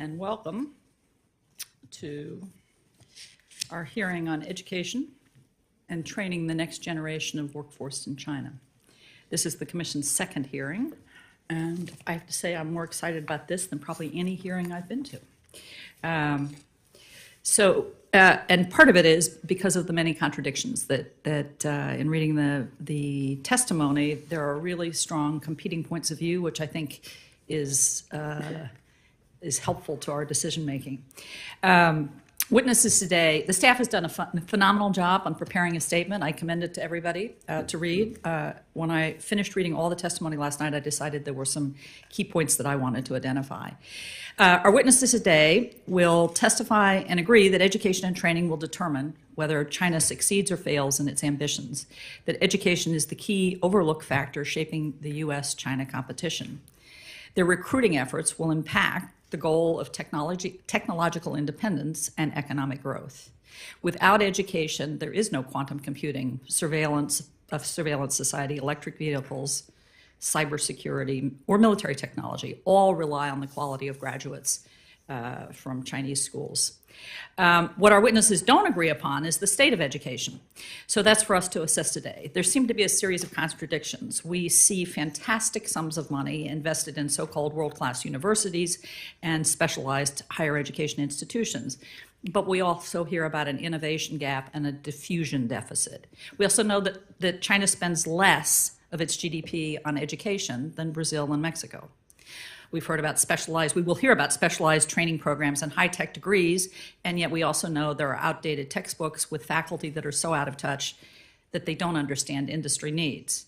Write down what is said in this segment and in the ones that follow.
and welcome to our hearing on education and training the next generation of workforce in China. This is the Commission's second hearing, and I have to say I'm more excited about this than probably any hearing I've been to. And part of it is because of the many contradictions that in reading the testimony, there are really strong competing points of view, which I think is helpful to our decision making. Witnesses today, the staff has done a phenomenal job on preparing a statement. I commend it to everybody to read. When I finished reading all the testimony last night, I decided there were some key points that I wanted to identify. Our witnesses today will testify and agree that education and training will determine whether China succeeds or fails in its ambitions, that education is the key overlook factor shaping the U.S.-China competition. Their recruiting efforts will impact the goal of technological independence and economic growth. Without education, there is no quantum computing, surveillance society, electric vehicles, cybersecurity, or military technology. All rely on the quality of graduates from Chinese schools. What our witnesses don't agree upon is the state of education. So that's for us to assess today. There seem to be a series of contradictions. We see fantastic sums of money invested in so-called world-class universities and specialized higher education institutions. But we also hear about an innovation gap and a diffusion deficit. We also know that China spends less of its GDP on education than Brazil and Mexico. We've heard about we will hear about specialized training programs and high-tech degrees, and yet we also know there are outdated textbooks with faculty that are so out of touch that they don't understand industry needs.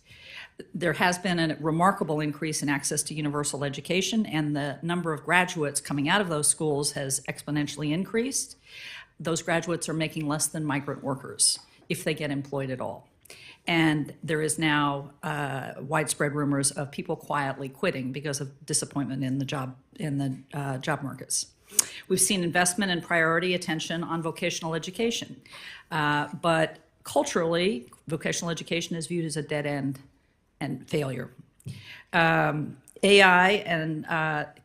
There has been a remarkable increase in access to universal education, and the number of graduates coming out of those schools has exponentially increased. Those graduates are making less than migrant workers, if they get employed at all. And there is now widespread rumors of people quietly quitting because of disappointment in the job markets. We've seen investment and priority attention on vocational education, but culturally, vocational education is viewed as a dead end and failure. AI and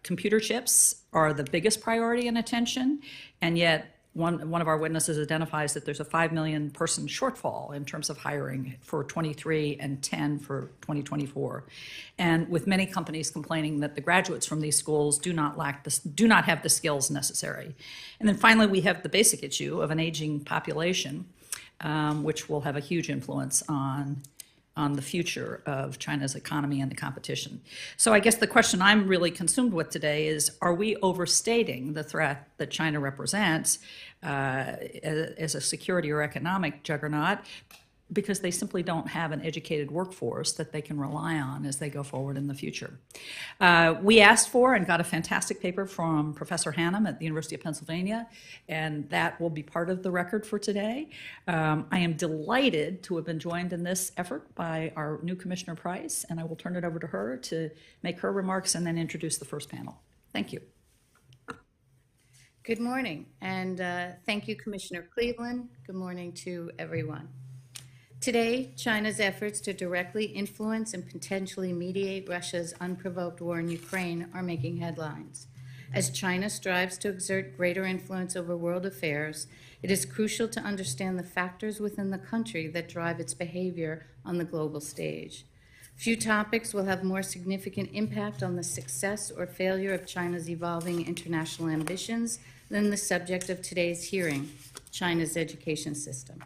computer chips are the biggest priority and attention, and yet one of our witnesses identifies that there's a 5 million person shortfall in terms of hiring for 23 and 10 for 2024. And with many companies complaining that the graduates from these schools do not have the skills necessary. And then finally, we have the basic issue of an aging population, which will have a huge influence on the future of China's economy and the competition. So I guess the question I'm really consumed with today is, are we overstating the threat that China represents as a security or economic juggernaut because they simply don't have an educated workforce that they can rely on as they go forward in the future? We asked for and got a fantastic paper from Professor Hannum at the University of Pennsylvania, and that will be part of the record for today. I am delighted to have been joined in this effort by our new Commissioner Price, and I will turn it over to her to make her remarks and then introduce the first panel. Thank you. Good morning, and thank you, Commissioner Cleveland. Good morning to everyone. Today, China's efforts to directly influence and potentially mediate Russia's unprovoked war in Ukraine are making headlines. As China strives to exert greater influence over world affairs, it is crucial to understand the factors within the country that drive its behavior on the global stage. Few topics will have more significant impact on the success or failure of China's evolving international ambitions than the subject of today's hearing, China's education system.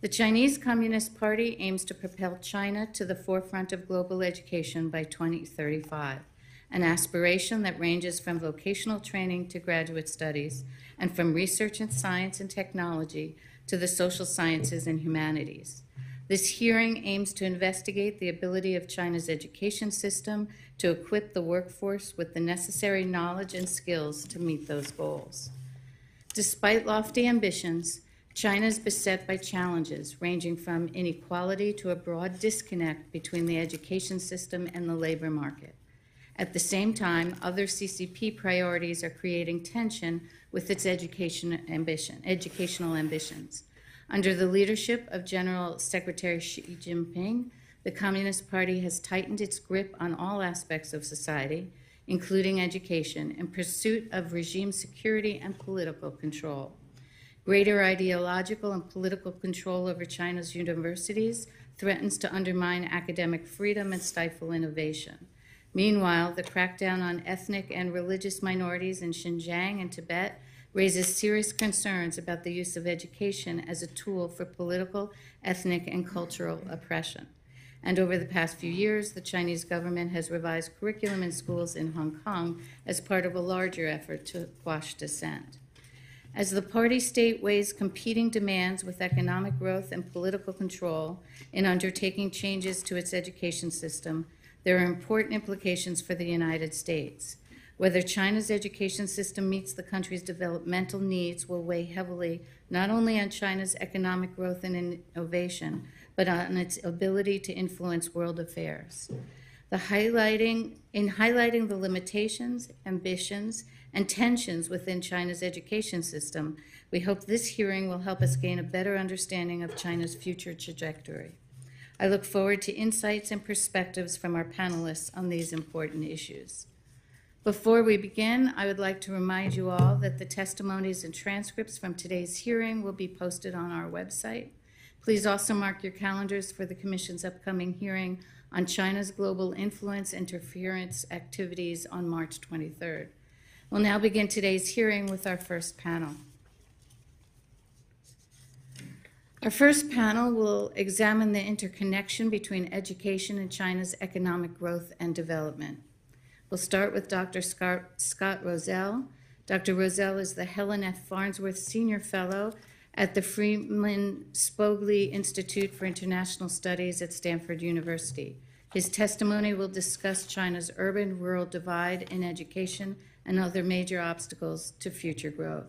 The Chinese Communist Party aims to propel China to the forefront of global education by 2035, an aspiration that ranges from vocational training to graduate studies, and from research in science and technology to the social sciences and humanities. This hearing aims to investigate the ability of China's education system to equip the workforce with the necessary knowledge and skills to meet those goals. Despite lofty ambitions, China is beset by challenges ranging from inequality to a broad disconnect between the education system and the labor market. At the same time, other CCP priorities are creating tension with its educational ambitions. Under the leadership of General Secretary Xi Jinping, the Communist Party has tightened its grip on all aspects of society, including education, in pursuit of regime security and political control. Greater ideological and political control over China's universities threatens to undermine academic freedom and stifle innovation. Meanwhile, the crackdown on ethnic and religious minorities in Xinjiang and Tibet raises serious concerns about the use of education as a tool for political, ethnic, and cultural oppression. And over the past few years, the Chinese government has revised curriculum in schools in Hong Kong as part of a larger effort to quash dissent. As the party state weighs competing demands with economic growth and political control in undertaking changes to its education system, there are important implications for the United States. Whether China's education system meets the country's developmental needs will weigh heavily not only on China's economic growth and innovation, but on its ability to influence world affairs. In highlighting the limitations, ambitions, and tensions within China's education system, we hope this hearing will help us gain a better understanding of China's future trajectory. I look forward to insights and perspectives from our panelists on these important issues. Before we begin, I would like to remind you all that the testimonies and transcripts from today's hearing will be posted on our website. Please also mark your calendars for the Commission's upcoming hearing on China's global influence interference activities on March 23rd. We'll now begin today's hearing with our first panel. Our first panel will examine the interconnection between education and China's economic growth and development. We'll start with Dr. Scott Rozelle. Dr. Rozelle is the Helen F. Farnsworth Senior Fellow at the Freeman Spogli Institute for International Studies at Stanford University. His testimony will discuss China's urban-rural divide in education and other major obstacles to future growth.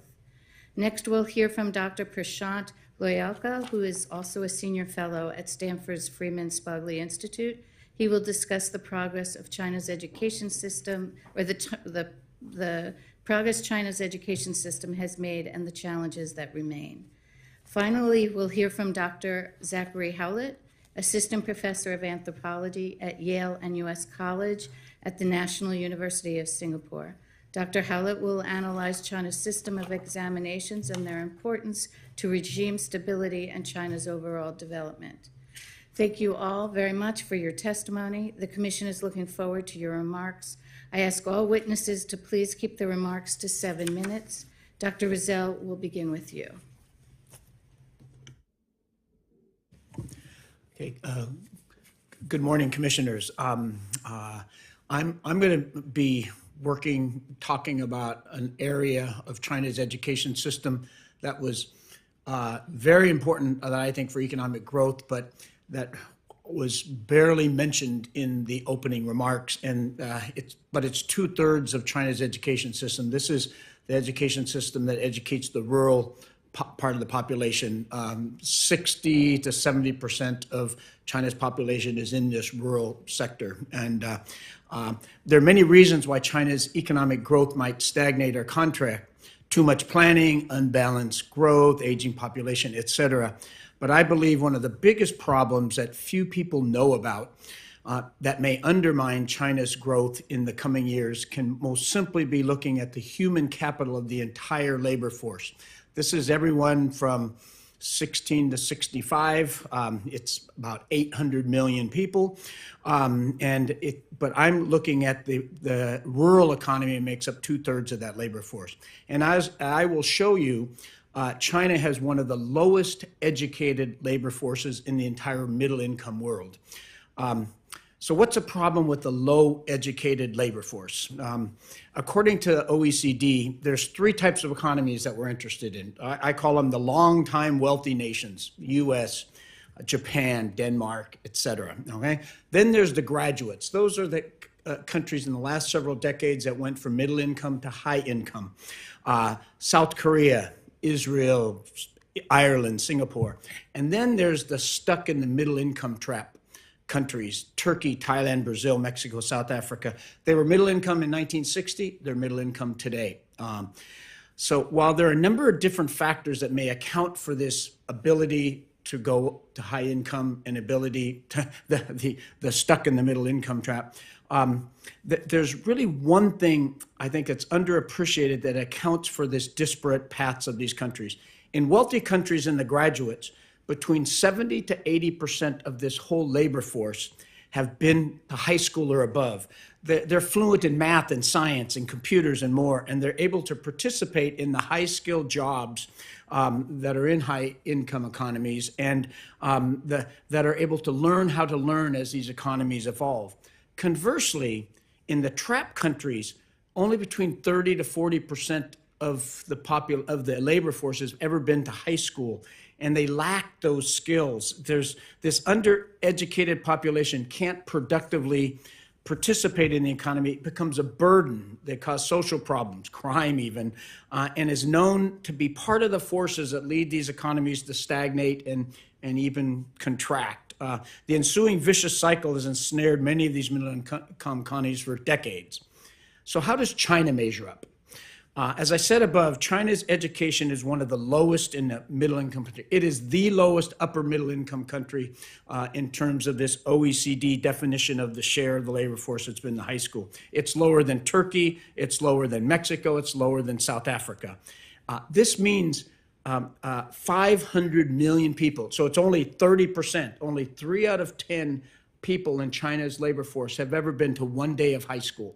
Next, we'll hear from Dr. Prashant Loyalka, who is also a Senior Fellow at Stanford's Freeman Spogli Institute. He will discuss the progress of China's education system, or the progress China's education system has made and the challenges that remain. Finally, we'll hear from Dr. Zachary Howlett, Assistant Professor of Anthropology at Yale and U.S. College at the National University of Singapore. Dr. Howlett will analyze China's system of examinations and their importance to regime stability and China's overall development. Thank you all very much for your testimony. The Commission is looking forward to your remarks. I ask all witnesses to please keep the remarks to 7 minutes. Dr. Rozelle will begin with you. Okay. Good morning, Commissioners. I'm going to be talking about an area of China's education system that was very important, that I think, for economic growth, but that was barely mentioned in the opening remarks, and it's 2/3 of China's education system. This is the education system that educates the rural part of the population. 60 to 70% of China's population is in this rural sector, and there are many reasons why China's economic growth might stagnate or contract. Too much planning, unbalanced growth, aging population, etc. But I believe one of the biggest problems that few people know about that may undermine China's growth in the coming years can most simply be looking at the human capital of the entire labor force. This is everyone from 16 to 65. It's about 800 million people. But I'm looking at the rural economy. It makes up 2/3 of that labor force. And as I will show you, China has one of the lowest educated labor forces in the entire middle income world. So what's a problem with the low educated labor force? According to OECD, there's 3 types of economies that we're interested in. I call them the long time wealthy nations, US, Japan, Denmark, etc. Okay? Then there's the graduates. Those are the countries in the last several decades that went from middle income to high income. South Korea, Israel, Ireland, Singapore. And then there's the stuck in the middle income trap countries, Turkey, Thailand, Brazil, Mexico, South Africa. They were middle income in 1960, they're middle income today. So while there are a number of different factors that may account for this ability to go to high income and ability to the stuck in the middle income trap. There's really one thing I think that's underappreciated that accounts for this disparate paths of these countries. In wealthy countries and the graduates, between 70 to 80% of this whole labor force have been to high school or above. They're fluent in math and science and computers and more, and they're able to participate in the high-skilled jobs that are in high-income economies and that are able to learn how to learn as these economies evolve. Conversely, in the trap countries, only between 30 to 40% of the labor force has ever been to high school, and they lack those skills. There's this undereducated population can't productively participate in the economy. It becomes a burden. They cause social problems, crime even, and is known to be part of the forces that lead these economies to stagnate and even contract. The ensuing vicious cycle has ensnared many of these middle-income economies for decades. So how does China measure up? As I said above, China's education is one of the lowest in the middle-income country. It is the lowest upper middle-income country in terms of this OECD definition of the share of the labor force that's been in the high school. It's lower than Turkey, it's lower than Mexico, it's lower than South Africa. This means 500 million people, so it's only 30%, only 3 out of 10 people in China's labor force have ever been to one day of high school.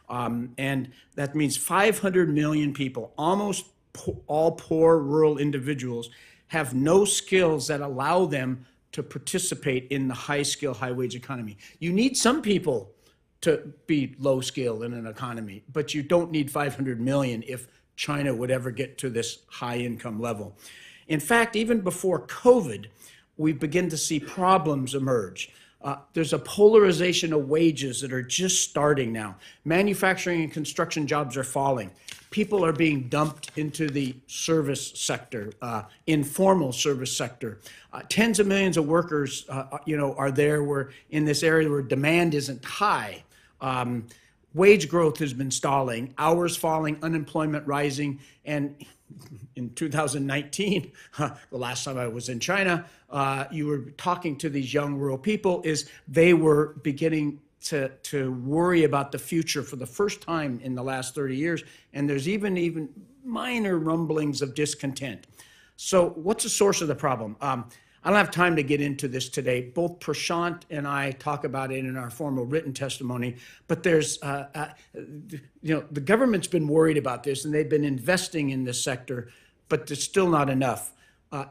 And that means 500 million people, almost all poor rural individuals, have no skills that allow them to participate in the high-skill, high-wage economy. You need some people to be low-skill in an economy, but you don't need 500 million if China would ever get to this high-income level. In fact, even before COVID, we begin to see problems emerge. There's a polarization of wages that are just starting now. Manufacturing and construction jobs are falling. People are being dumped into the service sector, informal service sector. Tens of millions of workers, are there in this area where demand isn't high. Wage growth has been stalling, hours falling, unemployment rising, and in 2019, the last time I was in China, you were talking to these young rural people, is they were beginning to worry about the future for the first time in the last 30 years, and there's even minor rumblings of discontent. So what's the source of the problem? I don't have time to get into this today. Both Prashant and I talk about it in our formal written testimony, but there's, the government's been worried about this and they've been investing in this sector, but it's still not enough.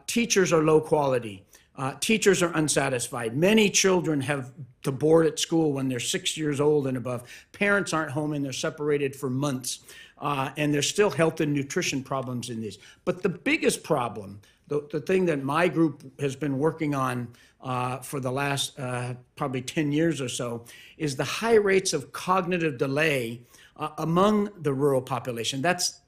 Teachers are low quality. Teachers are unsatisfied. Many children have to board at school when they're 6 years old and above. Parents aren't home and they're separated for months. And there's still health and nutrition problems in these. But the biggest problem, the thing that my group has been working on for the last probably 10 years or so, is the high rates of cognitive delay among the rural population. That's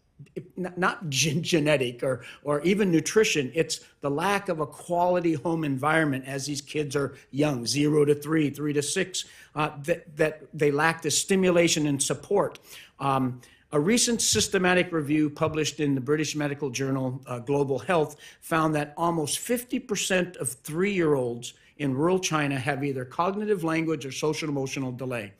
not genetic or even nutrition. It's the lack of a quality home environment as these kids are young, 0 to 3, 3 to 6, that they lack the stimulation and support. A recent systematic review published in the British medical journal Global Health found that almost 50% of 3-year-olds in rural China have either cognitive, language, or social emotional delay.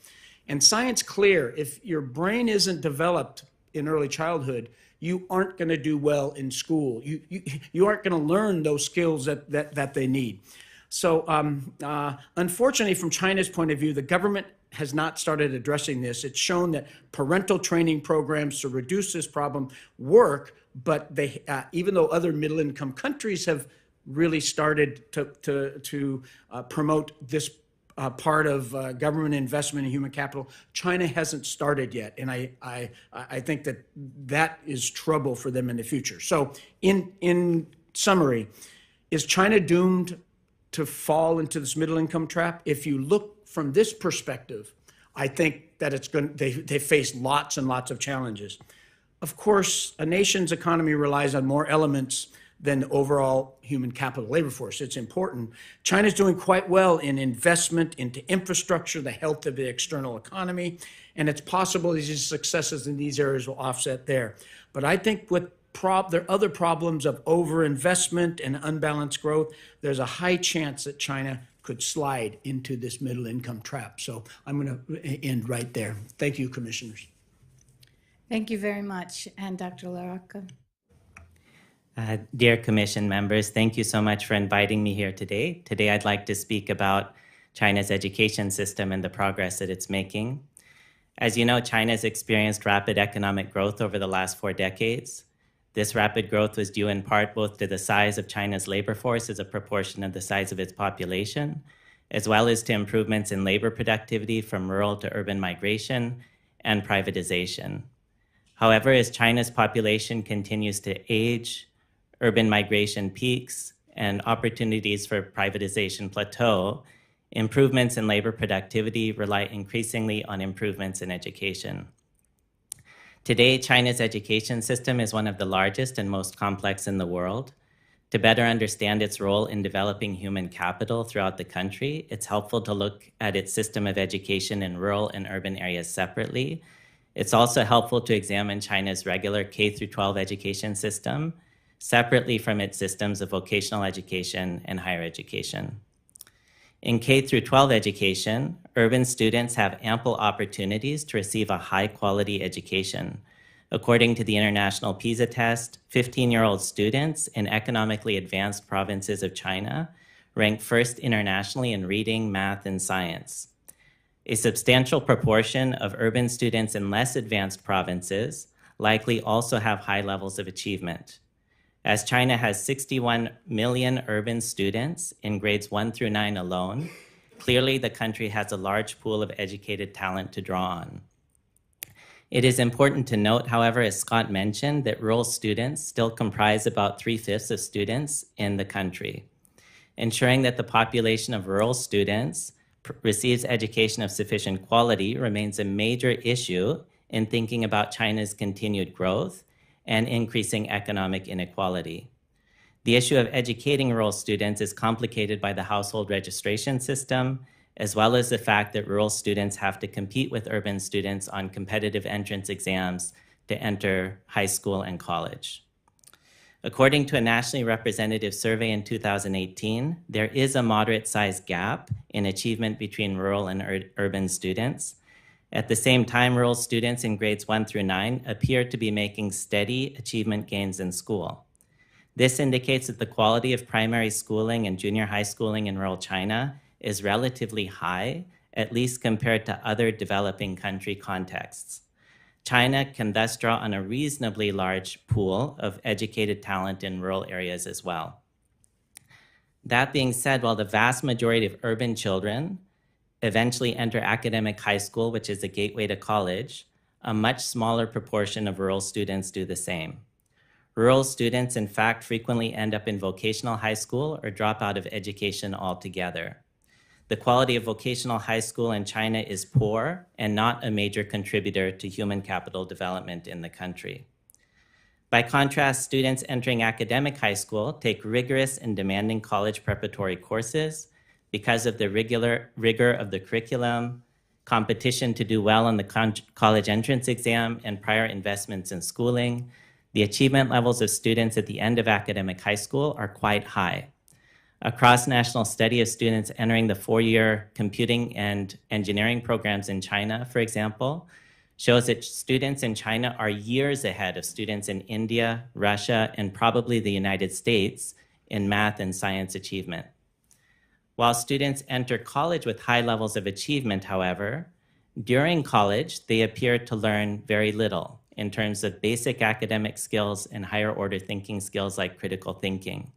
And science clear, if your brain isn't developed in early childhood, you aren't going to do well in school. You aren't going to learn those skills that they need. So unfortunately, from China's point of view, the government has not started addressing this. It's shown that parental training programs to reduce this problem work, but they, even though other middle-income countries have really started to promote this part of government investment in human capital, China hasn't started yet, and I think that is trouble for them in the future. So, in summary, is China doomed to fall into this middle-income trap? If you look from this perspective, I think that they face lots and lots of challenges. Of course, a nation's economy relies on more elements than the overall human capital labor force. It's important. China's doing quite well in investment into infrastructure, the health of the external economy, and it's possible these successes in these areas will offset there. But I think what there are other problems of overinvestment and unbalanced growth. There's a high chance that China could slide into this middle income trap. So I'm going to end right there. Thank you, commissioners. Thank you very much. And Dr. Loyalka. Dear Commission members, thank you so much for inviting me here today. Today, I'd like to speak about China's education system and the progress that it's making. As you know, China's experienced rapid economic growth over the last 4 decades. This rapid growth was due in part both to the size of China's labor force as a proportion of the size of its population, as well as to improvements in labor productivity from rural to urban migration and privatization. However, as China's population continues to age, urban migration peaks, and opportunities for privatization plateau, improvements in labor productivity rely increasingly on improvements in education. Today, China's education system is one of the largest and most complex in the world. To better understand its role in developing human capital throughout the country, it's helpful to look at its system of education in rural and urban areas separately. It's also helpful to examine China's regular K-12 education system separately from its systems of vocational education and higher education. In K-12 education, urban students have ample opportunities to receive a high-quality education. According to the International PISA test, 15-year-old students in economically advanced provinces of China rank first internationally in reading, math, and science. A substantial proportion of urban students in less advanced provinces likely also have high levels of achievement. As China has 61 million urban students in grades 1 through 9 alone, clearly the country has a large pool of educated talent to draw on. It is important to note, however, as Scott mentioned, that rural students still comprise about 3/5 of students in the country. Ensuring that the population of rural students receives education of sufficient quality remains a major issue in thinking about China's continued growth and increasing economic inequality. The issue of educating rural students is complicated by the household registration system, as well as the fact that rural students have to compete with urban students on competitive entrance exams to enter high school and college. According to a nationally representative survey in 2018, there is a moderate-sized gap in achievement between rural and urban students. At the same time, rural students in grades 1 through 9 appear to be making steady achievement gains in school. This indicates that the quality of primary schooling and junior high schooling in rural China is relatively high, at least compared to other developing country contexts. China can thus draw on a reasonably large pool of educated talent in rural areas as well. That being said, while the vast majority of urban children eventually enter academic high school, which is a gateway to college, a much smaller proportion of rural students do the same. Rural students, in fact, frequently end up in vocational high school or drop out of education altogether. The quality of vocational high school in China is poor and not a major contributor to human capital development in the country. By contrast, students entering academic high school take rigorous and demanding college preparatory courses. Because of the rigor of the curriculum, competition to do well on the college entrance exam, and prior investments in schooling, the achievement levels of students at the end of academic high school are quite high. A cross-national study of students entering the 4-year computing and engineering programs in China, for example, shows that students in China are years ahead of students in India, Russia, and probably the United States in math and science achievement. While students enter college with high levels of achievement, however, during college, they appear to learn very little in terms of basic academic skills and higher order thinking skills like critical thinking.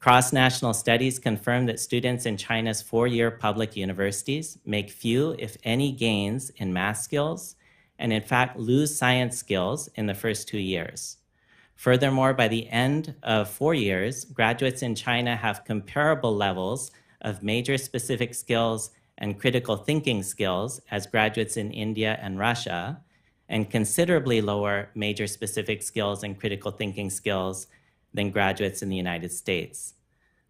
Cross-national studies confirm that students in China's 4-year public universities make few, if any, gains in math skills, and in fact lose science skills in the first 2 years. Furthermore, by the end of 4 years, graduates in China have comparable levels of major specific skills and critical thinking skills as graduates in India and Russia, and considerably lower major specific skills and critical thinking skills than graduates in the United States.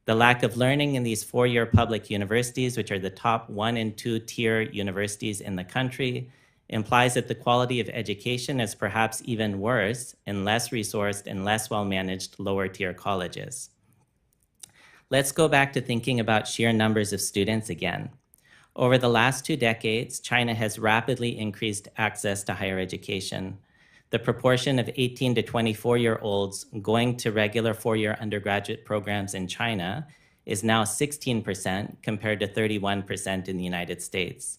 The lack of learning in these 4-year public universities, which are the top 1 and 2 tier universities in the country, implies that the quality of education is perhaps even worse in less resourced and less well-managed lower-tier colleges. Let's go back to thinking about sheer numbers of students again. Over the last 2 decades, China has rapidly increased access to higher education. The proportion of 18 to 24-year-olds going to regular 4-year undergraduate programs in China is now 16% compared to 31% in the United States.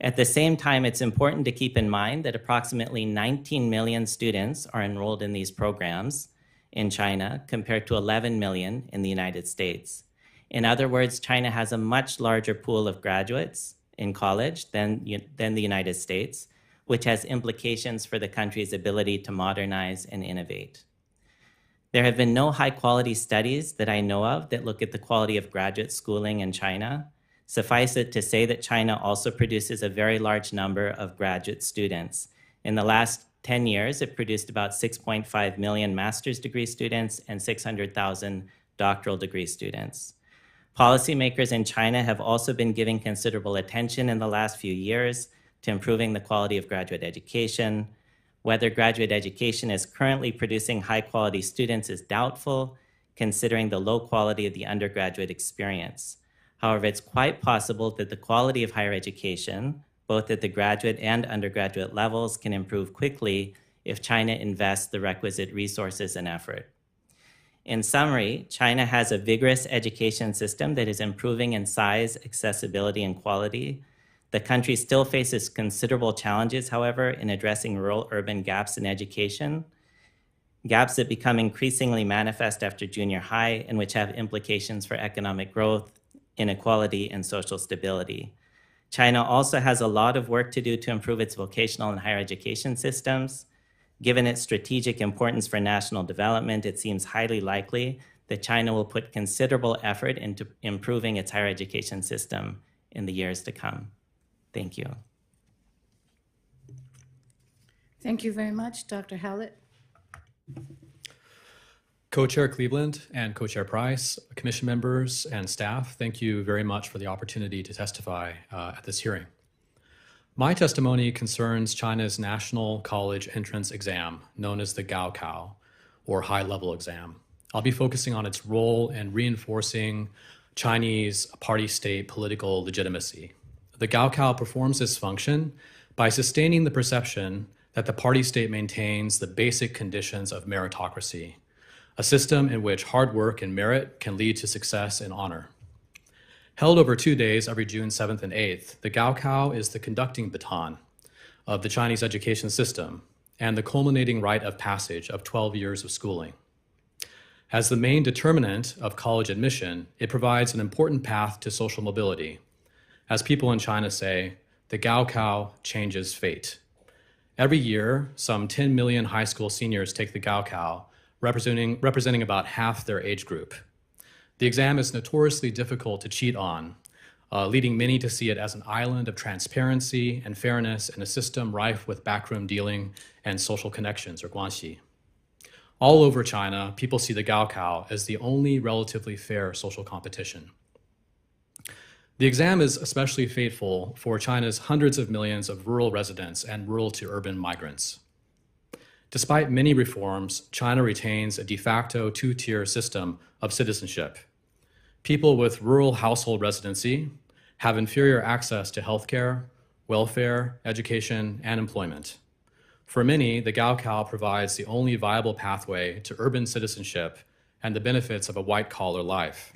At the same time, it's important to keep in mind that approximately 19 million students are enrolled in these programs in China compared to 11 million in the United States. In other words, China has a much larger pool of graduates in college than the United States, which has implications for the country's ability to modernize and innovate. There have been no high-quality studies that I know of that look at the quality of graduate schooling in China. Suffice it to say that China also produces a very large number of graduate students. In the last 10 years, it produced about 6.5 million master's degree students and 600,000 doctoral degree students. Policymakers in China have also been giving considerable attention in the last few years to improving the quality of graduate education. Whether graduate education is currently producing high-quality students is doubtful, considering the low quality of the undergraduate experience. However, it's quite possible that the quality of higher education, both at the graduate and undergraduate levels, can improve quickly if China invests the requisite resources and effort. In summary, China has a vigorous education system that is improving in size, accessibility, and quality. The country still faces considerable challenges, however, in addressing rural-urban gaps in education, gaps that become increasingly manifest after junior high and which have implications for economic growth, inequality, and social stability. China also has a lot of work to do to improve its vocational and higher education systems. Given its strategic importance for national development, it seems highly likely that China will put considerable effort into improving its higher education system in the years to come. Thank you. Thank you very much, Dr. Howlett. Co-Chair Cleveland and Co-Chair Price, commission members and staff, thank you very much for the opportunity to testify at this hearing. My testimony concerns China's national college entrance exam, known as the Gaokao, or high-level exam. I'll be focusing on its role in reinforcing Chinese party-state political legitimacy. The Gaokao performs this function by sustaining the perception that the party-state maintains the basic conditions of meritocracy, a system in which hard work and merit can lead to success and honor. Held over 2 days every June 7th and 8th, the Gaokao is the conducting baton of the Chinese education system and the culminating rite of passage of 12 years of schooling. As the main determinant of college admission, it provides an important path to social mobility. As people in China say, the Gaokao changes fate. Every year, some 10 million high school seniors take the Gaokao, representing about half their age group. The exam is notoriously difficult to cheat on, leading many to see it as an island of transparency and fairness in a system rife with backroom dealing and social connections, or guanxi. All over China, people see the Gaokao as the only relatively fair social competition. The exam is especially fateful for China's hundreds of millions of rural residents and rural to urban migrants. Despite many reforms, China retains a de facto two-tier system of citizenship. People with rural household residency have inferior access to healthcare, welfare, education, and employment. For many, the Gaokao provides the only viable pathway to urban citizenship and the benefits of a white-collar life.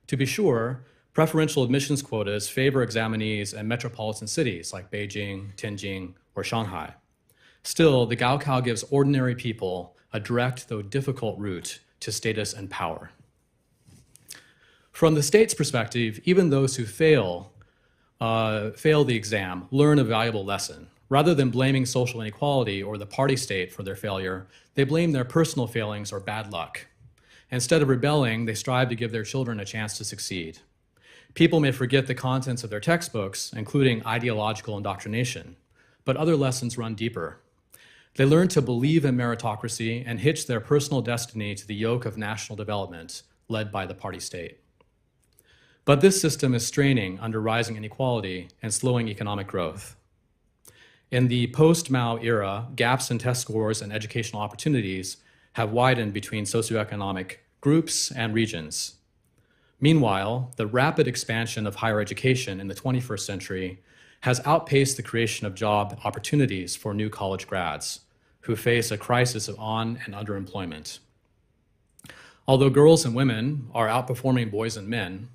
To be sure, preferential admissions quotas favor examinees in metropolitan cities like Beijing, Tianjin, or Shanghai. Still, the Gaokao gives ordinary people a direct, though difficult, route to status and power. From the state's perspective, even those who fail the exam learn a valuable lesson. Rather than blaming social inequality or the party state for their failure, they blame their personal failings or bad luck. Instead of rebelling, they strive to give their children a chance to succeed. People may forget the contents of their textbooks, including ideological indoctrination, but other lessons run deeper. They learn to believe in meritocracy and hitch their personal destiny to the yoke of national development led by the party state. But this system is straining under rising inequality and slowing economic growth. In the post-Mao era, gaps in test scores and educational opportunities have widened between socioeconomic groups and regions. Meanwhile, the rapid expansion of higher education in the 21st century has outpaced the creation of job opportunities for new college grads who face a crisis of on- and underemployment. Although girls and women are outperforming boys and men,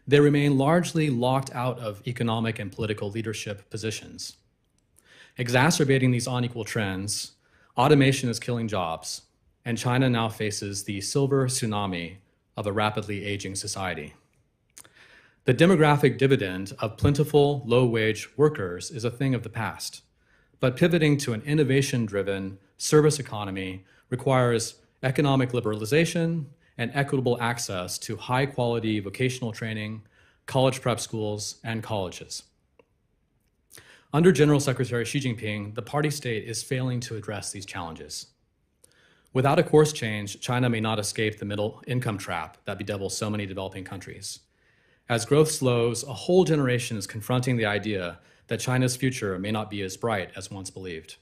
they remain largely locked out of economic and political leadership positions. Exacerbating these unequal trends, automation is killing jobs, and China now faces the silver tsunami of a rapidly aging society. The demographic dividend of plentiful, low-wage workers is a thing of the past, but pivoting to an innovation-driven service economy requires economic liberalization and equitable access to high-quality vocational training, college prep schools, and colleges. Under General Secretary Xi Jinping, the party state is failing to address these challenges. Without a course change, China may not escape the middle income trap that bedevils so many developing countries. As growth slows, a whole generation is confronting the idea that China's future may not be as bright as once believed.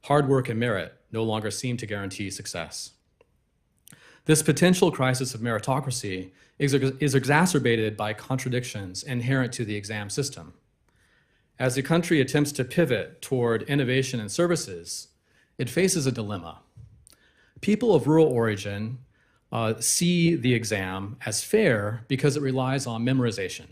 Hard work and merit no longer seem to guarantee success. This potential crisis of meritocracy is exacerbated by contradictions inherent to the exam system. As the country attempts to pivot toward innovation and services, it faces a dilemma. People of rural origin see the exam as fair because it relies on memorization.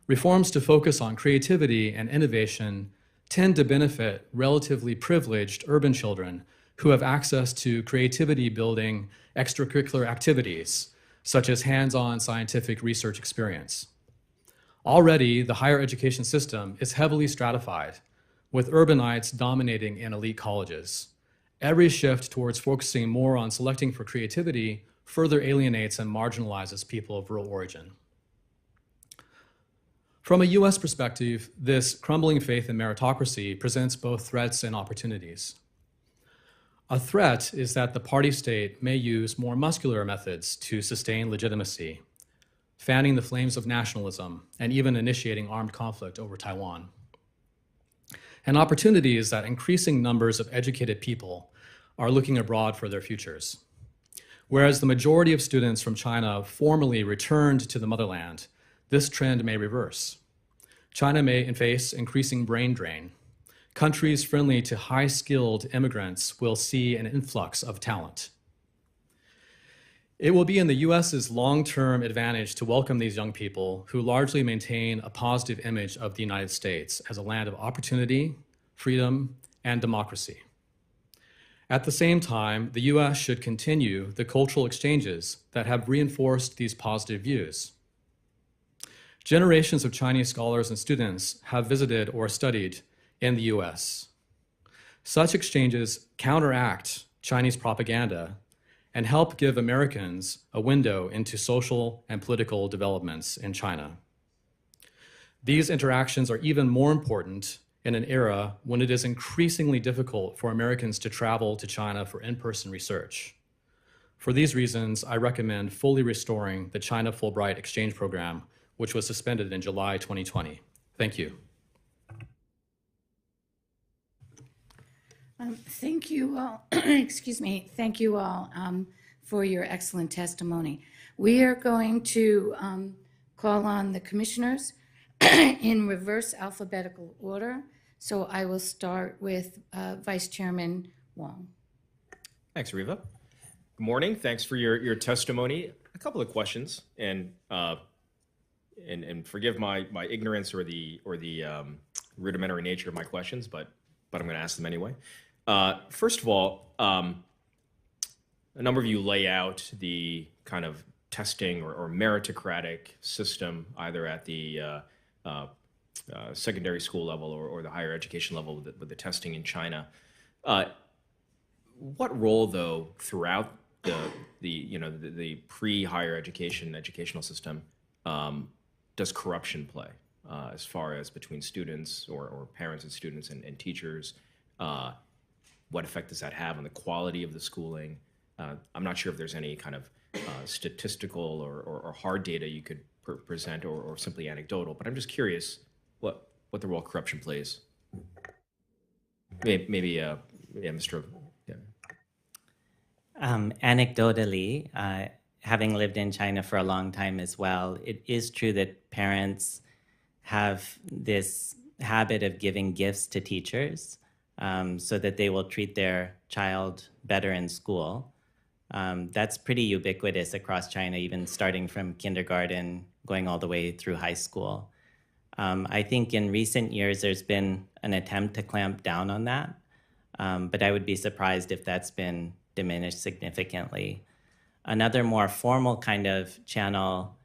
Reforms to focus on creativity and innovation tend to benefit relatively privileged urban children who have access to creativity-building extracurricular activities, such as hands-on scientific research experience. Already, the higher education system is heavily stratified, with urbanites dominating in elite colleges. Every shift towards focusing more on selecting for creativity further alienates and marginalizes people of rural origin. From a US perspective, this crumbling faith in meritocracy presents both threats and opportunities. A threat is that the party state may use more muscular methods to sustain legitimacy, fanning the flames of nationalism and even initiating armed conflict over Taiwan. An opportunity is that increasing numbers of educated people are looking abroad for their futures. Whereas the majority of students from China formally returned to the motherland, this trend may reverse. China may face increasing brain drain. Countries friendly to high-skilled immigrants will see an influx of talent. It will be in the US's long-term advantage to welcome these young people who largely maintain a positive image of the United States as a land of opportunity, freedom, and democracy. At the same time, the US should continue the cultural exchanges that have reinforced these positive views. Generations of Chinese scholars and students have visited or studied in the US. Such exchanges counteract Chinese propaganda and help give Americans a window into social and political developments in China. These interactions are even more important in an era when it is increasingly difficult for Americans to travel to China for in-person research. For these reasons, I recommend fully restoring the China Fulbright Exchange Program, which was suspended in July 2020. Thank you. Thank you all, excuse me, thank you all for your excellent testimony. We are going to call on the commissioners in reverse alphabetical order. So I will start with Vice Chairman Wong. Thanks, Riva. Good morning. Thanks for your testimony. A couple of questions, and forgive my ignorance or the rudimentary nature of my questions, but I'm going to ask them anyway. First of all, a number of you lay out the kind of testing or meritocratic system, either at the secondary school level or the higher education level with the testing in China. What role, though, throughout the pre-higher educational system does corruption play as far as between students or parents and students and teachers? What effect does that have on the quality of the schooling? I'm not sure if there's any kind of statistical or hard data you could present or simply anecdotal, but I'm just curious what the role corruption plays. Maybe, yeah, Mr. Yeah. Anecdotally, having lived in China for a long time as well, it is true that parents have this habit of giving gifts to teachers so that they will treat their child better in school. That's pretty ubiquitous across China, even starting from kindergarten, going all the way through high school. I think in recent years, there's been an attempt to clamp down on that, but I would be surprised if that's been diminished significantly. Another more formal kind of channel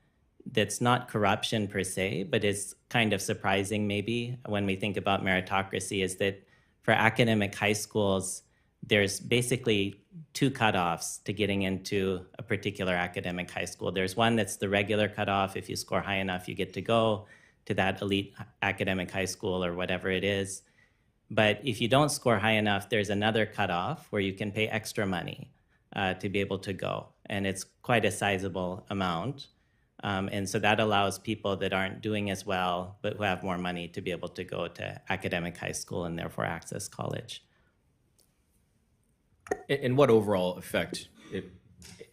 that's not corruption per se, but is kind of surprising maybe when we think about meritocracy, is that for academic high schools, there's basically two cutoffs to getting into a particular academic high school. There's one that's the regular cutoff. If you score high enough, you get to go to that elite academic high school or whatever it is. But if you don't score high enough, there's another cutoff where you can pay extra money to be able to go. And it's quite a sizable amount. And so that allows people that aren't doing as well, but who have more money, to be able to go to academic high school and therefore access college. And what overall effect,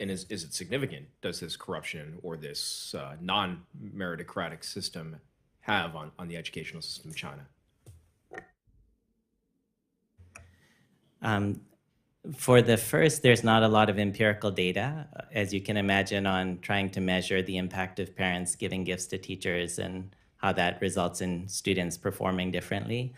and is it significant, does this corruption or this non-meritocratic system have on the educational system of China? For the first, there's not a lot of empirical data, as you can imagine, on trying to measure the impact of parents giving gifts to teachers and how that results in students performing differently.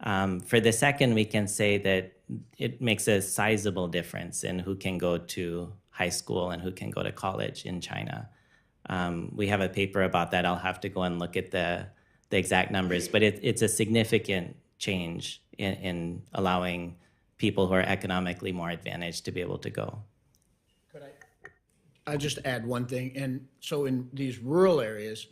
For the second, we can say that it makes a sizable difference in who can go to high school and who can go to college in China. We have a paper about that. I'll have to go and look at the exact numbers, but it's a significant change in allowing people who are economically more advantaged to be able to go. Could I just add one thing? And so in these rural areas,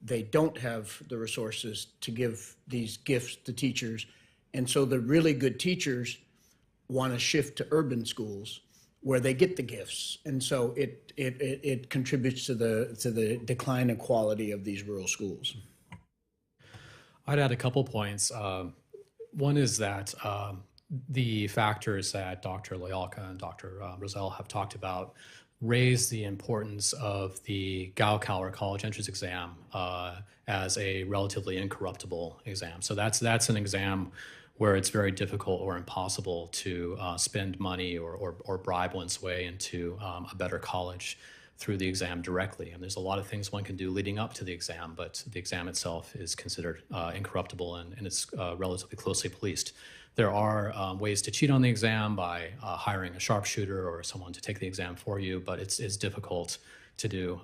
they don't have the resources to give these gifts to teachers. And so the really good teachers want to shift to urban schools where they get the gifts. And so it contributes to the decline in quality of these rural schools. I'd add a couple points. One is that the factors that Dr. Loyalka and Dr. Rozelle have talked about raise the importance of the Gaokao, or college entrance exam, as a relatively incorruptible exam. So that's an exam where it's very difficult or impossible to spend money or bribe one's way into a better college through the exam directly. And there's a lot of things one can do leading up to the exam, but the exam itself is considered incorruptible and it's relatively closely policed. There are ways to cheat on the exam by hiring a sharpshooter or someone to take the exam for you, but it's difficult to do.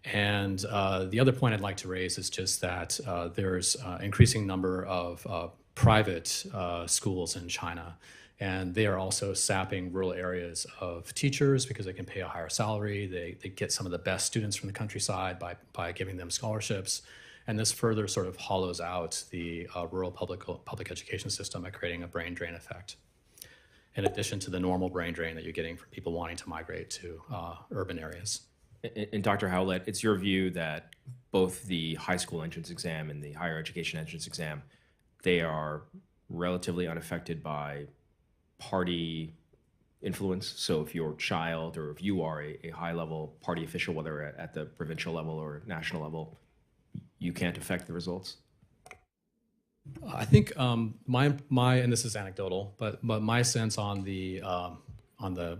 And the other point I'd like to raise is just that there's an increasing number of private schools in China, and they are also sapping rural areas of teachers because they can pay a higher salary. They get some of the best students from the countryside by giving them scholarships. And this further sort of hollows out the rural public education system by creating a brain drain effect, in addition to the normal brain drain that you're getting from people wanting to migrate to urban areas. And Dr. Howlett, it's your view that both the high school entrance exam and the higher education entrance exam, they are relatively unaffected by party influence. So if your child or if you are a high-level party official, whether at the provincial level or national level, you can't affect the results? I think my and this is anecdotal, but my sense on the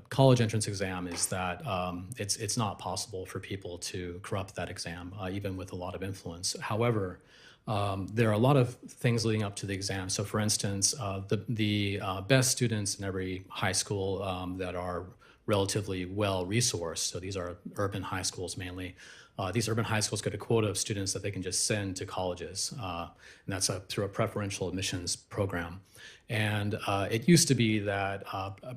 college entrance exam is that it's not possible for people to corrupt that exam, even with a lot of influence. However, there are a lot of things leading up to the exam. So, for instance, the best students in every high school that are relatively well-resourced, so these are urban high schools mainly, these urban high schools get a quota of students that they can just send to colleges, and that's through a preferential admissions program. And it used to be that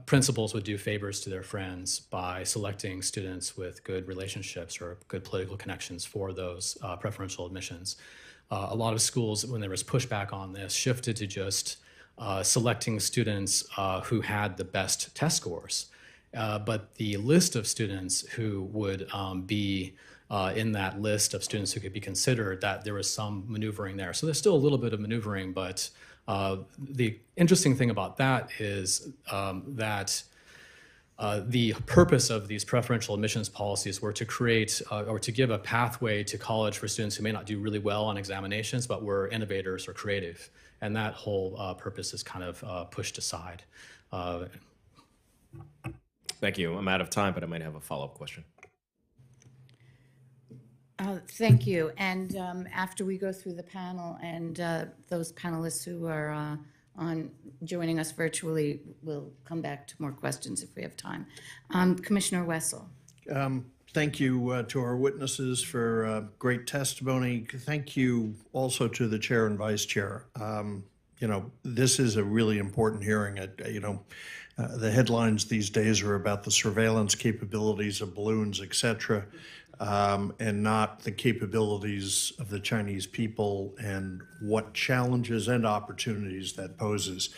principals would do favors to their friends by selecting students with good relationships or good political connections for those preferential admissions. A lot of schools, when there was pushback on this, shifted to just selecting students who had the best test scores. But the list of students who would be in that list of students who could be considered, that there was some maneuvering there. So there's still a little bit of maneuvering, but The interesting thing about that is that the purpose of these preferential admissions policies were to create or to give a pathway to college for students who may not do really well on examinations, but were innovators or creative. And that whole purpose is kind of pushed aside. Thank you. I'm out of time, but I might have a follow-up question. Thank you. And after we go through the panel and those panelists who are joining us virtually, we'll come back to more questions if we have time. Commissioner Wessel. Thank you to our witnesses for great testimony. Thank you also to the chair and vice chair. You know, this is a really important hearing. The headlines these days are about the surveillance capabilities of balloons, et cetera, and not the capabilities of the Chinese people and what challenges and opportunities that poses.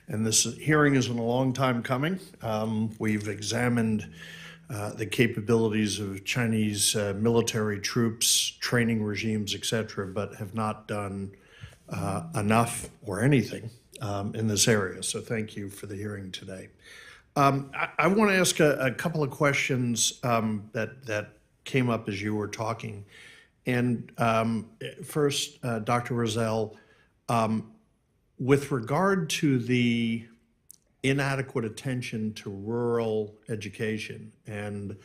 And this hearing isn't a long time coming. We've examined the capabilities of Chinese military troops, training regimes, et cetera, but have not done enough or anything in this area. So thank you for the hearing today. I want to ask a couple of questions that came up as you were talking. And first, Dr. Rozelle, with regard to the inadequate attention to rural education, and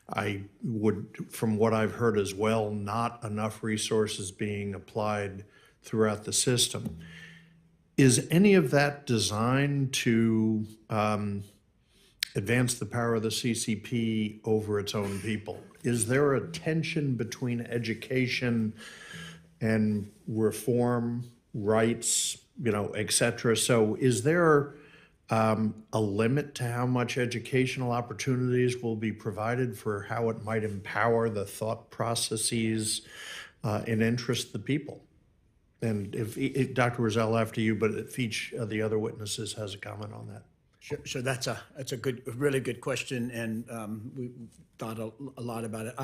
I would, from what I've heard as well, not enough resources being applied throughout the system. Is any of that designed to advance the power of the CCP over its own people? Is there a tension between education and reform, rights, et cetera? So is there a limit to how much educational opportunities will be provided for how it might empower the thought processes and interest the people? And if Dr. Rozelle, after you, but if each of the other witnesses has a comment on that. Sure, that's a really good question, and we thought a lot about it.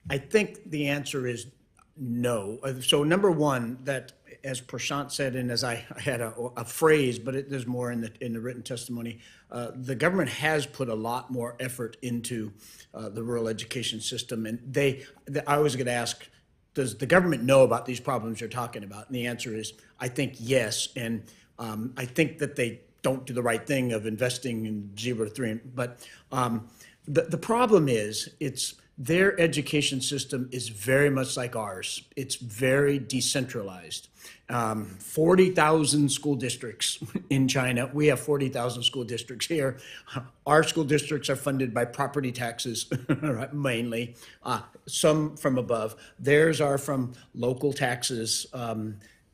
I think the answer is no. So number one, that as Prashant said, and as I had a phrase, but there's more in the written testimony, the government has put a lot more effort into the rural education system, and I was going to ask, does the government know about these problems you're talking about? And the answer is, I think yes, and I think that they don't do the right thing of investing in 0 to 3. But the problem is, their education system is very much like ours. It's very decentralized. 40,000 school districts in China. We have 40,000 school districts here. Our school districts are funded by property taxes, mainly, some from above. Theirs are from local taxes,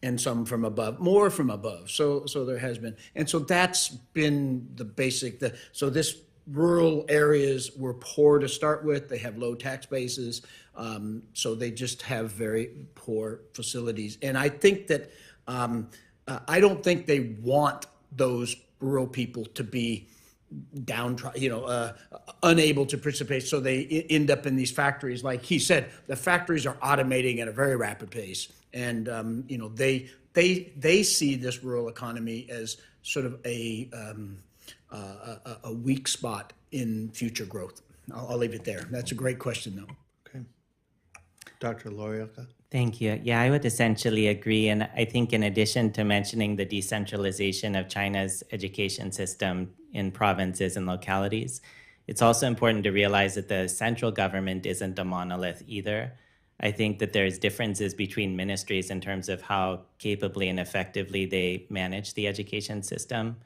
and some from above, more from above. So there has been. And so that's been the basic, so this rural areas were poor to start with. They have low tax bases. So they just have very poor facilities. And I think that, I don't think they want those rural people to be downtrodden, unable to participate. So they end up in these factories. Like he said, the factories are automating at a very rapid pace. And, they see this rural economy as sort of a weak spot in future growth. I'll leave it there. That's a great question, though. Okay. Dr. Loyalka. Thank you. Yeah, I would essentially agree. And I think in addition to mentioning the decentralization of China's education system in provinces and localities, it's also important to realize that the central government isn't a monolith either. I think that there's differences between ministries in terms of how capably and effectively they manage the education system.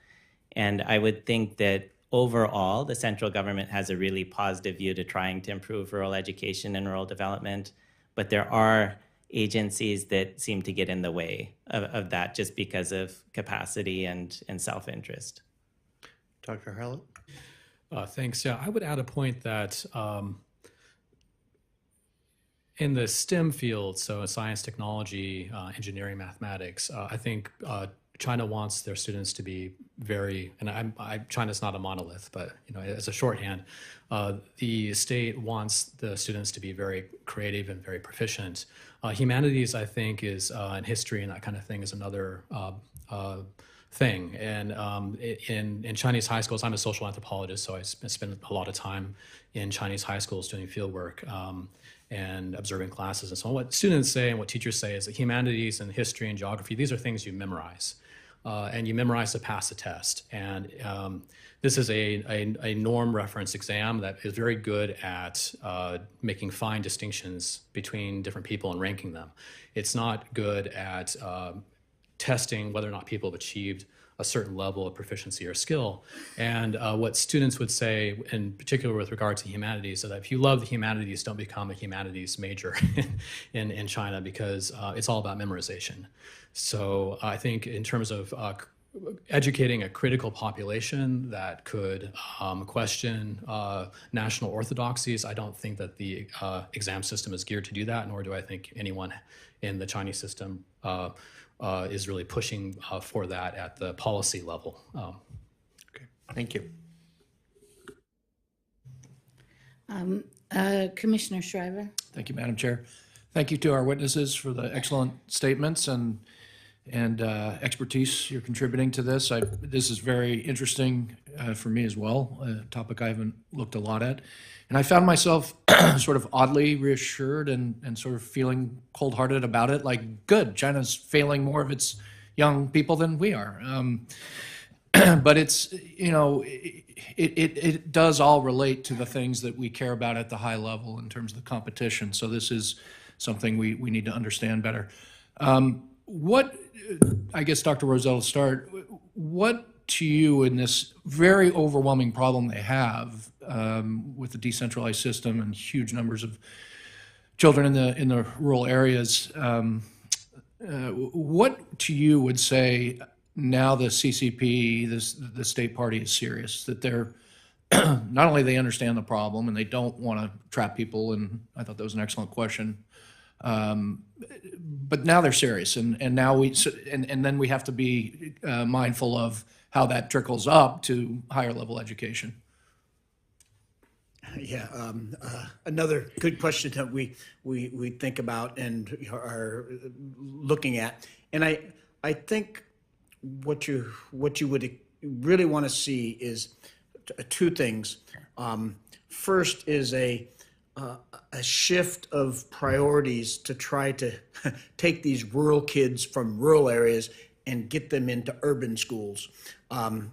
And I would think that overall, the central government has a really positive view to trying to improve rural education and rural development. But there are agencies that seem to get in the way of that just because of capacity and self-interest. Dr. Howlett? Thanks. Yeah, I would add a point that in the STEM field, so science, technology, engineering, mathematics, I think China wants their students to be very, and China's not a monolith, but as a shorthand, the state wants the students to be very creative and very proficient. Humanities, I think, and history and that kind of thing is another thing. And in Chinese high schools, I'm a social anthropologist, so I spend a lot of time in Chinese high schools doing field work and observing classes and so on. What students say and what teachers say is that humanities and history and geography, these are things you memorize. And you memorize to pass the test. And this is a norm reference exam that is very good at making fine distinctions between different people and ranking them. It's not good at testing whether or not people have achieved a certain level of proficiency or skill. And what students would say, in particular with regard to humanities, is that if you love the humanities, don't become a humanities major in China, because it's all about memorization. So I think in terms of educating a critical population that could question national orthodoxies, I don't think that the exam system is geared to do that, nor do I think anyone in the Chinese system is really pushing for that at the policy level. Okay, thank you. Commissioner Shriver. Thank you, Madam Chair. Thank you to our witnesses for the excellent statements and expertise you're contributing to this. This is very interesting for me as well, a topic I haven't looked a lot at. And I found myself sort of oddly reassured and sort of feeling cold-hearted about it, like, good, China's failing more of its young people than we are. But it's, it does all relate to the things that we care about at the high level in terms of the competition. So this is something we need to understand better. I guess, Dr. Rozelle, to start, what to you in this very overwhelming problem they have with the decentralized system and huge numbers of children in the rural areas, what to you would say now the CCP, the state party, is serious, that they're not only they understand the problem and they don't want to trap people, and I thought that was an excellent question, but now they're serious, and now and then we have to be mindful of how that trickles up to higher level education. Yeah, another good question that we think about and are looking at, and I think what you would really want to see is two things. First is a shift of priorities to try to take these rural kids from rural areas and get them into urban schools.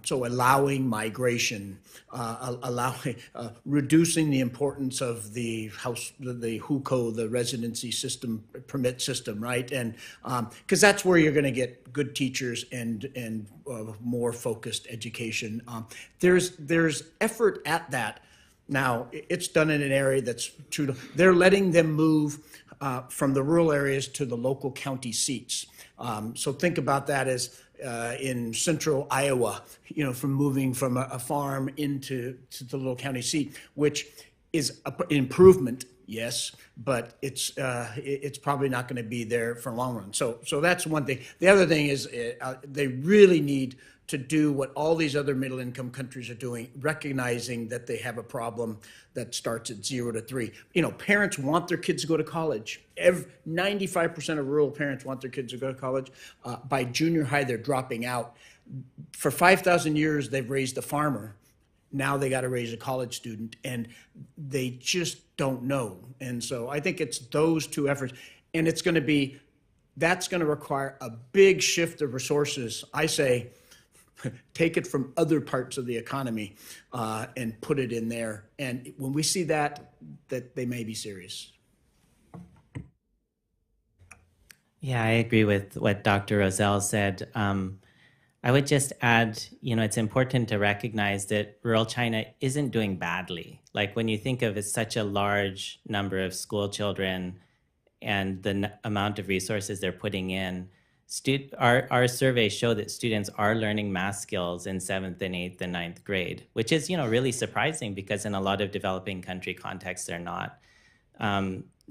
So allowing migration, reducing the importance of the hukou, the residency system, permit system, right? And because that's where you're going to get good teachers and more focused education. There's effort at that. Now, it's done in an area that's true to, they're letting them move from the rural areas to the local county seats. So think about that as in central Iowa, from moving from a farm into the little county seat, which is an improvement, yes, but it's probably not going to be there for a long run. So that's one thing. The other thing is they really need to do what all these other middle-income countries are doing, recognizing that they have a problem that starts at 0 to 3. Parents want their kids to go to college. 95% of rural parents want their kids to go to college. By junior high, they're dropping out. For 5,000 years, they've raised a farmer. Now they got to raise a college student, and they just don't know. And so I think it's those two efforts, and that's going to require a big shift of resources. I say, take it from other parts of the economy and put it in there. And when we see that they may be serious. Yeah, I agree with what Dr. Rozelle said. I would just add, it's important to recognize that rural China isn't doing badly. Like when you think of such a large number of school children and the amount of resources they're putting in, our surveys show that students are learning math skills in 7th and 8th and 9th grade, which is, really surprising because in a lot of developing country contexts, they're not.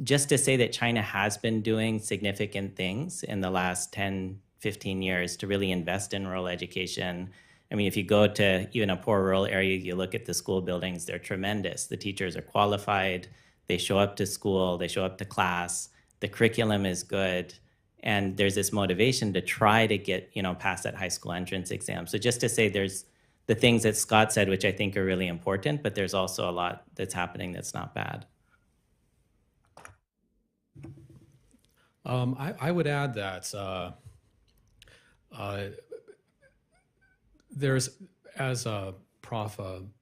Just to say that China has been doing significant things in the last 10, 15 years to really invest in rural education. I mean, if you go to even a poor rural area, you look at the school buildings, they're tremendous. The teachers are qualified, they show up to school, they show up to class, the curriculum is good, and there's this motivation to try to get, past that high school entrance exam. So just to say there's the things that Scott said, which I think are really important, but there's also a lot that's happening that's not bad. I would add that there's, as Prof.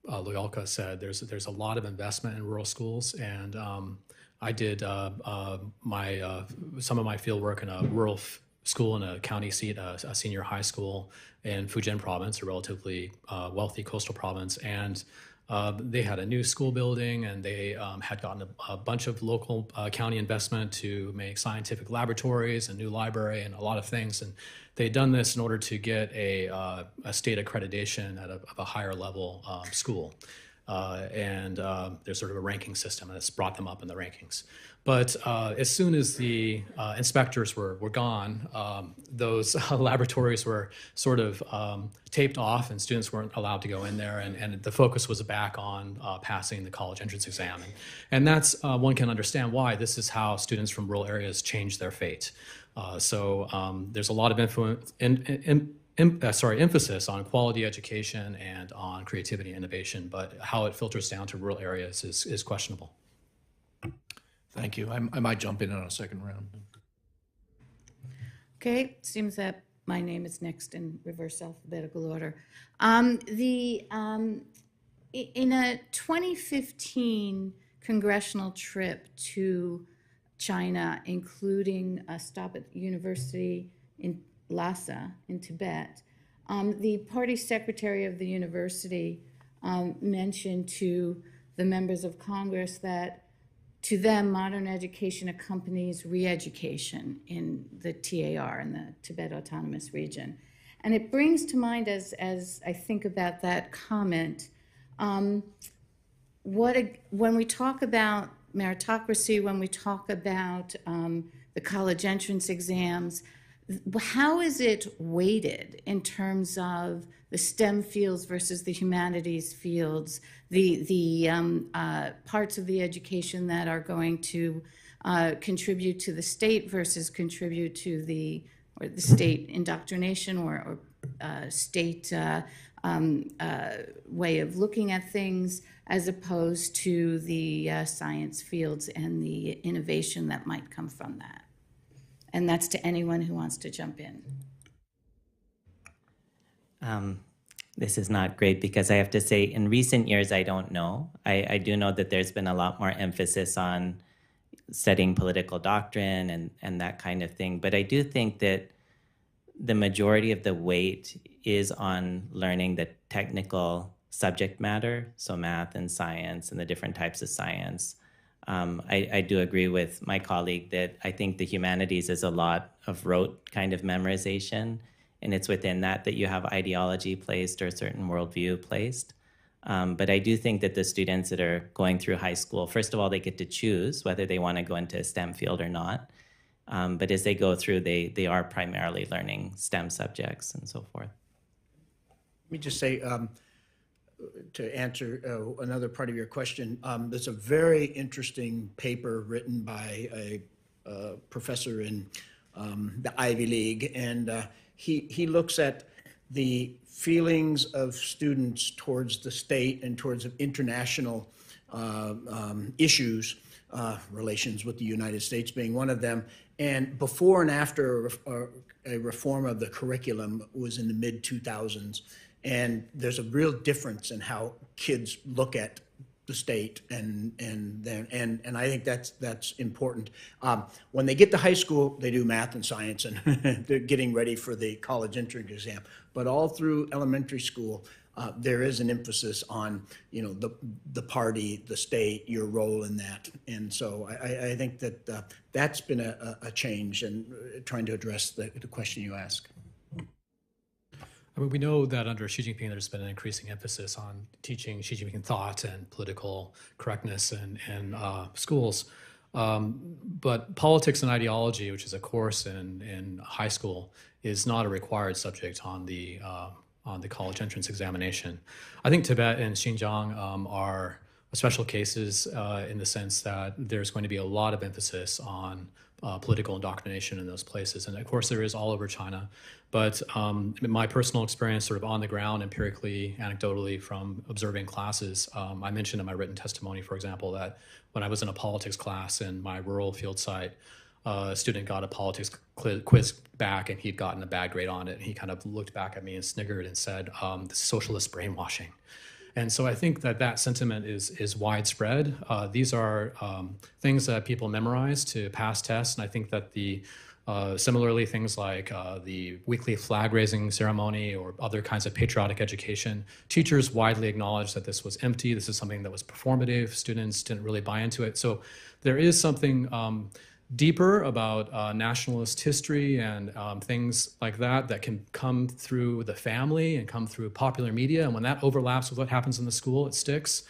Loyalka said, there's a lot of investment in rural schools, and I did some of my field work in a rural school in a county seat, a senior high school in Fujian province, a relatively wealthy coastal province, and they had a new school building, and they had gotten a bunch of local county investment to make scientific laboratories, a new library, and a lot of things. And they'd done this in order to get a state accreditation at a higher level school. There's sort of a ranking system, and it's brought them up in the rankings. But as soon as the inspectors were gone, those laboratories were sort of taped off, and students weren't allowed to go in there, and the focus was back on passing the college entrance exam. And that's, one can understand why. This is how students from rural areas change their fate. So there's a lot of emphasis on quality education and on creativity and innovation, but how it filters down to rural areas is questionable. Thank you. I might jump in on a second round. Okay, seems that my name is next in reverse alphabetical order. In a 2015 congressional trip to China, including a stop at the university in Lhasa in Tibet, the party secretary of the university mentioned to the members of Congress that to them, modern education accompanies re-education in the TAR, in the Tibet Autonomous Region. And it brings to mind, as I think about that comment, when we talk about meritocracy, when we talk about the college entrance exams, how is it weighted in terms of the STEM fields versus the humanities fields, the parts of the education that are going to contribute to the state versus contribute to the state indoctrination or state way of looking at things, as opposed to the science fields and the innovation that might come from that? And that's to anyone who wants to jump in. This is not great because I have to say, in recent years, I don't know. I do know that there's been a lot more emphasis on studying political doctrine and that kind of thing. But I do think that the majority of the weight is on learning the technical subject matter, so math and science and the different types of science. I do agree with my colleague that I think the humanities is a lot of rote kind of memorization, and it's within that you have ideology placed or a certain worldview placed. But I do think that the students that are going through high school, first of all, they get to choose whether they want to go into a STEM field or not. But as they go through, they are primarily learning STEM subjects and so forth. Let me just say, to answer another part of your question, there's a very interesting paper written by a professor in the Ivy League, and he looks at the feelings of students towards the state and towards international issues, relations with the United States being one of them. And before and after a reform of the curriculum was in the mid-2000s. And there's a real difference in how kids look at the state, and I think that's important. When they get to high school, they do math and science, and they're getting ready for the college entrance exam. But all through elementary school, there is an emphasis on the party, the state, your role in that. And so I think that that's been a change, and trying to address the question you ask. I mean, we know that under Xi Jinping, there's been an increasing emphasis on teaching Xi Jinping thought and political correctness in schools. But politics and ideology, which is a course in high school, is not a required subject on the college entrance examination. I think Tibet and Xinjiang are special cases in the sense that there's going to be a lot of emphasis on political indoctrination in those places. And of course, there is all over China. But my personal experience sort of on the ground, empirically, anecdotally, from observing classes, I mentioned in my written testimony, for example, that when I was in a politics class in my rural field site, a student got a politics quiz back and he'd gotten a bad grade on it. And he kind of looked back at me and sniggered and said, "This is socialist brainwashing." And so I think that that sentiment is widespread. These are things that people memorize to pass tests. And I think that similarly, things like the weekly flag raising ceremony or other kinds of patriotic education, teachers widely acknowledged that this was empty. This is something that was performative. Students didn't really buy into it. So there is something deeper about nationalist history and things like that can come through the family and come through popular media. And when that overlaps with what happens in the school, it sticks.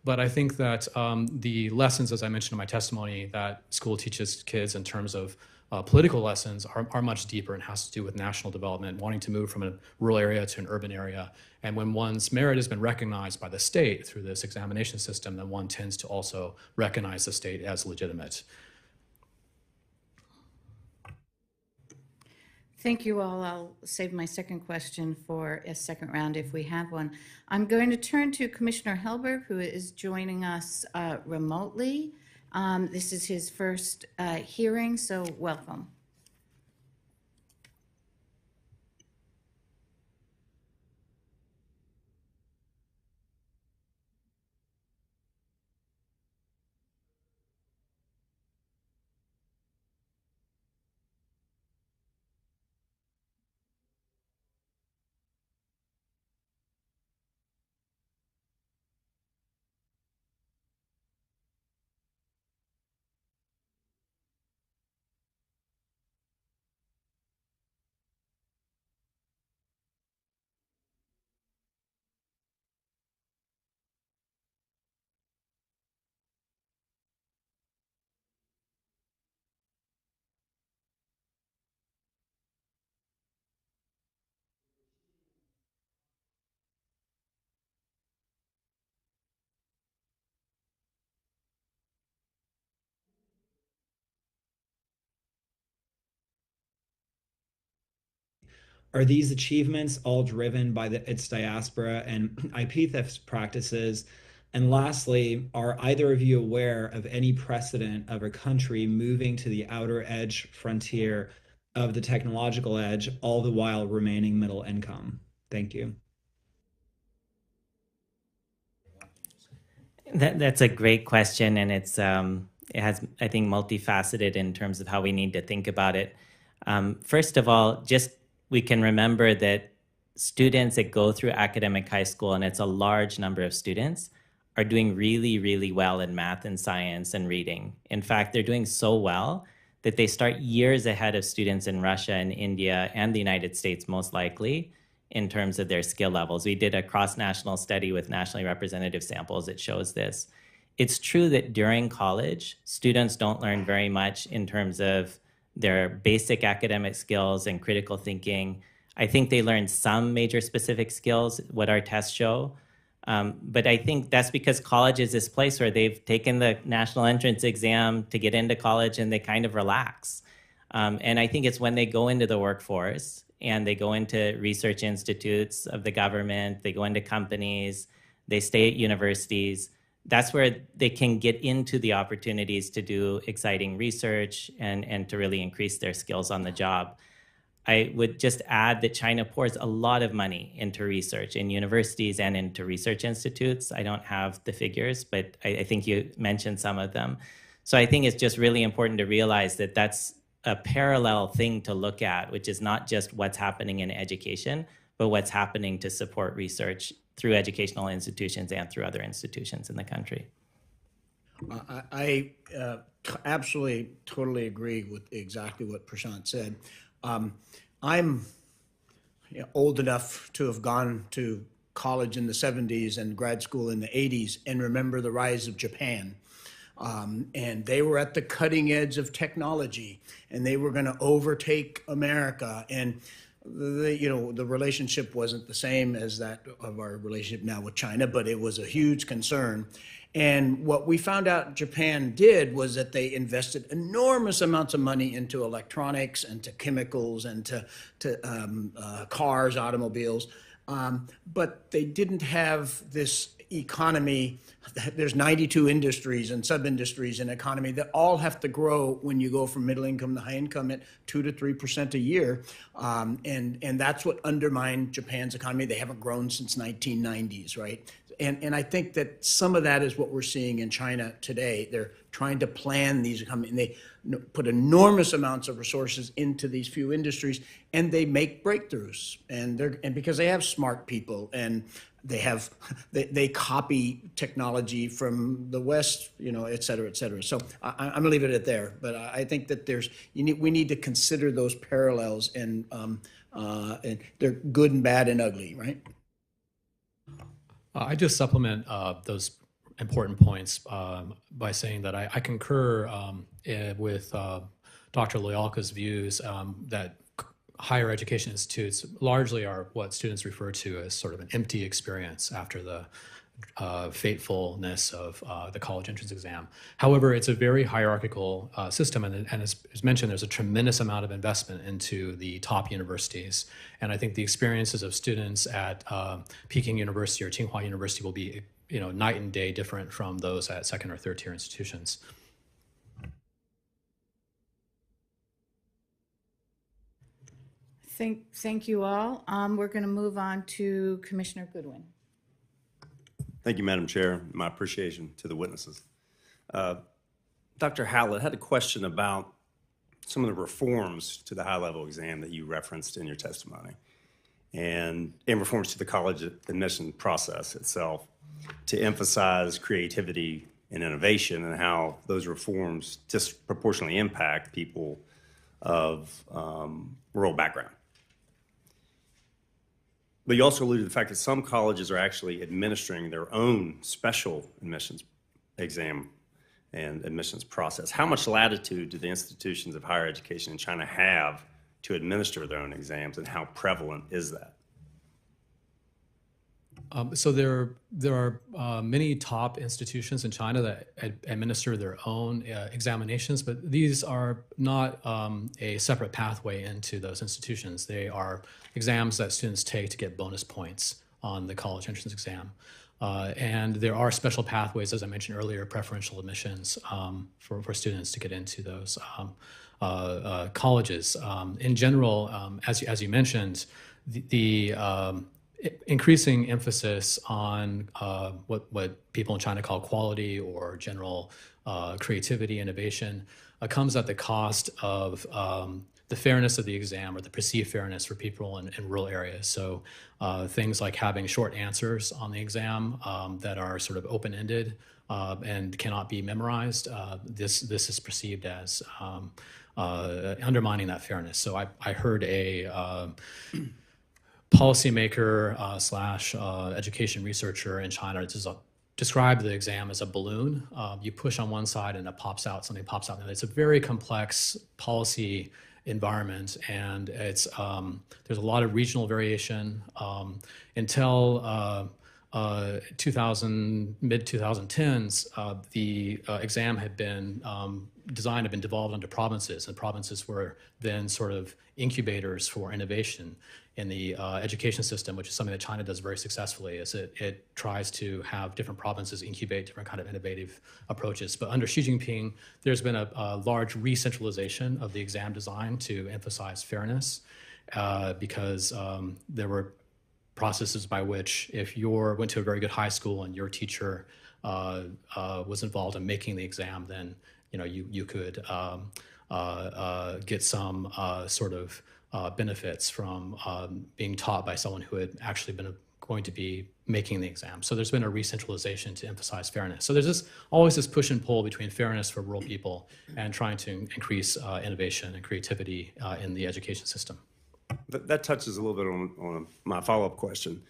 But I think that the lessons, as I mentioned in my testimony, that school teaches kids in terms of political lessons are much deeper and has to do with national development, wanting to move from a rural area to an urban area. And when one's merit has been recognized by the state through this examination system, then one tends to also recognize the state as legitimate. Thank you all. I'll save my second question for a second round if we have one. I'm going to turn to Commissioner Helberg, who is joining us remotely. This is his first hearing, so welcome. Are these achievements all driven by its diaspora and IP theft practices? And lastly, are either of you aware of any precedent of a country moving to the outer edge frontier of the technological edge, all the while remaining middle income? Thank you. That's a great question, and it has, I think, multifaceted in terms of how we need to think about it. First of all, we can remember that students that go through academic high school, and it's a large number of students, are doing really, really well in math and science and reading. In fact, they're doing so well that they start years ahead of students in Russia and India and the United States, most likely, in terms of their skill levels. We did a cross-national study with nationally representative samples that shows this. It's true that during college, students don't learn very much in terms of their basic academic skills and critical thinking. I think they learn some major specific skills, what our tests show. But I think that's because college is this place where they've taken the national entrance exam to get into college and they kind of relax. And I think it's when they go into the workforce and they go into research institutes of the government, they go into companies, they stay at universities, that's where they can get into the opportunities to do exciting research and to really increase their skills on the job. I would just add that China pours a lot of money into research in universities and into research institutes. I don't have the figures, but I think you mentioned some of them. So I think it's just really important to realize that that's a parallel thing to look at, which is not just what's happening in education, but what's happening to support research through educational institutions and through other institutions in the country. I absolutely, totally agree with exactly what Prashant said. I'm old enough to have gone to college in the 70s and grad school in the 80s and remember the rise of Japan. And they were at the cutting edge of technology, and they were going to overtake America. And the relationship wasn't the same as that of our relationship now with China, but it was a huge concern. And what we found out Japan did was that they invested enormous amounts of money into electronics and to chemicals and to cars, automobiles, but they didn't have this economy. There's 92 industries and sub-industries in economy that all have to grow when you go from middle income to high income at 2 to 3% a year. And that's what undermined Japan's economy. They haven't grown since 1990s, right? And I think that some of that is what we're seeing in China today. They're trying to plan these economies, and they put enormous amounts of resources into these few industries, and they make breakthroughs. And because they have smart people, and they copy technology from the West, et cetera, et cetera. So I'm gonna leave it at there. But I think that we need to consider those parallels, and they're good and bad and ugly, right? I just supplement those important points by saying that I concur with Dr. Loyalka's views that higher education institutes largely are what students refer to as sort of an empty experience after the fatefulness of the college entrance exam. However, it's a very hierarchical system, and as mentioned, there's a tremendous amount of investment into the top universities. And I think the experiences of students at Peking University or Tsinghua University will be, night and day different from those at second or third tier institutions. Thank you all. We're going to move on to Commissioner Goodwin. Thank you, Madam Chair. My appreciation to the witnesses. Dr. Howlett had a question about some of the reforms to the high-level exam that you referenced in your testimony, and reforms to the college admission process itself to emphasize creativity and innovation, and how those reforms disproportionately impact people of rural background. But you also alluded to the fact that some colleges are actually administering their own special admissions exam and admissions process. How much latitude do the institutions of higher education in China have to administer their own exams, and how prevalent is that? So there are many top institutions in China that administer their own examinations, but these are not a separate pathway into those institutions. They are exams that students take to get bonus points on the college entrance exam. And there are special pathways, as I mentioned earlier, preferential admissions for students to get into those colleges. In general, as you mentioned, the increasing emphasis on what people in China call quality or general creativity, innovation, comes at the cost of the fairness of the exam, or the perceived fairness for people in rural areas. So things like having short answers on the exam that are sort of open-ended and cannot be memorized, this is perceived as undermining that fairness. So I heard a policymaker slash education researcher in China describe the exam as a balloon. You push on one side and it pops out, something pops out. It's a very complex policy environment, and it's there's a lot of regional variation. Until mid-2010s, the exam had been design had been devolved into provinces, and provinces were then sort of incubators for innovation in the education system, which is something that China does very successfully, is it tries to have different provinces incubate different kind of innovative approaches. But under Xi Jinping, there's been a large re-centralization of the exam design to emphasize fairness, because there were processes by which, if you went to a very good high school and your teacher was involved in making the exam, then you could get some sort of benefits from being taught by someone who had actually been going to be making the exam. So there's been a re-centralization to emphasize fairness. So there's always this push and pull between fairness for rural people and trying to increase innovation and creativity in the education system. That touches a little bit on my follow-up question.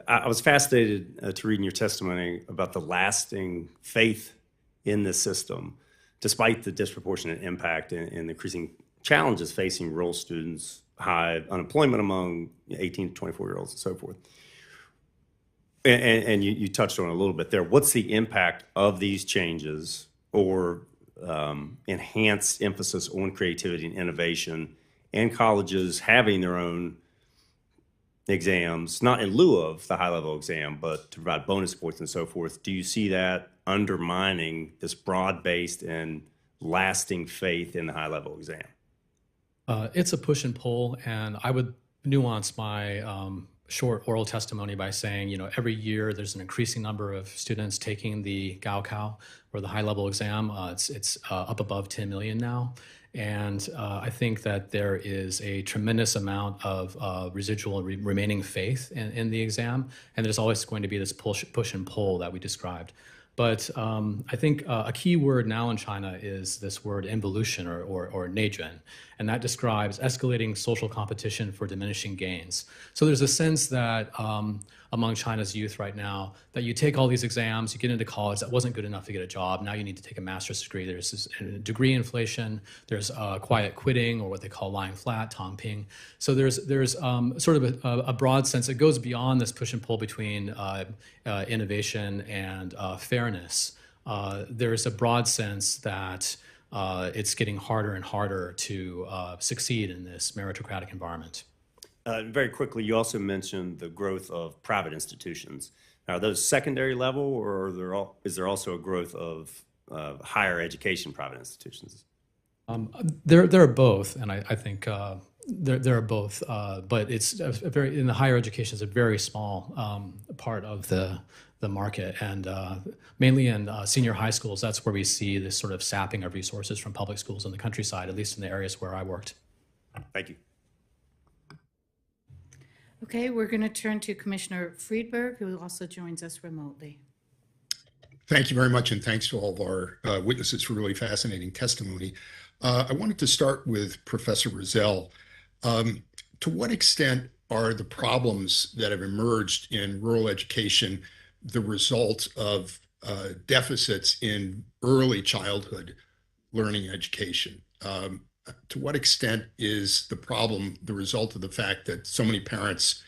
I was fascinated to read in your testimony about the lasting faith in this system, despite the disproportionate impact and the increasing challenges facing rural students, high unemployment among 18 to 24-year-olds and so forth. And you touched on it a little bit there. What's the impact of these changes or enhanced emphasis on creativity and innovation, and colleges having their own exams, not in lieu of the high-level exam, but to provide bonus points and so forth? Do you see that undermining this broad-based and lasting faith in the high-level exam? It's a push and pull, and I would nuance my short oral testimony by saying, every year there's an increasing number of students taking the Gaokao, or the high-level exam. It's up above 10 million now. And I think that there is a tremendous amount of residual remaining faith in the exam, and there's always going to be this push and pull that we described. But I think a key word now in China is this word involution or nejuan, and that describes escalating social competition for diminishing gains. So there's a sense that among China's youth right now, that you take all these exams, you get into college, that wasn't good enough to get a job, now you need to take a master's degree. There's this degree inflation, there's quiet quitting, or what they call lying flat, tongping. So there's sort of a broad sense that goes beyond this push and pull between innovation and fairness. There's a broad sense that it's getting harder and harder to succeed in this meritocratic environment. Very quickly, you also mentioned the growth of private institutions. Are those secondary level, or is there also a growth of higher education private institutions? There are both, and I think there are both, but it's in the higher education is a very small part of the market, and mainly in senior high schools, that's where we see this sort of sapping of resources from public schools in the countryside, at least in the areas where I worked. Thank you. Okay, we're going to turn to Commissioner Friedberg, who also joins us remotely. Thank you very much, and thanks to all of our witnesses for really fascinating testimony. I wanted to start with Professor Rozelle. To what extent are the problems that have emerged in rural education the result of deficits in early childhood learning education? To what extent is the problem the result of the fact that so many parents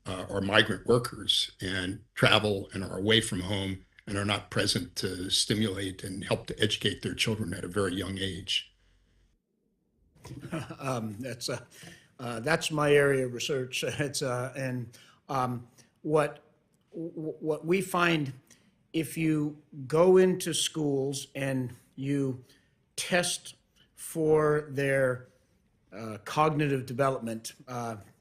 are migrant workers and travel and are away from home and are not present to stimulate and help to educate their children at a very young age? That's my area of research. What we find, if you go into schools and you test for their cognitive development,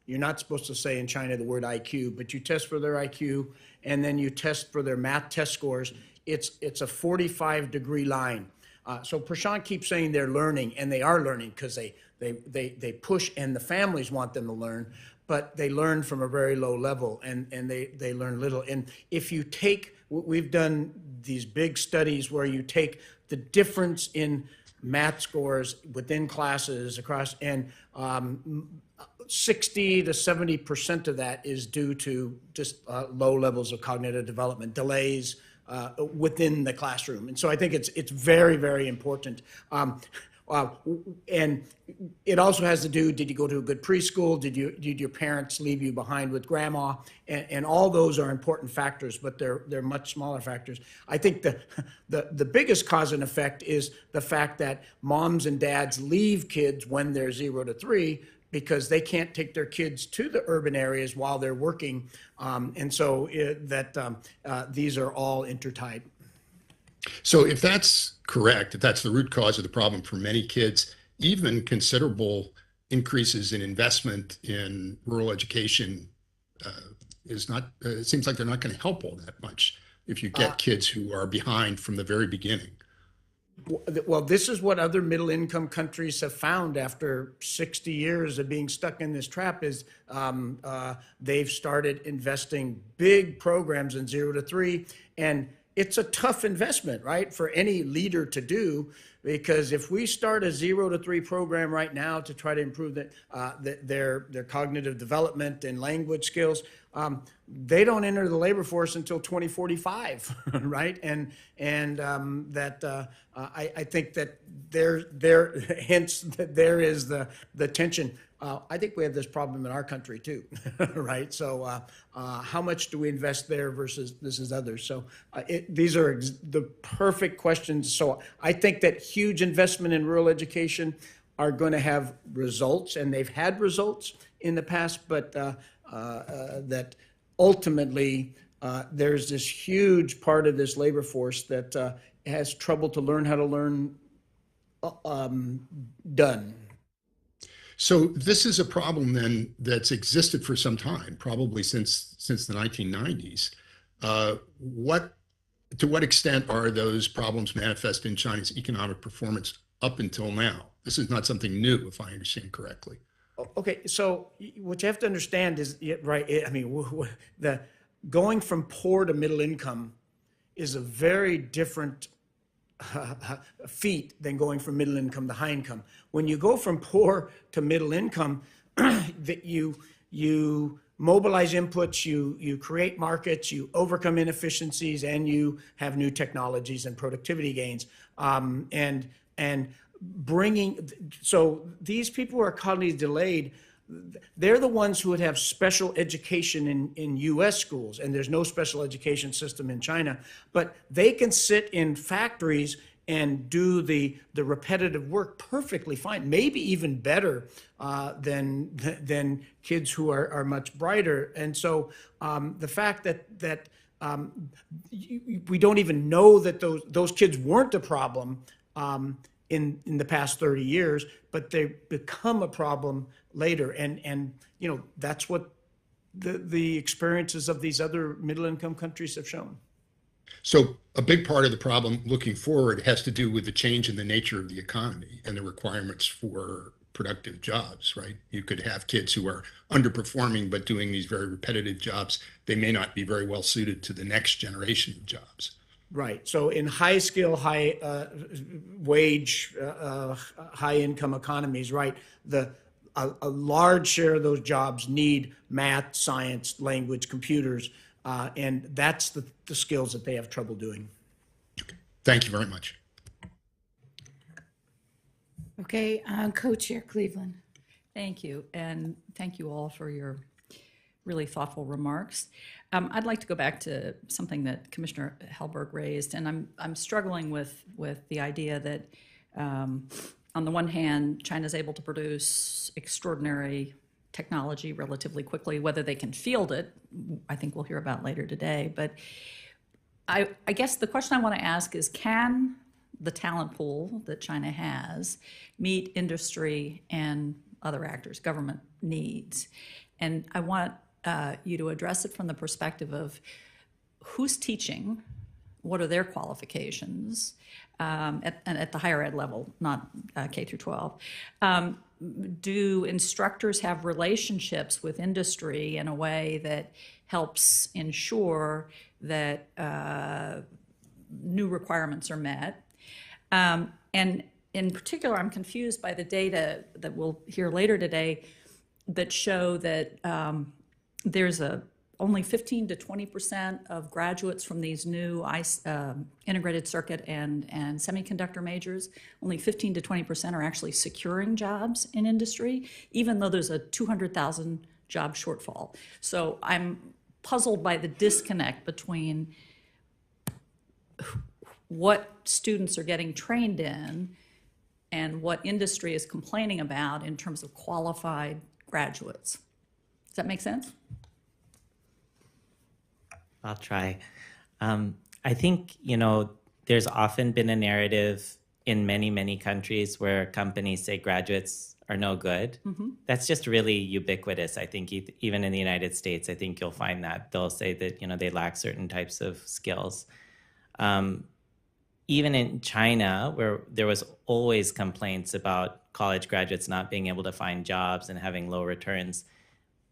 you're not supposed to say in China the word IQ, but you test for their IQ, and then you test for their math test scores. It's a 45-degree line. So Prashant keeps saying they're learning, and they are learning because they push, and the families want them to learn, but they learn from a very low level, and they learn little. And if you take, we've done these big studies where you take the difference in math scores within classes across, and 60 to 70% of that is due to just low levels of cognitive development, delays within the classroom. And so I think it's very, very important. And it also has to do, did you go to a good preschool? Did your parents leave you behind with grandma? And all those are important factors, but they're much smaller factors. I think the biggest cause and effect is the fact that moms and dads leave kids when they're 0 to 3 because they can't take their kids to the urban areas while they're working. And so these are all intertied. So if that's correct, if that's the root cause of the problem for many kids, even considerable increases in investment in rural education is not, it seems like they're not going to help all that much if you get kids who are behind from the very beginning. Well, this is what other middle-income countries have found after 60 years of being stuck in this trap is they've started investing big programs in 0 to 3, and it's a tough investment, right, for any leader to do because if we start a 0 to 3 program right now to try to improve their cognitive development and language skills, they don't enter the labor force until 2045, right? And I think that hence there is the tension. I think we have this problem in our country too, right? So how much do we invest there versus others? So these are the perfect questions. So I think that huge investment in rural education are going to have results, and they've had results in the past, but that ultimately there's this huge part of this labor force that has trouble to learn how to learn done. So this is a problem then that's existed for some time, probably since the 1990s. To what extent are those problems manifest in China's economic performance up until now? This is not something new, if I understand correctly. Okay, so what you have to understand is, right, I mean, the going from poor to middle income is a very different feat than going from middle income to high income. When you go from poor to middle income, that you mobilize inputs, you create markets, you overcome inefficiencies, and you have new technologies and productivity gains. So these people who are cognitively delayed, they're the ones who would have special education in US schools, and there's no special education system in China, but they can sit in factories and do the repetitive work perfectly fine, maybe even better than kids who are much brighter. And so the fact that we don't even know that those kids weren't a problem in the past 30 years, but they become a problem later. And that's what the experiences of these other middle income countries have shown. So a big part of the problem looking forward has to do with the change in the nature of the economy and the requirements for productive jobs, right? You could have kids who are underperforming but doing these very repetitive jobs. They may not be very well suited to the next generation of jobs. Right. So in high skill, high wage, high income economies, right, a large share of those jobs need math, science, language, computers, and that's the skills that they have trouble doing. Okay. Thank you very much. Okay, Co-Chair Cleveland. Thank you, and thank you all for your really thoughtful remarks. I'd like to go back to something that Commissioner Hellberg raised, and I'm struggling with the idea that on the one hand, China's able to produce extraordinary technology relatively quickly. Whether they can field it, I think we'll hear about later today. But I guess the question I want to ask is, can the talent pool that China has meet industry and other actors, government needs? And I want you to address it from the perspective of who's teaching, what are their qualifications at the higher ed level, not K through 12. Do instructors have relationships with industry in a way that helps ensure that new requirements are met? And in particular, I'm confused by the data that we'll hear later today that show that there's only 15 to 20% of graduates from these new integrated circuit and semiconductor majors, only 15 to 20% are actually securing jobs in industry, even though there's a 200,000 job shortfall. So I'm puzzled by the disconnect between what students are getting trained in and what industry is complaining about in terms of qualified graduates. Does that make sense? I'll try. I think, there's often been a narrative in many, many countries where companies say graduates are no good. Mm-hmm. That's just really ubiquitous. I think even in the United States, I think you'll find that they'll say that, they lack certain types of skills. Even in China, where there was always complaints about college graduates not being able to find jobs and having low returns,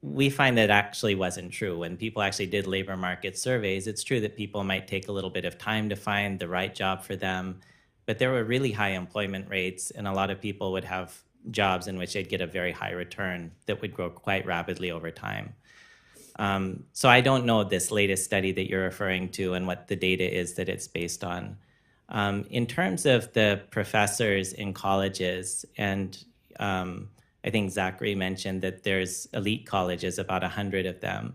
we find that actually wasn't true. When people actually did labor market surveys, it's true that people might take a little bit of time to find the right job for them, but there were really high employment rates, and a lot of people would have jobs in which they'd get a very high return that would grow quite rapidly over time. So I don't know this latest study that you're referring to and what the data is that it's based on. In terms of the professors in colleges, and I think Zachary mentioned that there's elite colleges, about 100 of them.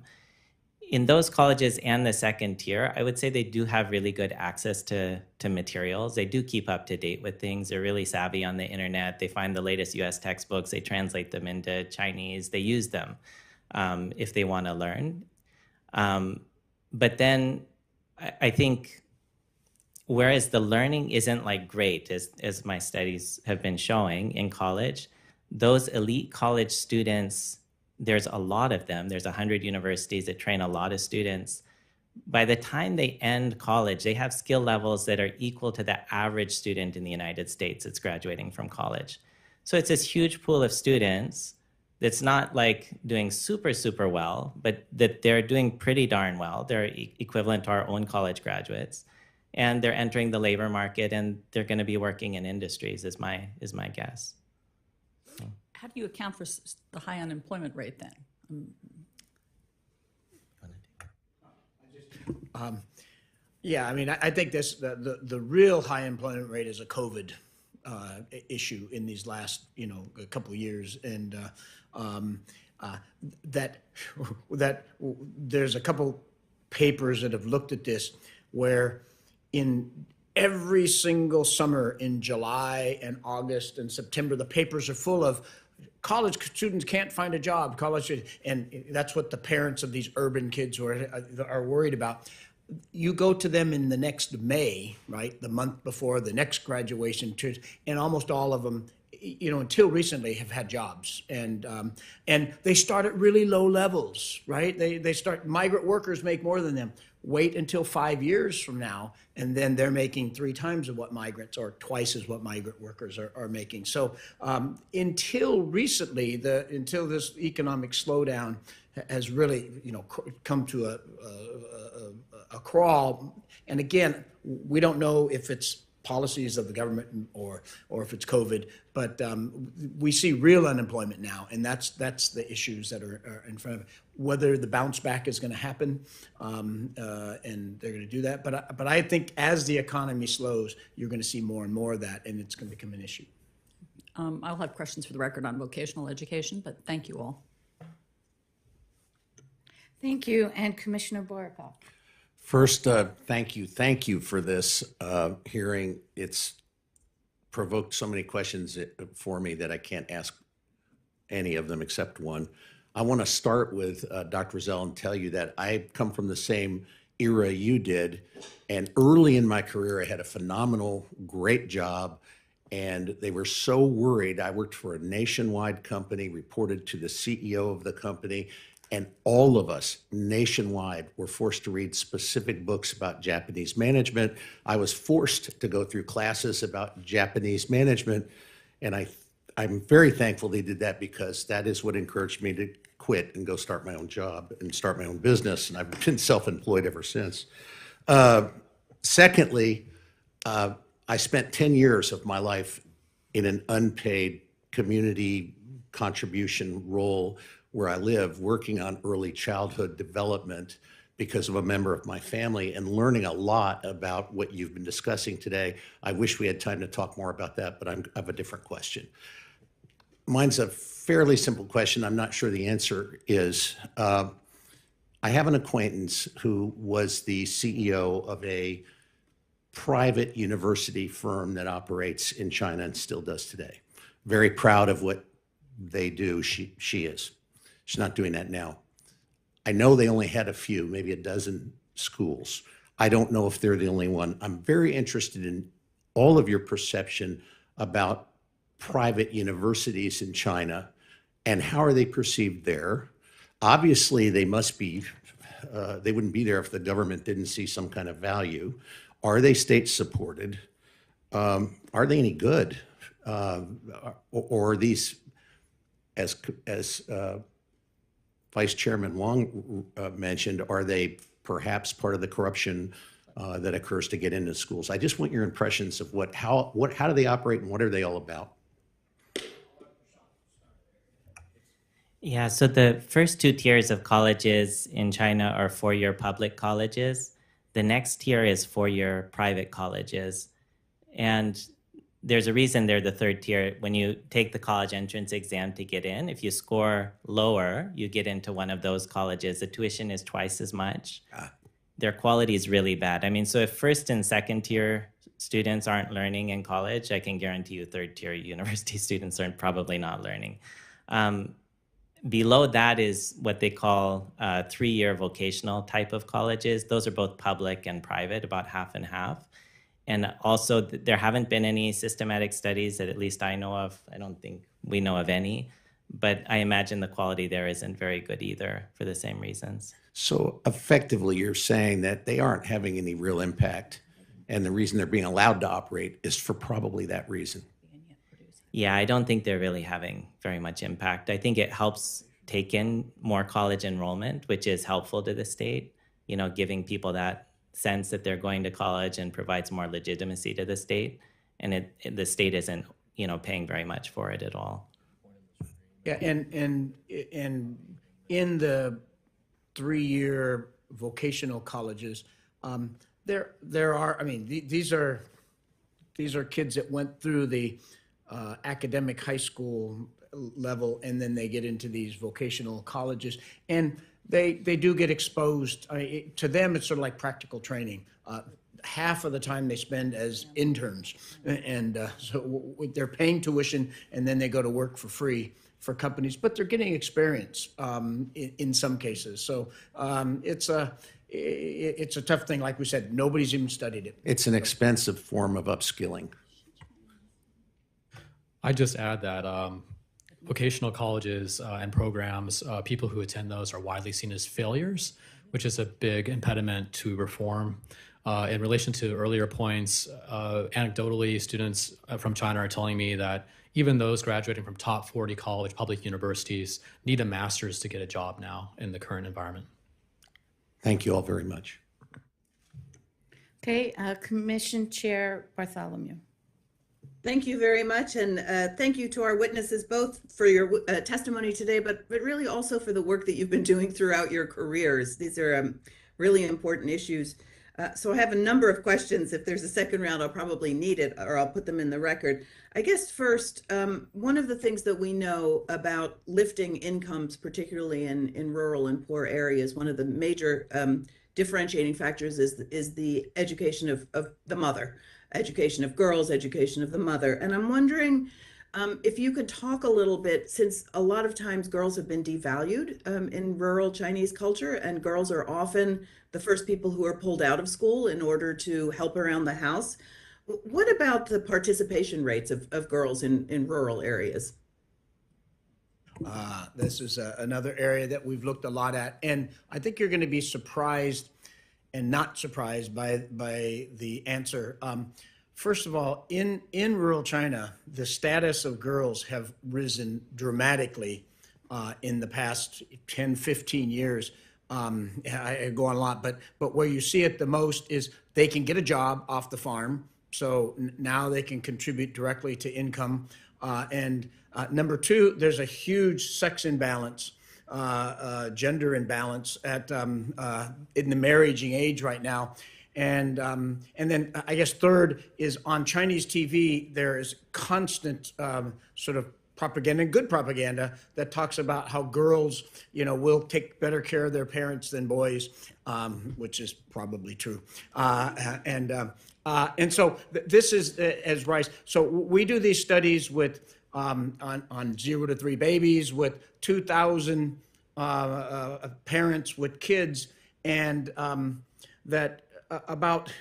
In those colleges and the second tier, I would say they do have really good access to materials. They do keep up to date with things. They're really savvy on the internet. They find the latest US textbooks. They translate them into Chinese. They use them if they want to learn. But then I think, whereas the learning isn't like great, as my studies have been showing in college, those elite college students, there's a lot of them. There's 100 universities that train a lot of students. By the time they end college, they have skill levels that are equal to the average student in the United States that's graduating from college. So it's this huge pool of students that's not like doing super, super well, but that they're doing pretty darn well. They're equivalent to our own college graduates. And they're entering the labor market, and they're going to be working in industries, is my guess. How do you account for the high unemployment rate then? Yeah, I mean, I think the real high employment rate is a COVID issue in these last, a couple of years, and that there's a couple papers that have looked at this where in every single summer in July and August and September, the papers are full of college students can't find a job, and that's what the parents of these urban kids are worried about. You go to them in the next May, right, the month before the next graduation, and almost all of them, until recently, have had jobs, and they start at really low levels, right? They start. Migrant workers make more than them. Wait until 5 years from now, and then they're making 3 times of what migrants, or twice as what migrant workers are making. So until recently, until this economic slowdown has really, come to a crawl. And again, we don't know if it's policies of the government or if it's COVID, but we see real unemployment now, and that's the issues that are in front of it. Whether the bounce back is going to happen, and they're going to do that, but I think as the economy slows, you're going to see more and more of that, and it's going to become an issue. I'll have questions for the record on vocational education, but thank you all. Thank you, and Commissioner Boricoff. First, thank you for this hearing. It's provoked so many questions for me that I can't ask any of them except one. I want to start with Dr. Rozelle and tell you that I come from the same era you did, and early in my career, I had a phenomenal, great job, and they were so worried. I worked for a nationwide company, reported to the CEO of the company, and all of us nationwide were forced to read specific books about Japanese management. I was forced to go through classes about Japanese management, and I'm very thankful they did that, because that is what encouraged me to quit and go start my own job and start my own business, and I've been self-employed ever since. Secondly, I spent 10 years of my life in an unpaid community contribution role where I live, working on early childhood development because of a member of my family, and learning a lot about what you've been discussing today. I wish we had time to talk more about that, but I have a different question. Mine's a fairly simple question. I'm not sure the answer is. I have an acquaintance who was the CEO of a private university firm that operates in China and still does today. Very proud of what they do. She is. She's not doing that now. I know they only had a few, maybe a dozen schools. I don't know if they're the only one. I'm very interested in all of your perception about private universities in China and how are they perceived there. Obviously, they must be, they wouldn't be there if the government didn't see some kind of value. Are they state supported? Are they any good? Or are these, as Vice Chairman Wong mentioned, are they perhaps part of the corruption that occurs to get into schools. I just want your impressions of how do they operate and what are they all about? Yeah, so the first two tiers of colleges in China are four-year public colleges. The next tier is four-year private colleges. And there's a reason they're the third tier. When you take the college entrance exam to get in, if you score lower, you get into one of those colleges. The tuition is twice as much. Their quality is really bad. I mean, so if first and second tier students aren't learning in college, I can guarantee you third tier university students are probably not learning. Below that is what they call three-year vocational type of colleges. Those are both public and private, about half and half. And also, there haven't been any systematic studies that at least I know of. I don't think we know of any. But I imagine the quality there isn't very good either for the same reasons. So effectively, you're saying that they aren't having any real impact. And the reason they're being allowed to operate is for probably that reason. Yeah, I don't think they're really having very much impact. I think it helps take in more college enrollment, which is helpful to the state, you know, giving people that sense that they're going to college and provides more legitimacy to the state. And the state isn't, you know, paying very much for it at all. Yeah, and in the three-year vocational colleges, there are, I mean, these are kids that went through the academic high school level, and then they get into these vocational colleges, and they do get exposed. I mean, to them, it's sort of like practical training. Half of the time they spend as interns, and so they're paying tuition, and then they go to work for free for companies, but they're getting experience in some cases. So it's a tough thing. Like we said, nobody's even studied it. It's an expensive form of upskilling. I just add that vocational colleges and programs, people who attend those are widely seen as failures, which is a big impediment to reform. In relation to earlier points, anecdotally, students from China are telling me that even those graduating from top 40 college public universities need a master's to get a job now in the current environment. Thank you all very much. Okay, Commission Chair Bartholomew. Thank you very much, and thank you to our witnesses, both for your testimony today, but really also for the work that you've been doing throughout your careers. These are really important issues. So I have a number of questions. If there's a second round, I'll probably need it, or I'll put them in the record. I guess first, one of the things that we know about lifting incomes, particularly in rural and poor areas, one of the major differentiating factors is the education of the mother. Education of girls, education of the mother. And I'm wondering if you could talk a little bit, since a lot of times girls have been devalued in rural Chinese culture, and girls are often the first people who are pulled out of school in order to help around the house. What about the participation rates of girls in rural areas? This is another area that we've looked a lot at. And I think you're going to be surprised and not surprised by the answer. First of all, in rural China, the status of girls have risen dramatically in the past 10, 15 years. I go on a lot, but where you see it the most is they can get a job off the farm. So now they can contribute directly to income. And number two, there's a huge sex imbalance. Gender imbalance in the marriaging age right now, and then I guess third is on Chinese TV there is constant sort of propaganda, good propaganda, that talks about how girls, you know, will take better care of their parents than boys, which is probably true, and so this is as Rice. So we do these studies with on 0 to 3 babies with 2,000 parents with kids, and that about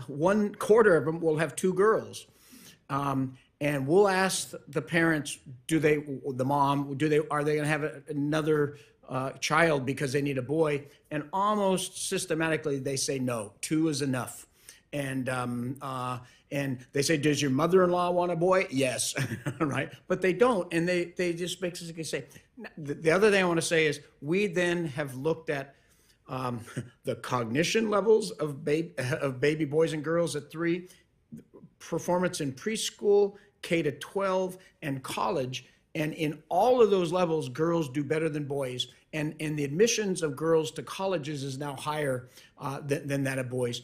1/4 of them will have 2 girls. And we'll ask the parents, are they going to have another child because they need a boy? And almost systematically they say no, 2 is enough. And they say, does your mother-in-law want a boy? Yes, right? But they don't, and they just basically say. The other thing I want to say is we then have looked at the cognition levels of baby boys and girls at 3, performance in preschool, K to 12, and college. And in all of those levels, girls do better than boys. And the admissions of girls to colleges is now higher than that of boys.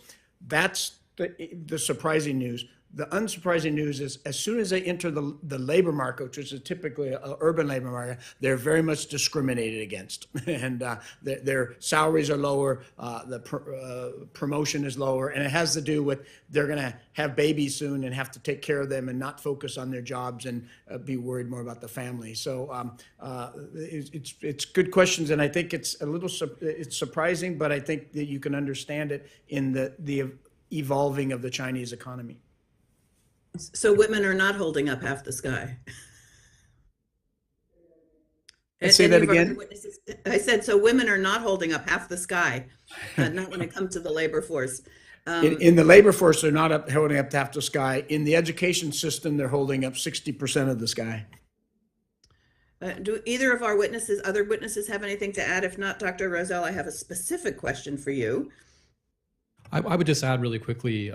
That's the surprising news. The unsurprising news is as soon as they enter the labor market, which is typically an urban labor market, they're very much discriminated against. And their salaries are lower, the promotion is lower, and it has to do with they're going to have babies soon and have to take care of them and not focus on their jobs and be worried more about the family. So it's good questions, and I think it's a little it's surprising, but I think that you can understand it in the evolving of the Chinese economy. So women are not holding up half the sky. Say that again? I said, so women are not holding up half the sky, not when it comes to the labor force. In the labor force, they're not holding up half the sky. In the education system, they're holding up 60% of the sky. Do either of our other witnesses have anything to add? If not, Dr. Rozelle, I have a specific question for you. I would just add really quickly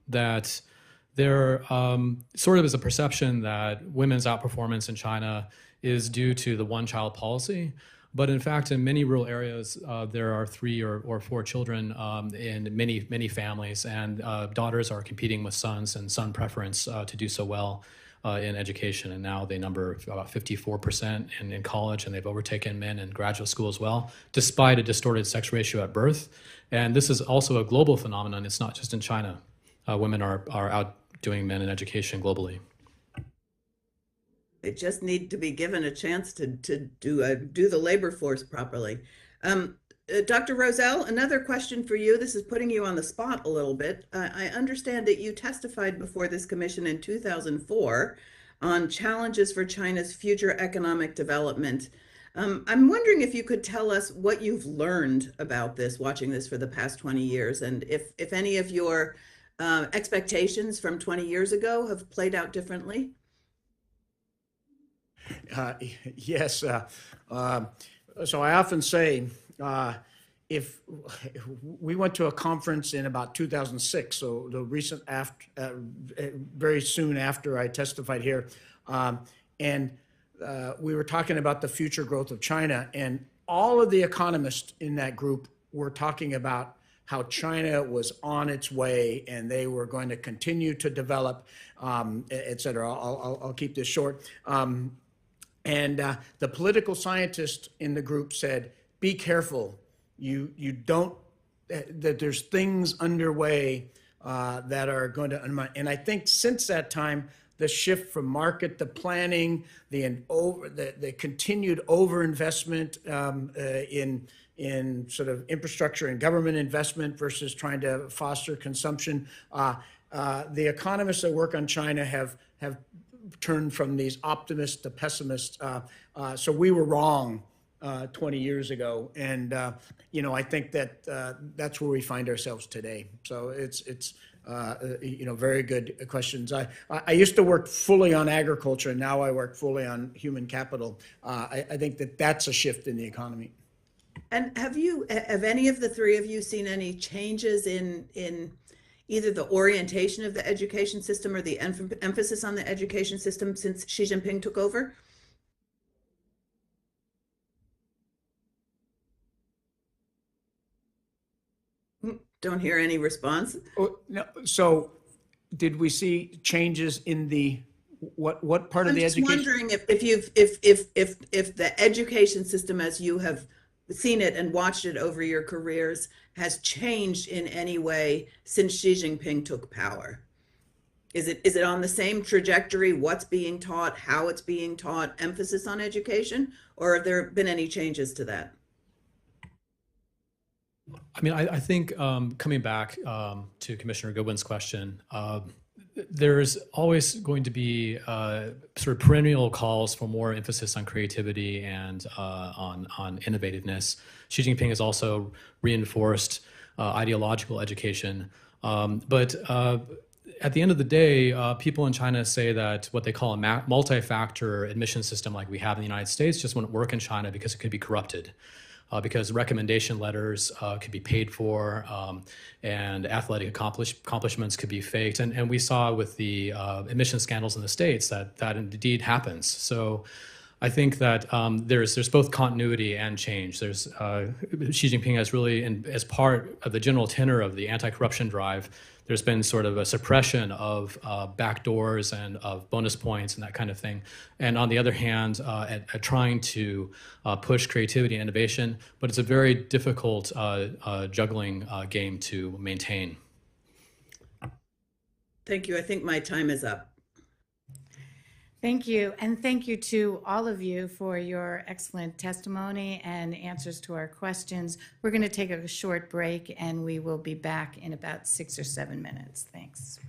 that there sort of is a perception that women's outperformance in China is due to the one-child policy. But in fact, in many rural areas, there are 3 or 4 children in many families, and daughters are competing with sons and son preference to do so well in education. And now they number about 54% in college, and they've overtaken men in graduate school as well, despite a distorted sex ratio at birth. And this is also a global phenomenon. It's not just in China. Women are outdoing men in education globally. They just need to be given a chance to do the labor force properly. Dr. Rozelle, another question for you. This is putting you on the spot a little bit. I understand that you testified before this commission in 2004 on challenges for China's future economic development. I'm wondering if you could tell us what you've learned about this, watching this for the past 20 years, and if any of your expectations from 20 years ago have played out differently. Yes. So I often say, if we went to a conference in about 2006, so the recent very soon after I testified here, and we were talking about the future growth of China, and all of the economists in that group were talking about how China was on its way and they were going to continue to develop, et cetera. I'll keep this short. And the political scientist in the group said, be careful. You don't, that there's things underway that are going to undermine. And I think since that time, the shift from market to planning, the continued overinvestment in sort of infrastructure and government investment versus trying to foster consumption. The economists that work on China have turned from these optimists to pessimists. So we were wrong 20 years ago. And, I think that that's where we find ourselves today. So it's very good questions. I used to work fully on agriculture, and now I work fully on human capital. I think that that's a shift in the economy. And have any of the three of you seen any changes in either the orientation of the education system or the emphasis on the education system since Xi Jinping took over? Don't hear any response. Oh, no. So did we see changes in the what part of the education? I'm just wondering if the education system as you have seen it and watched it over your careers has changed in any way since Xi Jinping took power. Is it on the same trajectory, what's being taught, how it's being taught, emphasis on education, or have there been any changes to that? I mean, I think coming back to Commissioner Goodwin's question, there's always going to be sort of perennial calls for more emphasis on creativity and on innovativeness. Xi Jinping has also reinforced ideological education. But at the end of the day, people in China say that what they call a multi-factor admission system like we have in the United States just wouldn't work in China because it could be corrupted. because recommendation letters could be paid for, and athletic accomplishments could be faked. And we saw with the admission scandals in the States that indeed happens. So I think that there's both continuity and change. There's Xi Jinping has really, as part of the general tenor of the anti-corruption drive, there's been sort of a suppression of backdoors and of bonus points and that kind of thing. And on the other hand, at trying to push creativity and innovation, but it's a very difficult juggling game to maintain. Thank you. I think my time is up. Thank you. And thank you to all of you for your excellent testimony and answers to our questions. We're going to take a short break and we will be back in about 6 or 7 minutes. Thanks.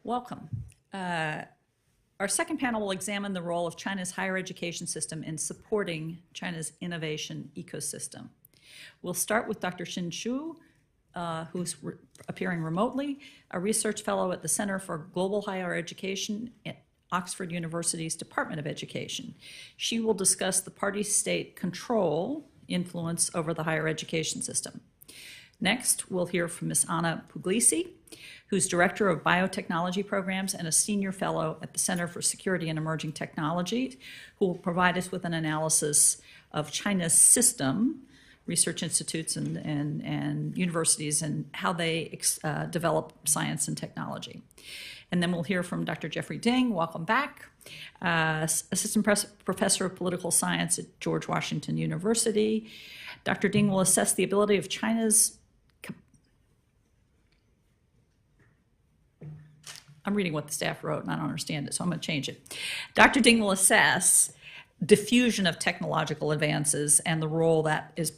Welcome. Our second panel will examine the role of China's higher education system in supporting China's innovation ecosystem. We'll start with Dr. Xin Xu, who's appearing remotely, a research fellow at the Center for Global Higher Education at Oxford University's Department of Education. She will discuss the party-state control influence over the higher education system. Next, we'll hear from Ms. Anna Puglisi, who's Director of Biotechnology Programs and a Senior Fellow at the Center for Security and Emerging Technology, who will provide us with an analysis of China's system, research institutes and universities, and how they develop science and technology. And then we'll hear from Dr. Jeffrey Ding, welcome back, Assistant Professor of Political Science at George Washington University. Dr. Ding will assess the ability of China's I'm reading what the staff wrote and I don't understand it, so I'm going to change it. Dr. Ding will assess diffusion of technological advances and the role that is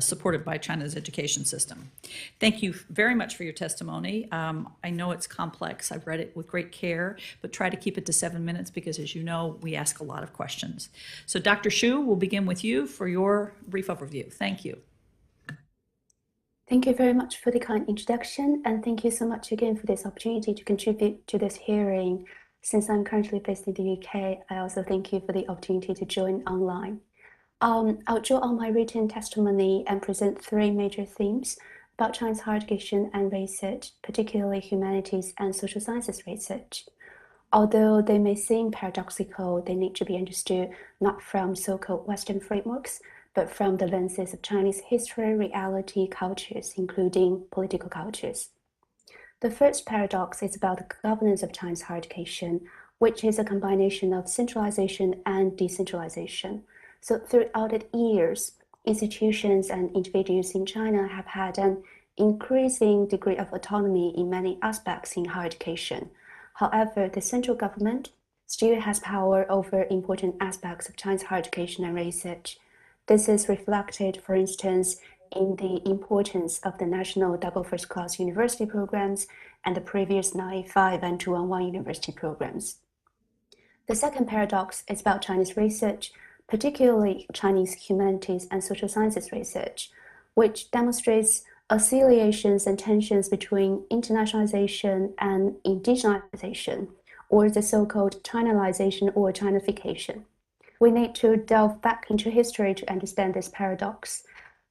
supported by China's education system. Thank you very much for your testimony. I know it's complex. I've read it with great care, but try to keep it to 7 minutes because, as you know, we ask a lot of questions. So Dr. Xu, we'll begin with you for your brief overview. Thank you. Thank you very much for the kind introduction, and thank you so much again for this opportunity to contribute to this hearing. Since I'm currently based in the UK, I also thank you for the opportunity to join online. I'll draw on my written testimony and present three major themes about China's higher education and research, particularly humanities and social sciences research. Although they may seem paradoxical, they need to be understood not from so-called Western frameworks, but from the lenses of Chinese history, reality, cultures, including political cultures. The first paradox is about the governance of China's higher education, which is a combination of centralization and decentralization. So throughout the years, institutions and individuals in China have had an increasing degree of autonomy in many aspects in higher education. However, the central government still has power over important aspects of China's higher education and research. This is reflected, for instance, in the importance of the national double first-class university programs and the previous 985 and 211 university programs. The second paradox is about Chinese research, particularly Chinese humanities and social sciences research, which demonstrates oscillations and tensions between internationalization and indigenization, or the so-called Chinalization or Chinification. We need to delve back into history to understand this paradox.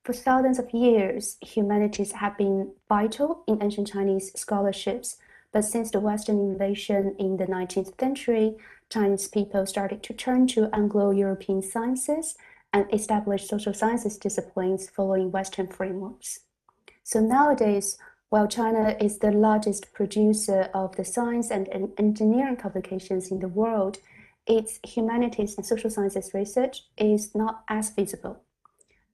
For thousands of years, humanities have been vital in ancient Chinese scholarships, but since the Western invasion in the 19th century, Chinese people started to turn to Anglo-European sciences and establish social sciences disciplines following Western frameworks. So nowadays, while China is the largest producer of the science and engineering publications in the world, its humanities and social sciences research is not as visible.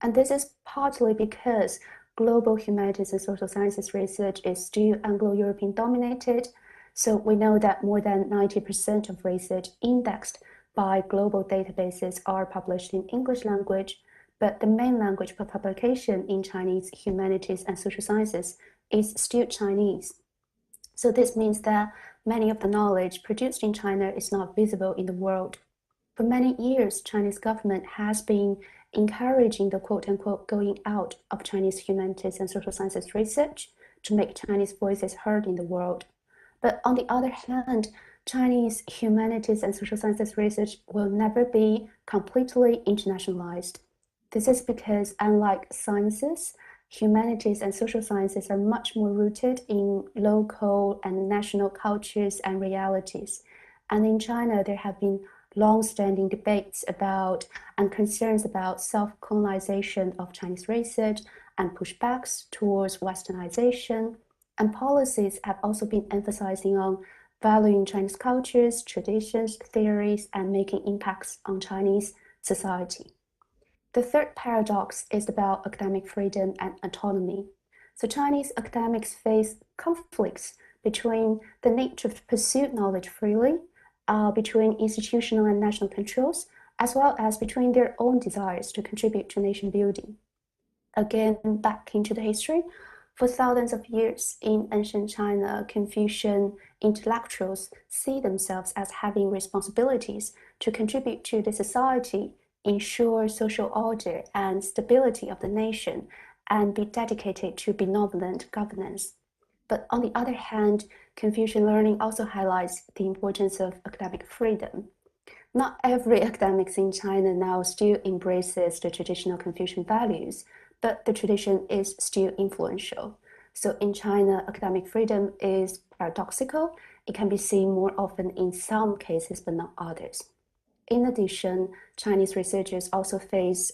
And this is partly because global humanities and social sciences research is still Anglo-European dominated. So we know that more than 90% of research indexed by global databases are published in English language, but the main language for publication in Chinese humanities and social sciences is still Chinese. So this means that many of the knowledge produced in China is not visible in the world. For many years, Chinese government has been encouraging the quote-unquote going out of Chinese humanities and social sciences research to make Chinese voices heard in the world. But on the other hand, Chinese humanities and social sciences research will never be completely internationalized. This is because, unlike sciences, humanities and social sciences are much more rooted in local and national cultures and realities. And in China, there have been long-standing debates about and concerns about self-colonization of Chinese research and pushbacks towards Westernization. And policies have also been emphasizing on valuing Chinese cultures, traditions, theories, and making impacts on Chinese society. The third paradox is about academic freedom and autonomy. So Chinese academics face conflicts between the need to pursue knowledge freely, between institutional and national controls, as well as between their own desires to contribute to nation building. Again, back into the history, For thousands of years in ancient China, Confucian intellectuals see themselves as having responsibilities to contribute to the society, ensure social order and stability of the nation, and be dedicated to benevolent governance. But on the other hand, Confucian learning also highlights the importance of academic freedom. Not every academic in China now still embraces the traditional Confucian values, but the tradition is still influential. So in China, academic freedom is paradoxical. It can be seen more often in some cases, but not others. In addition, Chinese researchers also face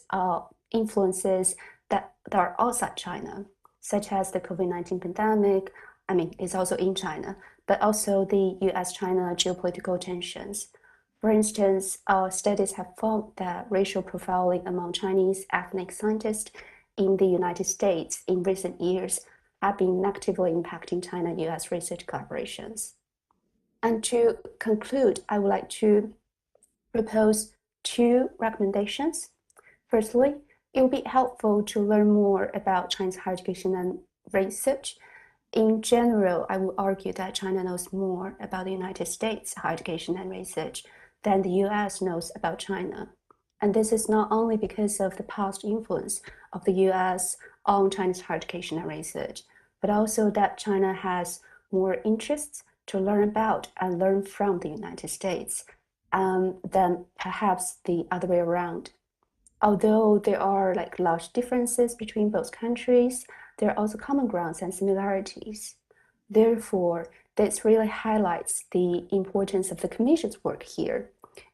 influences that are outside China, such as the COVID-19 pandemic. I mean, it's also in China, but also the US-China geopolitical tensions. For instance, studies have found that racial profiling among Chinese ethnic scientists in the United States in recent years have been negatively impacting China-US research collaborations. And to conclude, I would like to propose 2 recommendations. Firstly, it would be helpful to learn more about China's higher education and research. In general, I would argue that China knows more about the United States higher education and research than the US knows about China. And this is not only because of the past influence of the US on China's higher education and research, but also that China has more interests to learn about and learn from the United States than perhaps the other way around. Although there are large differences between both countries, there are also common grounds and similarities. Therefore, this really highlights the importance of the Commission's work here.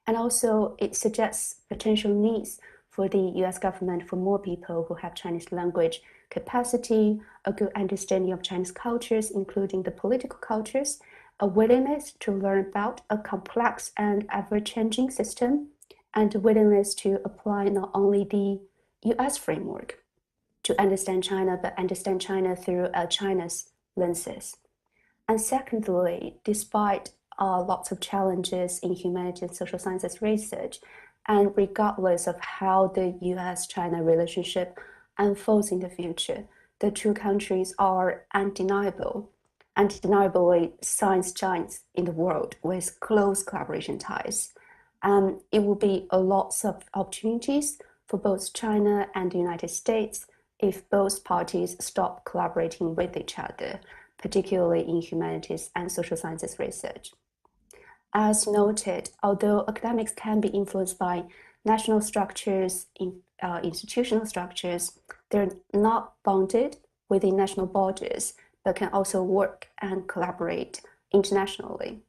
And also, it suggests potential needs for the US government for more people who have Chinese language capacity, a good understanding of Chinese cultures, including the political cultures, a willingness to learn about a complex and ever-changing system, and a willingness to apply not only the US framework to understand China, but understand China through China's lenses. And secondly, despite lots of challenges in humanities and social sciences research, and regardless of how the US-China relationship unfolds in the future, the 2 countries are undeniably science giants in the world with close collaboration ties. It will be a lot of opportunities for both China and the United States if both parties stop collaborating with each other, particularly in humanities and social sciences research. As noted, although academics can be influenced by national structures, institutional structures, they're not bounded within national borders, but can also work and collaborate internationally.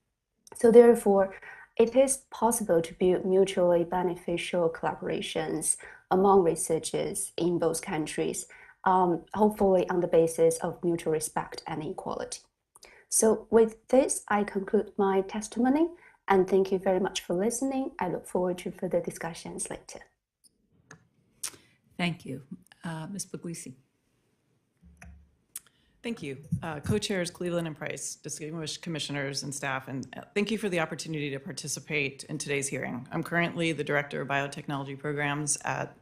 So therefore, it is possible to build mutually beneficial collaborations among researchers in both countries, hopefully on the basis of mutual respect and equality. So with this, I conclude my testimony, and thank you very much for listening. I look forward to further discussions later. Thank you. Ms. Puglisi. Thank you. Co-chairs Cleveland and Price, distinguished commissioners and staff, and thank you for the opportunity to participate in today's hearing. I'm currently the Director of Biotechnology Programs at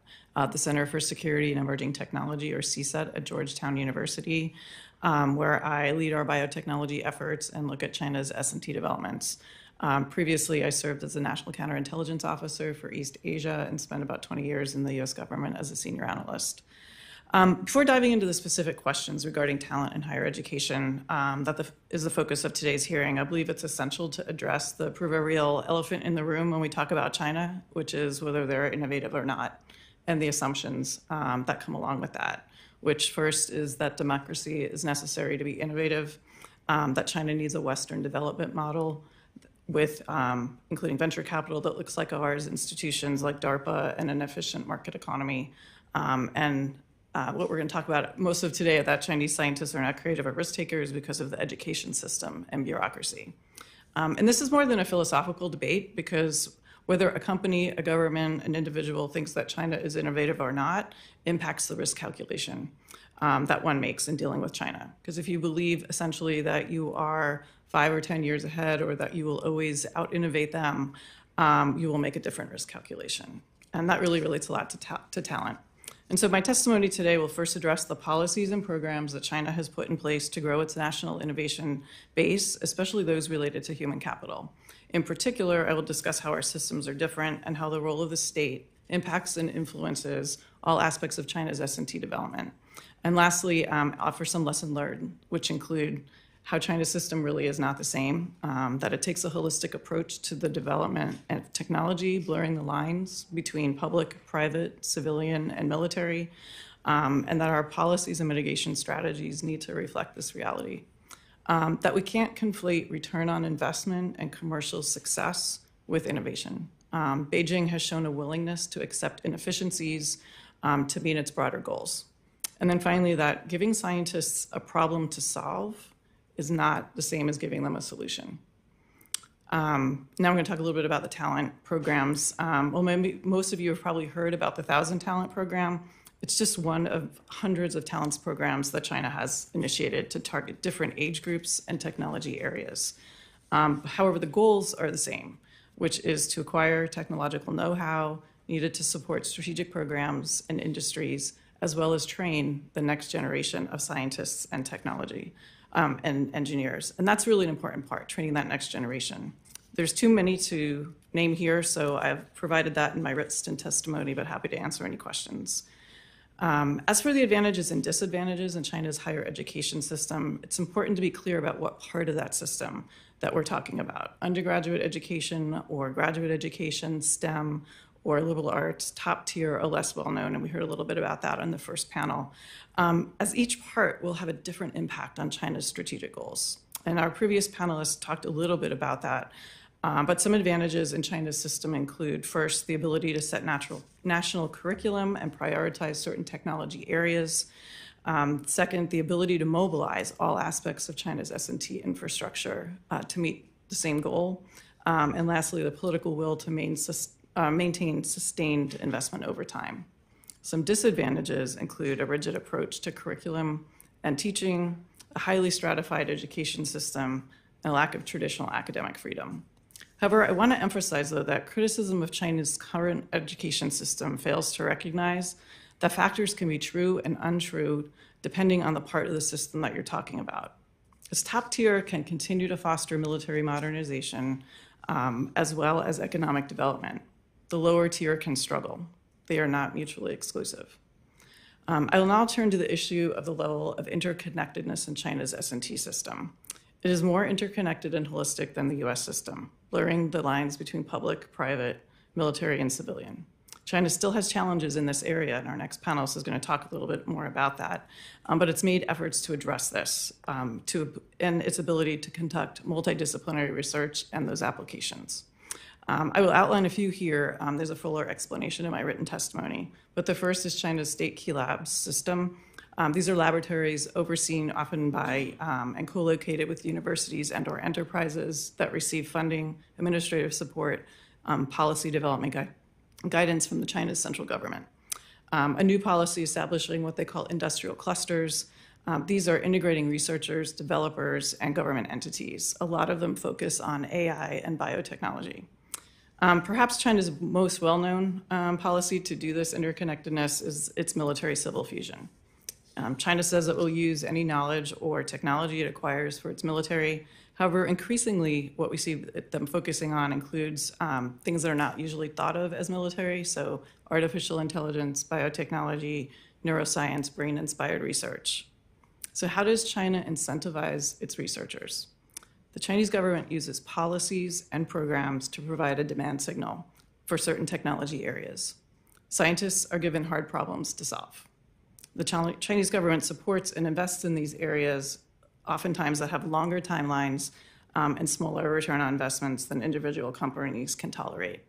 the Center for Security and Emerging Technology, or CSET, at Georgetown University, where I lead our biotechnology efforts and look at China's S&T developments. Previously, I served as the National Counterintelligence Officer for East Asia and spent about 20 years in the US government as a senior analyst. Before diving into the specific questions regarding talent in higher education that is the focus of today's hearing, I believe it's essential to address the proverbial elephant in the room when we talk about China, which is whether they're innovative or not, and the assumptions that come along with that, which first is that democracy is necessary to be innovative, that China needs a Western development model with including venture capital that looks like ours, institutions like DARPA, and an efficient market economy, what we're going to talk about most of today, that Chinese scientists are not creative or risk takers because of the education system and bureaucracy. And this is more than a philosophical debate, because whether a company, a government, an individual thinks that China is innovative or not impacts the risk calculation that one makes in dealing with China. Because if you believe essentially that you are 5 or 10 years ahead, or that you will always out-innovate them, you will make a different risk calculation. And that really relates a lot to talent. And so my testimony today will first address the policies and programs that China has put in place to grow its national innovation base, especially those related to human capital. In particular, I will discuss how our systems are different and how the role of the state impacts and influences all aspects of China's S&T development. And lastly, offer some lessons learned, which include how China's system really is not the same, that it takes a holistic approach to the development of technology, blurring the lines between public, private, civilian, and military, and that our policies and mitigation strategies need to reflect this reality. That we can't conflate return on investment and commercial success with innovation. Beijing has shown a willingness to accept inefficiencies to meet its broader goals. And then finally, that giving scientists a problem to solve is not the same as giving them a solution. Now I'm going to talk a little bit about the talent programs. Well, maybe most of you have probably heard about the 1,000 Talent Program. It's just one of hundreds of talents programs that China has initiated to target different age groups and technology areas. However, the goals are the same, which is to acquire technological know-how needed to support strategic programs and industries, as well as train the next generation of scientists and technology and engineers. And that's really an important part, training that next generation. There's too many to name here, so I've provided that in my written testimony, but happy to answer any questions. As for the advantages and disadvantages in China's higher education system, it's important to be clear about what part of that system that we're talking about. Undergraduate education or graduate education, STEM, or liberal arts, top tier or less well known, and we heard a little bit about that on the first panel, as each part will have a different impact on China's strategic goals. And our previous panelists talked a little bit about that, but some advantages in China's system include, first, the ability to set national curriculum and prioritize certain technology areas. Second, the ability to mobilize all aspects of China's S&T infrastructure to meet the same goal. And lastly, the political will to maintain sustained investment over time. Some disadvantages include a rigid approach to curriculum and teaching, a highly stratified education system, and a lack of traditional academic freedom. However, I want to emphasize, though, that criticism of China's current education system fails to recognize that factors can be true and untrue depending on the part of the system that you're talking about. This top tier can continue to foster military modernization as well as economic development. The lower tier can struggle. They are not mutually exclusive. I will now turn to the issue of the level of interconnectedness in China's S&T system. It is more interconnected and holistic than the US system, blurring the lines between public, private, military, and civilian. China still has challenges in this area, and our next panelist is going to talk a little bit more about that. But it's made efforts to address this and its ability to conduct multidisciplinary research and those applications. I will outline a few here. There's a fuller explanation in my written testimony. But the first is China's state key labs system. These are laboratories overseen often by and co-located with universities and/or enterprises that receive funding, administrative support, policy development guidance from the China's central government. A new policy establishing what they call industrial clusters. These are integrating researchers, developers, and government entities. A lot of them focus on AI and biotechnology. Perhaps China's most well-known policy to do this interconnectedness is its military-civil fusion. China says it will use any knowledge or technology it acquires for its military. However, increasingly, what we see them focusing on includes things that are not usually thought of as military, so artificial intelligence, biotechnology, neuroscience, brain-inspired research. So how does China incentivize its researchers? The Chinese government uses policies and programs to provide a demand signal for certain technology areas. Scientists are given hard problems to solve. The Chinese government supports and invests in these areas, oftentimes that have longer timelines and smaller return on investments than individual companies can tolerate.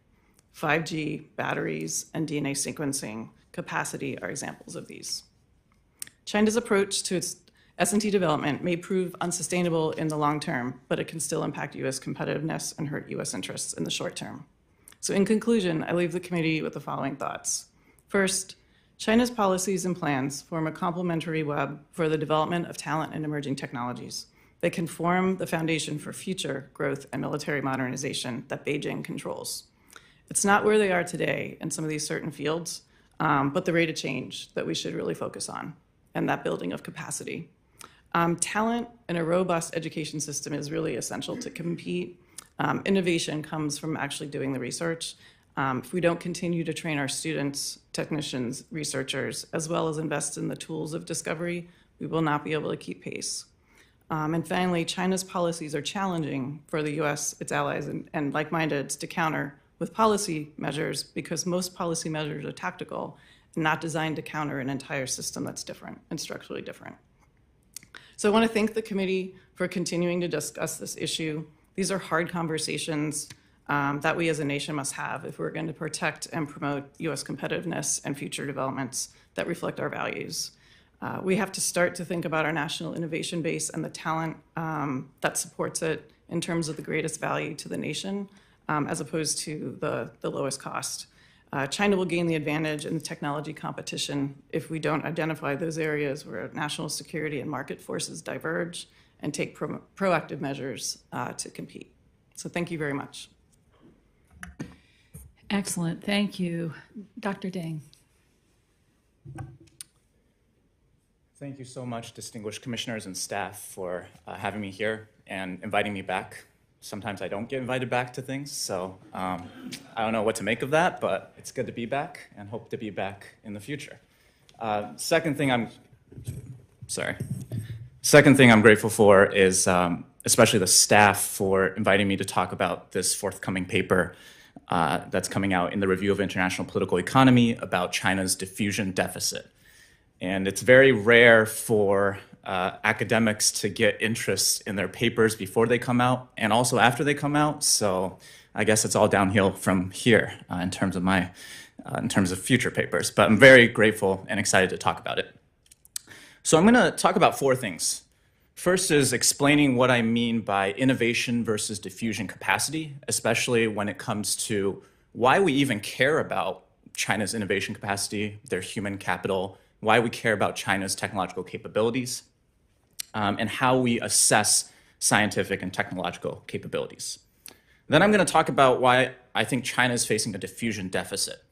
5G, batteries, and DNA sequencing capacity are examples of these. China's approach to its S&T development may prove unsustainable in the long term, but it can still impact US competitiveness and hurt US interests in the short term. So in conclusion, I leave the committee with the following thoughts. First, China's policies and plans form a complementary web for the development of talent and emerging technologies. They can form the foundation for future growth and military modernization that Beijing controls. It's not where they are today in some of these certain fields, but the rate of change that we should really focus on, and that building of capacity. Talent in a robust education system is really essential to compete. Innovation comes from actually doing the research. If we don't continue to train our students, technicians, researchers, as well as invest in the tools of discovery, we will not be able to keep pace. And finally, China's policies are challenging for the US, its allies, and like-mindeds to counter with policy measures, because most policy measures are tactical and not designed to counter an entire system that's different and structurally different. So I want to thank the committee for continuing to discuss this issue. These are hard conversations that we as a nation must have if we're going to protect and promote US competitiveness and future developments that reflect our values. We have to start to think about our national innovation base and the talent that supports it in terms of the greatest value to the nation, as opposed to the lowest cost. China will gain the advantage in the technology competition if we don't identify those areas where national security and market forces diverge and take proactive measures to compete. So thank you very much. Excellent, thank you. Dr. Deng. Thank you so much, distinguished commissioners and staff, for having me here and inviting me back. Sometimes I don't get invited back to things, so I don't know what to make of that, but it's good to be back and hope to be back in the future. Second thing I'm grateful for is especially the staff for inviting me to talk about this forthcoming paper that's coming out in the Review of International Political Economy about China's diffusion deficit. And it's very rare for academics to get interest in their papers before they come out and also after they come out. So I guess it's all downhill from here in terms of future papers. But I'm very grateful and excited to talk about it. So I'm going to talk about four things. First is explaining what I mean by innovation versus diffusion capacity, especially when it comes to why we even care about China's innovation capacity, their human capital, why we care about China's technological capabilities, and how we assess scientific and technological capabilities. Then I'm going to talk about why I think China is facing a diffusion deficit,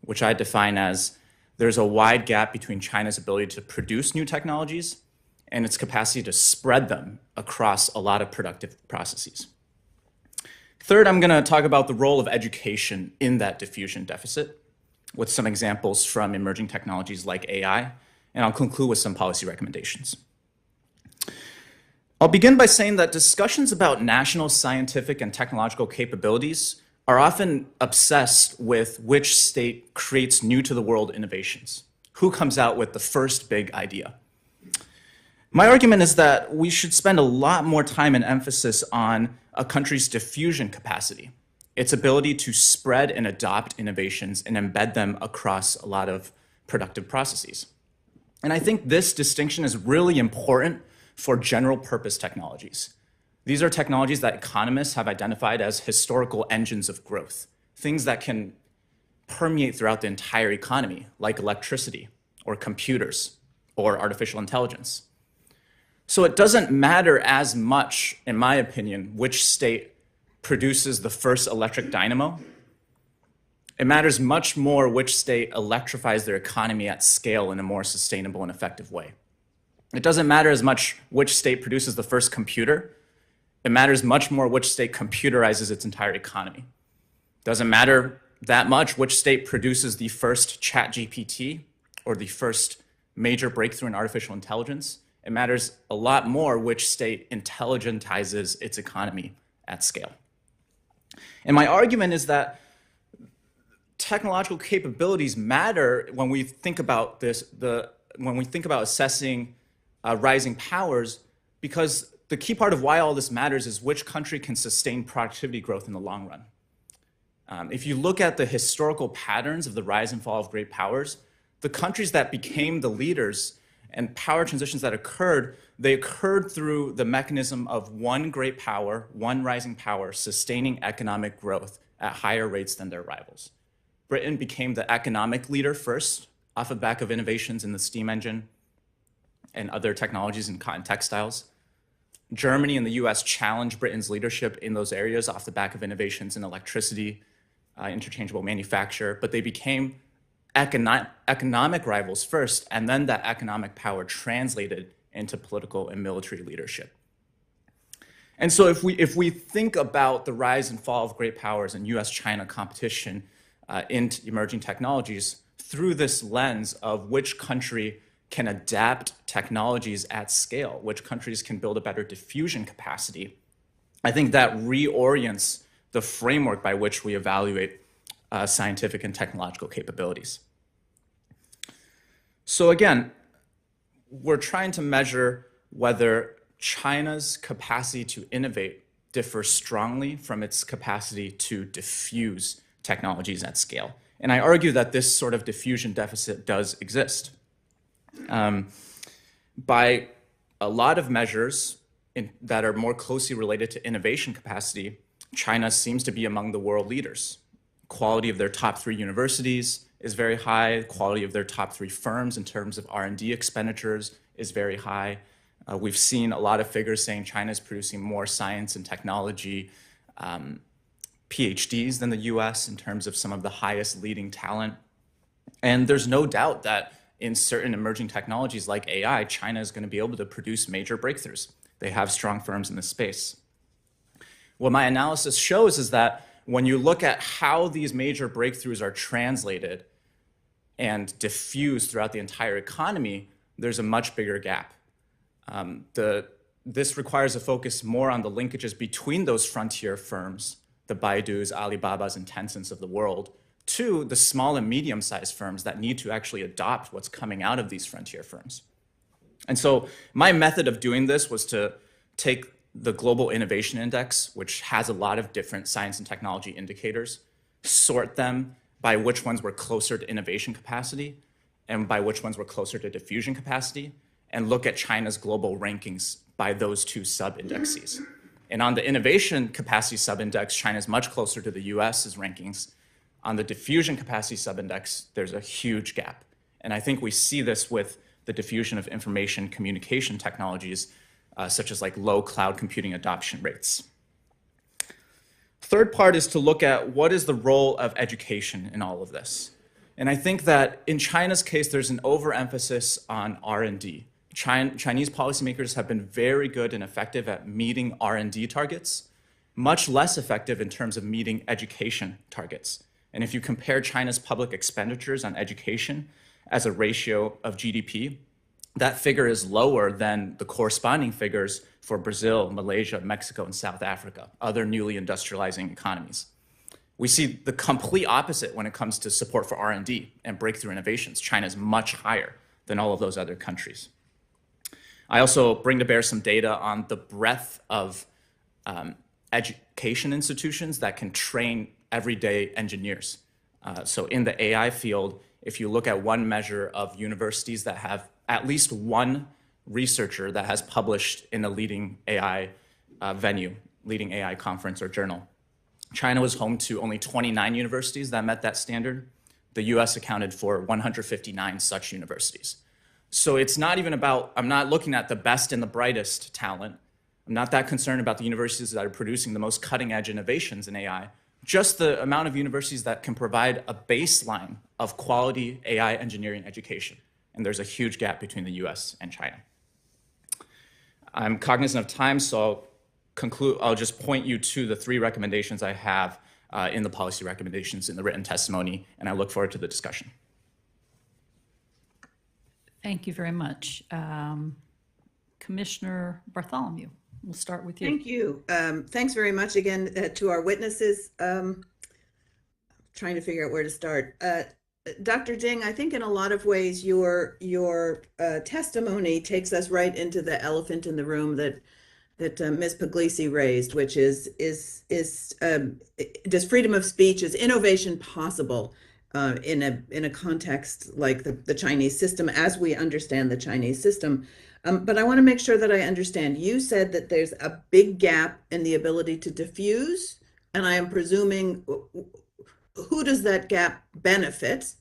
which I define as there's a wide gap between China's ability to produce new technologies and its capacity to spread them across a lot of productive processes. Third, I'm going to talk about the role of education in that diffusion deficit, with some examples from emerging technologies like AI, and I'll conclude with some policy recommendations. I'll begin by saying that discussions about national scientific and technological capabilities are often obsessed with which state creates new-to-the-world innovations, who comes out with the first big idea. My argument is that we should spend a lot more time and emphasis on a country's diffusion capacity, its ability to spread and adopt innovations and embed them across a lot of productive processes. And I think this distinction is really important for general purpose technologies. These are technologies that economists have identified as historical engines of growth, things that can permeate throughout the entire economy, like electricity or computers or artificial intelligence. So it doesn't matter as much, in my opinion, which state produces the first electric dynamo. It matters much more which state electrifies their economy at scale in a more sustainable and effective way. It doesn't matter as much which state produces the first computer. It matters much more which state computerizes its entire economy. It doesn't matter that much which state produces the first ChatGPT or the first major breakthrough in artificial intelligence. It matters a lot more which state intelligentizes its economy at scale. And my argument is that technological capabilities matter when we think about this, when we think about assessing rising powers, because the key part of why all this matters is which country can sustain productivity growth in the long run. If you look at the historical patterns of the rise and fall of great powers, the countries that became the leaders and power transitions that occurred, they occurred through the mechanism of one great power, one rising power, sustaining economic growth at higher rates than their rivals. Britain became the economic leader first, off the back of innovations in the steam engine and other technologies in cotton textiles. Germany and the US challenged Britain's leadership in those areas off the back of innovations in electricity, interchangeable manufacture, but they became economic rivals first, and then that economic power translated into political and military leadership. And so if we think about the rise and fall of great powers and US-China competition in emerging technologies through this lens of which country can adapt technologies at scale, which countries can build a better diffusion capacity, I think that reorients the framework by which we evaluate scientific and technological capabilities. So again, we're trying to measure whether China's capacity to innovate differs strongly from its capacity to diffuse technologies at scale. And I argue that this sort of diffusion deficit does exist. By a lot of measures that are more closely related to innovation capacity, China seems to be among the world leaders. Quality of their top 3 universities is very high. Quality of their top 3 firms in terms of R&D expenditures is very high. We've seen a lot of figures saying China is producing more science and technology PhDs than the US in terms of some of the highest leading talent. And there's no doubt that in certain emerging technologies like AI, China is going to be able to produce major breakthroughs. They have strong firms in this space. What my analysis shows is that when you look at how these major breakthroughs are translated and diffused throughout the entire economy, there's a much bigger gap. This requires a focus more on the linkages between those frontier firms, the Baidus, Alibabas, and Tencents of the world, to the small and medium-sized firms that need to actually adopt what's coming out of these frontier firms. And so my method of doing this was to take the Global Innovation Index, which has a lot of different science and technology indicators, sort them by which ones were closer to innovation capacity and by which ones were closer to diffusion capacity, and look at China's global rankings by those 2 sub-indexes. And on the innovation capacity sub-index, China is much closer to the US's rankings. On the diffusion capacity sub-index, there's a huge gap. And I think we see this with the diffusion of information communication technologies, such as like low cloud computing adoption rates. Third part is to look at what is the role of education in all of this. And I think that in China's case, there's an overemphasis on R&D. Chinese policymakers have been very good and effective at meeting R&D targets, much less effective in terms of meeting education targets. And if you compare China's public expenditures on education as a ratio of GDP, that figure is lower than the corresponding figures for Brazil, Malaysia, Mexico, and South Africa, other newly industrializing economies. We see the complete opposite when it comes to support for R&D and breakthrough innovations. China is much higher than all of those other countries. I also bring to bear some data on the breadth of education institutions that can train everyday engineers. So in the AI field, if you look at one measure of universities that have at least one researcher that has published in a leading AI venue, leading AI conference or journal, China was home to only 29 universities that met that standard. The US accounted for 159 such universities. So it's not even about, I'm not looking at the best and the brightest talent. I'm not that concerned about the universities that are producing the most cutting edge innovations in AI, just the amount of universities that can provide a baseline of quality AI engineering education. And there's a huge gap between the US and China. I'm cognizant of time, so I'll just point you to the 3 recommendations I have in the policy recommendations in the written testimony, and I look forward to the discussion. Thank you very much. Commissioner Bartholomew, we'll start with you. Thank you. Thanks very much again to our witnesses. Trying to figure out where to start. Dr. Ding, I think in a lot of ways your testimony takes us right into the elephant in the room that Ms. Puglisi raised, which is does freedom of speech, is innovation possible in a context like the Chinese system, as we understand the Chinese system? But I want to make sure that I understand. You said that there's a big gap in the ability to diffuse, and I am presuming who does that gap benefit,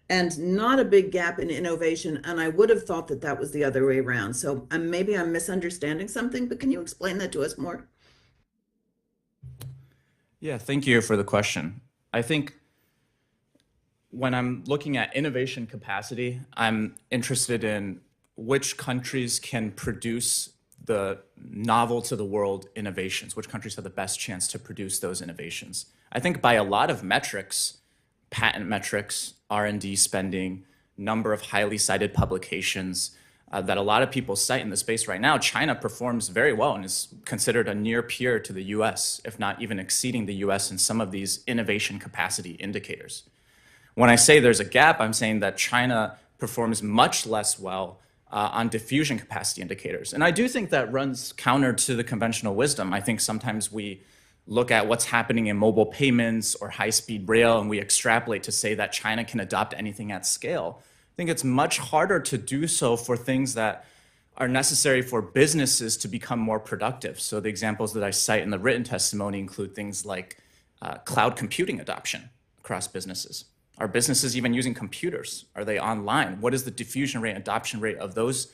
and not a big gap in innovation. And I would have thought that that was the other way around. So maybe I'm misunderstanding something, but can you explain that to us more? Yeah, thank you for the question. I think when I'm looking at innovation capacity, I'm interested in which countries can produce the novel to the world innovations, which countries have the best chance to produce those innovations. I think by a lot of metrics, patent metrics, R&D spending, number of highly cited publications that a lot of people cite in the space right now, China performs very well and is considered a near peer to the US, if not even exceeding the US in some of these innovation capacity indicators. When I say there's a gap, I'm saying that China performs much less well on diffusion capacity indicators. And I do think that runs counter to the conventional wisdom. I think sometimes we look at what's happening in mobile payments or high-speed rail, and we extrapolate to say that China can adopt anything at scale. I think it's much harder to do so for things that are necessary for businesses to become more productive. So the examples that I cite in the written testimony include things like cloud computing adoption across businesses. Are businesses even using computers? Are they online? What is the diffusion rate, adoption rate of those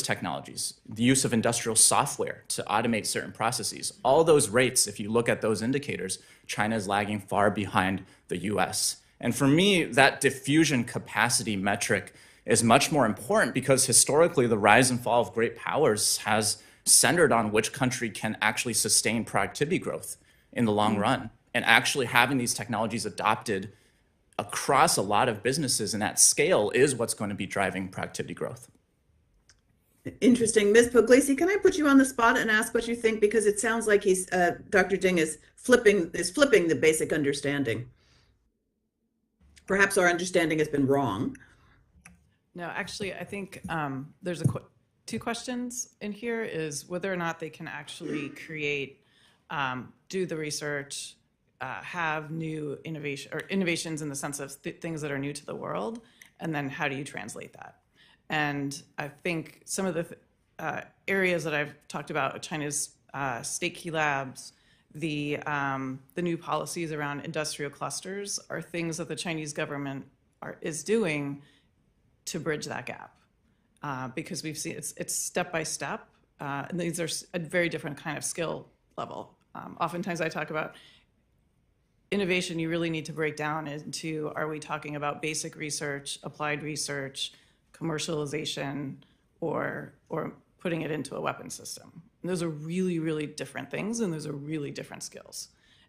technologies? The use of industrial software to automate certain processes. All those rates, if you look at those indicators, China is lagging far behind the US. And for me, that diffusion capacity metric is much more important because historically the rise and fall of great powers has centered on which country can actually sustain productivity growth in the long run. And actually having these technologies adopted across a lot of businesses and at scale is what's going to be driving productivity growth. Interesting. Ms. Puglisi, can I put you on the spot and ask what you think? Because it sounds like Dr. Ding is flipping the basic understanding. Perhaps our understanding has been wrong. No, actually, I think there's two questions in here is whether or not they can actually create, do the research, have new innovation or innovations in the sense of things that are new to the world, and then how do you translate that? And I think some of the areas that I've talked about, China's state key labs, the new policies around industrial clusters are things that the Chinese government is doing to bridge that gap. Because we've seen it's step by step, and these are a very different kind of skill level. Oftentimes I talk about innovation, you really need to break down into, are we talking about basic research, applied research, commercialization, or putting it into a weapon system? And those are really, really different things, and those are really different skills.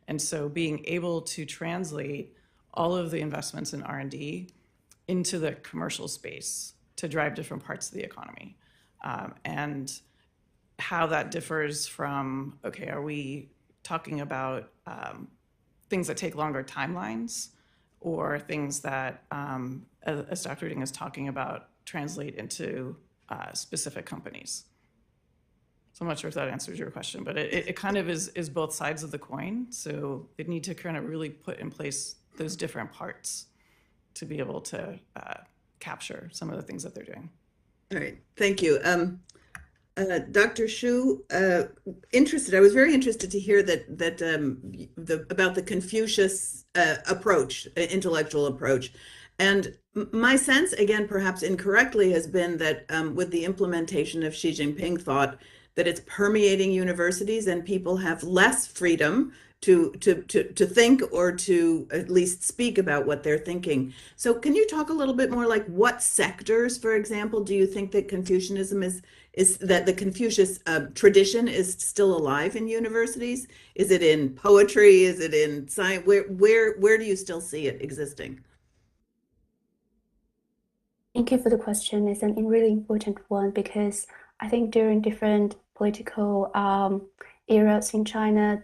And so being able to translate all of the investments in R&D into the commercial space to drive different parts of the economy. And how that differs from, okay, are we talking about things that take longer timelines or things that, as Dr. Ding is talking about, translate into specific companies? So I'm not sure if that answers your question, but it kind of is both sides of the coin. So they need to kind of really put in place those different parts to be able to capture some of the things that they're doing. All right, thank you. Dr. Xu, I was very interested to hear about the Confucius approach, intellectual approach. And my sense, again, perhaps incorrectly, has been that with the implementation of Xi Jinping thought, that it's permeating universities and people have less freedom to think or to at least speak about what they're thinking. So can you talk a little bit more, like what sectors, for example, do you think that Confucianism is that the Confucius tradition is still alive in universities? Is it in poetry? Is it in science? Where do you still see it existing? Thank you for the question. It's a really important one because I think during different political eras in China,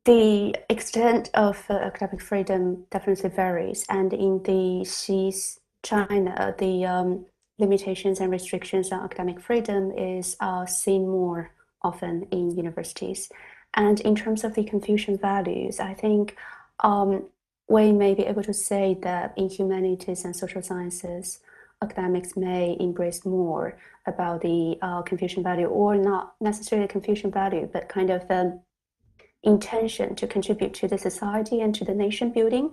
the extent of academic freedom definitely varies. And in the Xi's China, the limitations and restrictions on academic freedom is seen more often in universities. And in terms of the Confucian values, I think we may be able to say that in humanities and social sciences, academics may embrace more about the Confucian value, or not necessarily Confucian value, but kind of the intention to contribute to the society and to the nation building.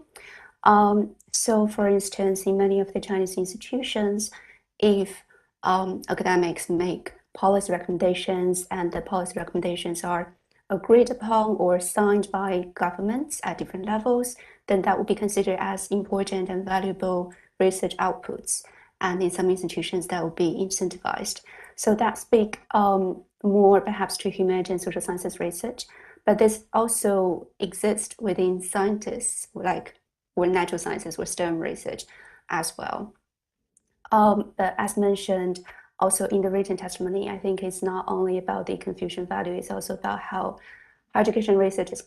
So for instance, in many of the Chinese institutions, if academics make policy recommendations and the policy recommendations are agreed upon or signed by governments at different levels, then that would be considered as important and valuable research outputs. And in some institutions, that would be incentivized. So that speaks more perhaps to humanity and social sciences research. But this also exists within scientists, like or natural sciences or STEM research as well. But as mentioned, also in the written testimony, I think it's not only about the Confucian value, it's also about how higher education research is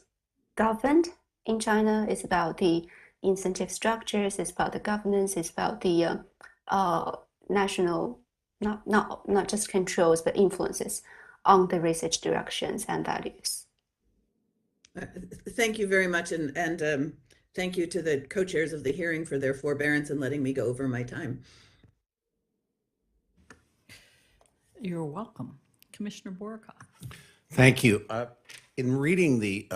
governed in China. It's about the incentive structures, it's about the governance, it's about the national, not just controls, but influences on the research directions and values. Thank you very much, and thank you to the co-chairs of the hearing for their forbearance and letting me go over my time. You're welcome. Commissioner Borokoff. Thank you. In reading the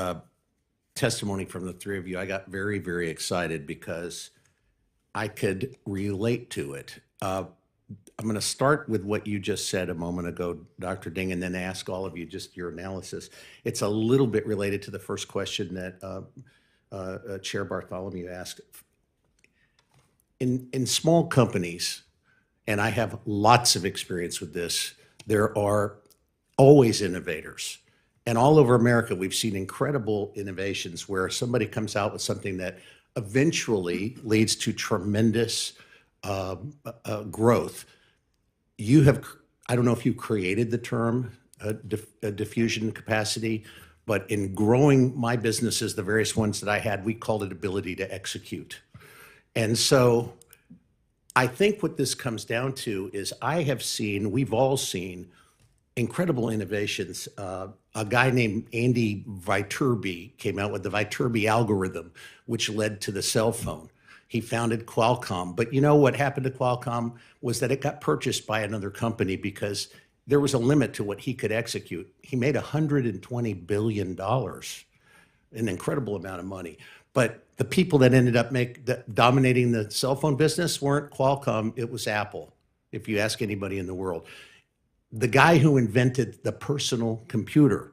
testimony from the three of you, I got very, very excited because I could relate to it. I'm going to start with what you just said a moment ago, Dr. Ding, and then ask all of you just your analysis. It's a little bit related to the first question that Chair Bartholomew asked. In small companies, and I have lots of experience with this, there are always innovators. And all over America, we've seen incredible innovations where somebody comes out with something that eventually leads to tremendous growth. You have, I don't know if you created the term diffusion capacity, but in growing my businesses, the various ones that I had, we called it ability to execute. And so I think what this comes down to is I have seen, we've all seen incredible innovations. A guy named Andy Viterbi came out with the Viterbi algorithm, which led to the cell phone. He founded Qualcomm, but you know what happened to Qualcomm was that it got purchased by another company because there was a limit to what he could execute. He made $120 billion, an incredible amount of money. But the people that ended up dominating the cell phone business weren't Qualcomm, it was Apple, if you ask anybody in the world. The guy who invented the personal computer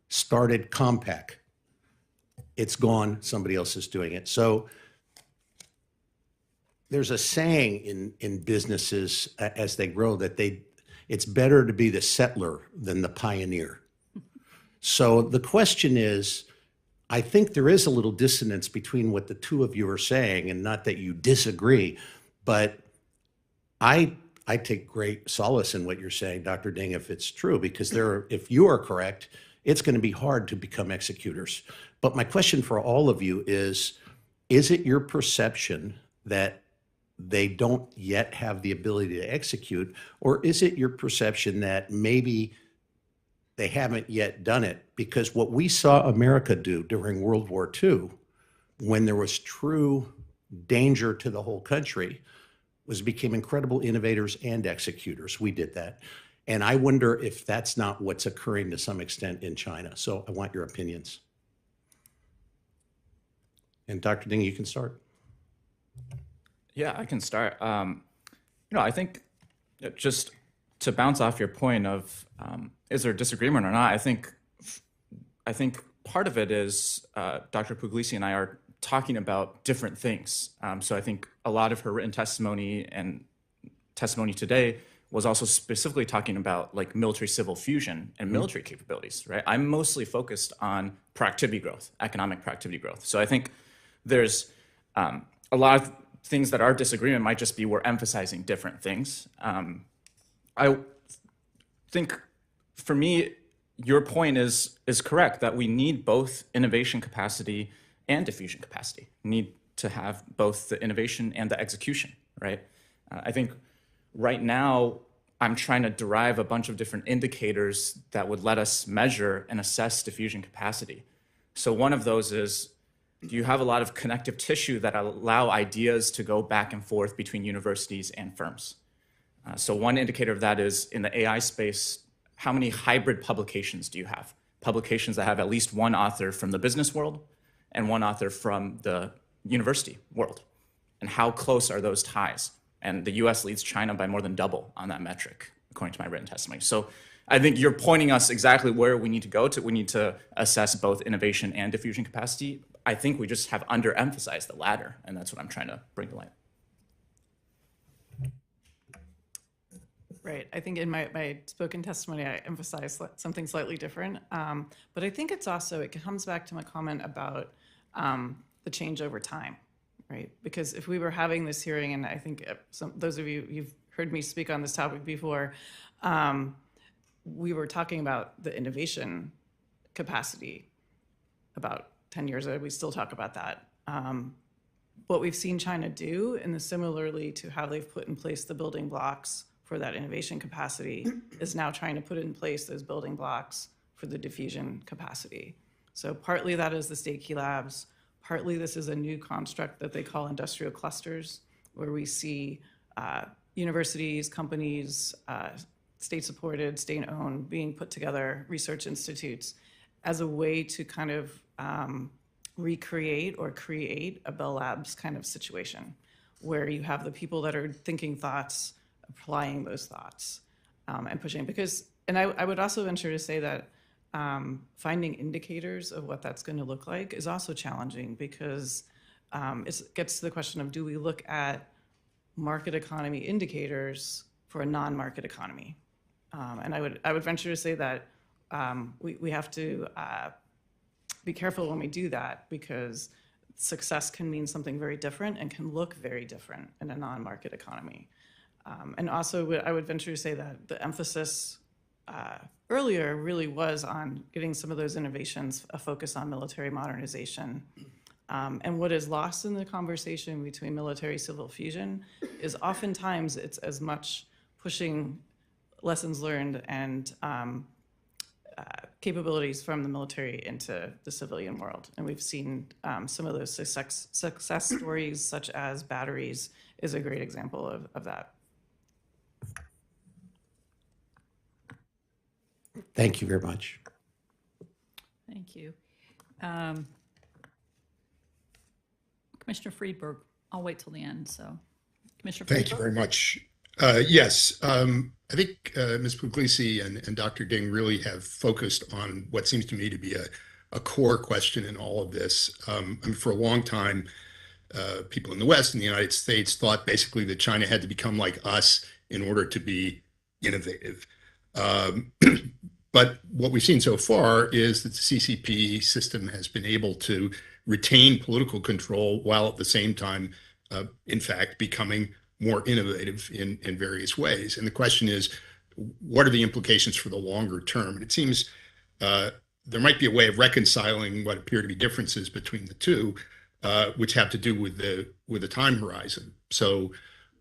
started Compaq. It's gone, somebody else is doing it. So there's a saying in businesses as they grow that it's better to be the settler than the pioneer. So the question is, I think there is a little dissonance between what the two of you are saying, and not that you disagree, but I take great solace in what you're saying, Dr. Ding, if it's true, because if you are correct, it's going to be hard to become executors. But my question for all of you is it your perception that they don't yet have the ability to execute, or is it your perception that maybe they haven't yet done it? Because what we saw America do during World War II, when there was true danger to the whole country, was became incredible innovators and executors. We did that. And I wonder if that's not what's occurring to some extent in China. So I want your opinions. And Dr. Ding, you can start. Yeah, I can start. I think just to bounce off your point of is there a disagreement or not, I think part of it is Dr. Puglisi and I are talking about different things. So I think a lot of her written testimony and testimony today was also specifically talking about like military civil fusion and military capabilities, right? I'm mostly focused on productivity growth, economic productivity growth. So I think there's a lot of things that our disagreement might just be we're emphasizing different things. I think for me, your point is correct that we need both innovation capacity and diffusion capacity. We need to have both the innovation and the execution, right? I think right now, I'm trying to derive a bunch of different indicators that would let us measure and assess diffusion capacity. So one of those is, do you have a lot of connective tissue that allow ideas to go back and forth between universities and firms? So one indicator of that is in the AI space, how many hybrid publications do you have? Publications that have at least one author from the business world and one author from the university world. And how close are those ties? And the US leads China by more than double on that metric, according to my written testimony. So I think you're pointing us exactly where we need to go to. We need to assess both innovation and diffusion capacity. I think we just have underemphasized the latter, and that's what I'm trying to bring to light. Right. I think in my spoken testimony, I emphasized something slightly different. But I think it's also, it comes back to my comment about the change over time, right? Because if we were having this hearing, and I think those of you, you've heard me speak on this topic before, we were talking about the innovation capacity about 10 years ago. We still talk about that. What we've seen China do, and similarly to how they've put in place the building blocks for that innovation capacity, is now trying to put in place those building blocks for the diffusion capacity. So partly that is the state key labs, partly this is a new construct that they call industrial clusters, where we see universities, companies, state-supported, state-owned, being put together, research institutes, as a way to kind of recreate or create a Bell Labs kind of situation, where you have the people that are thinking thoughts, applying those thoughts, and pushing. And I would also venture to say that finding indicators of what that's going to look like is also challenging, because it gets to the question of, do we look at market economy indicators for a non-market economy? And I would venture to say that we have to be careful when we do that, because success can mean something very different and can look very different in a non-market economy. And also, I would venture to say that the emphasis earlier really was on getting some of those innovations, a focus on military modernization. And what is lost in the conversation between military-civil fusion is oftentimes it's as much pushing lessons learned and capabilities from the military into the civilian world. And we've seen some of those success stories, such as batteries, is a great example of that. Thank you very much. Thank you. Commissioner Friedberg, I'll wait till the end, so. Commissioner Friedberg. Thank you very much. Yes, I think Ms. Puglisi and Dr. Ding really have focused on what seems to me to be a core question in all of this. I mean, for a long time, people in the West and the United States thought basically that China had to become like us in order to be innovative. But what we've seen so far is that the CCP system has been able to retain political control while at the same time, in fact, becoming more innovative in various ways. And the question is, what are the implications for the longer term? And it seems there might be a way of reconciling what appear to be differences between the two, which have to do with the time horizon. So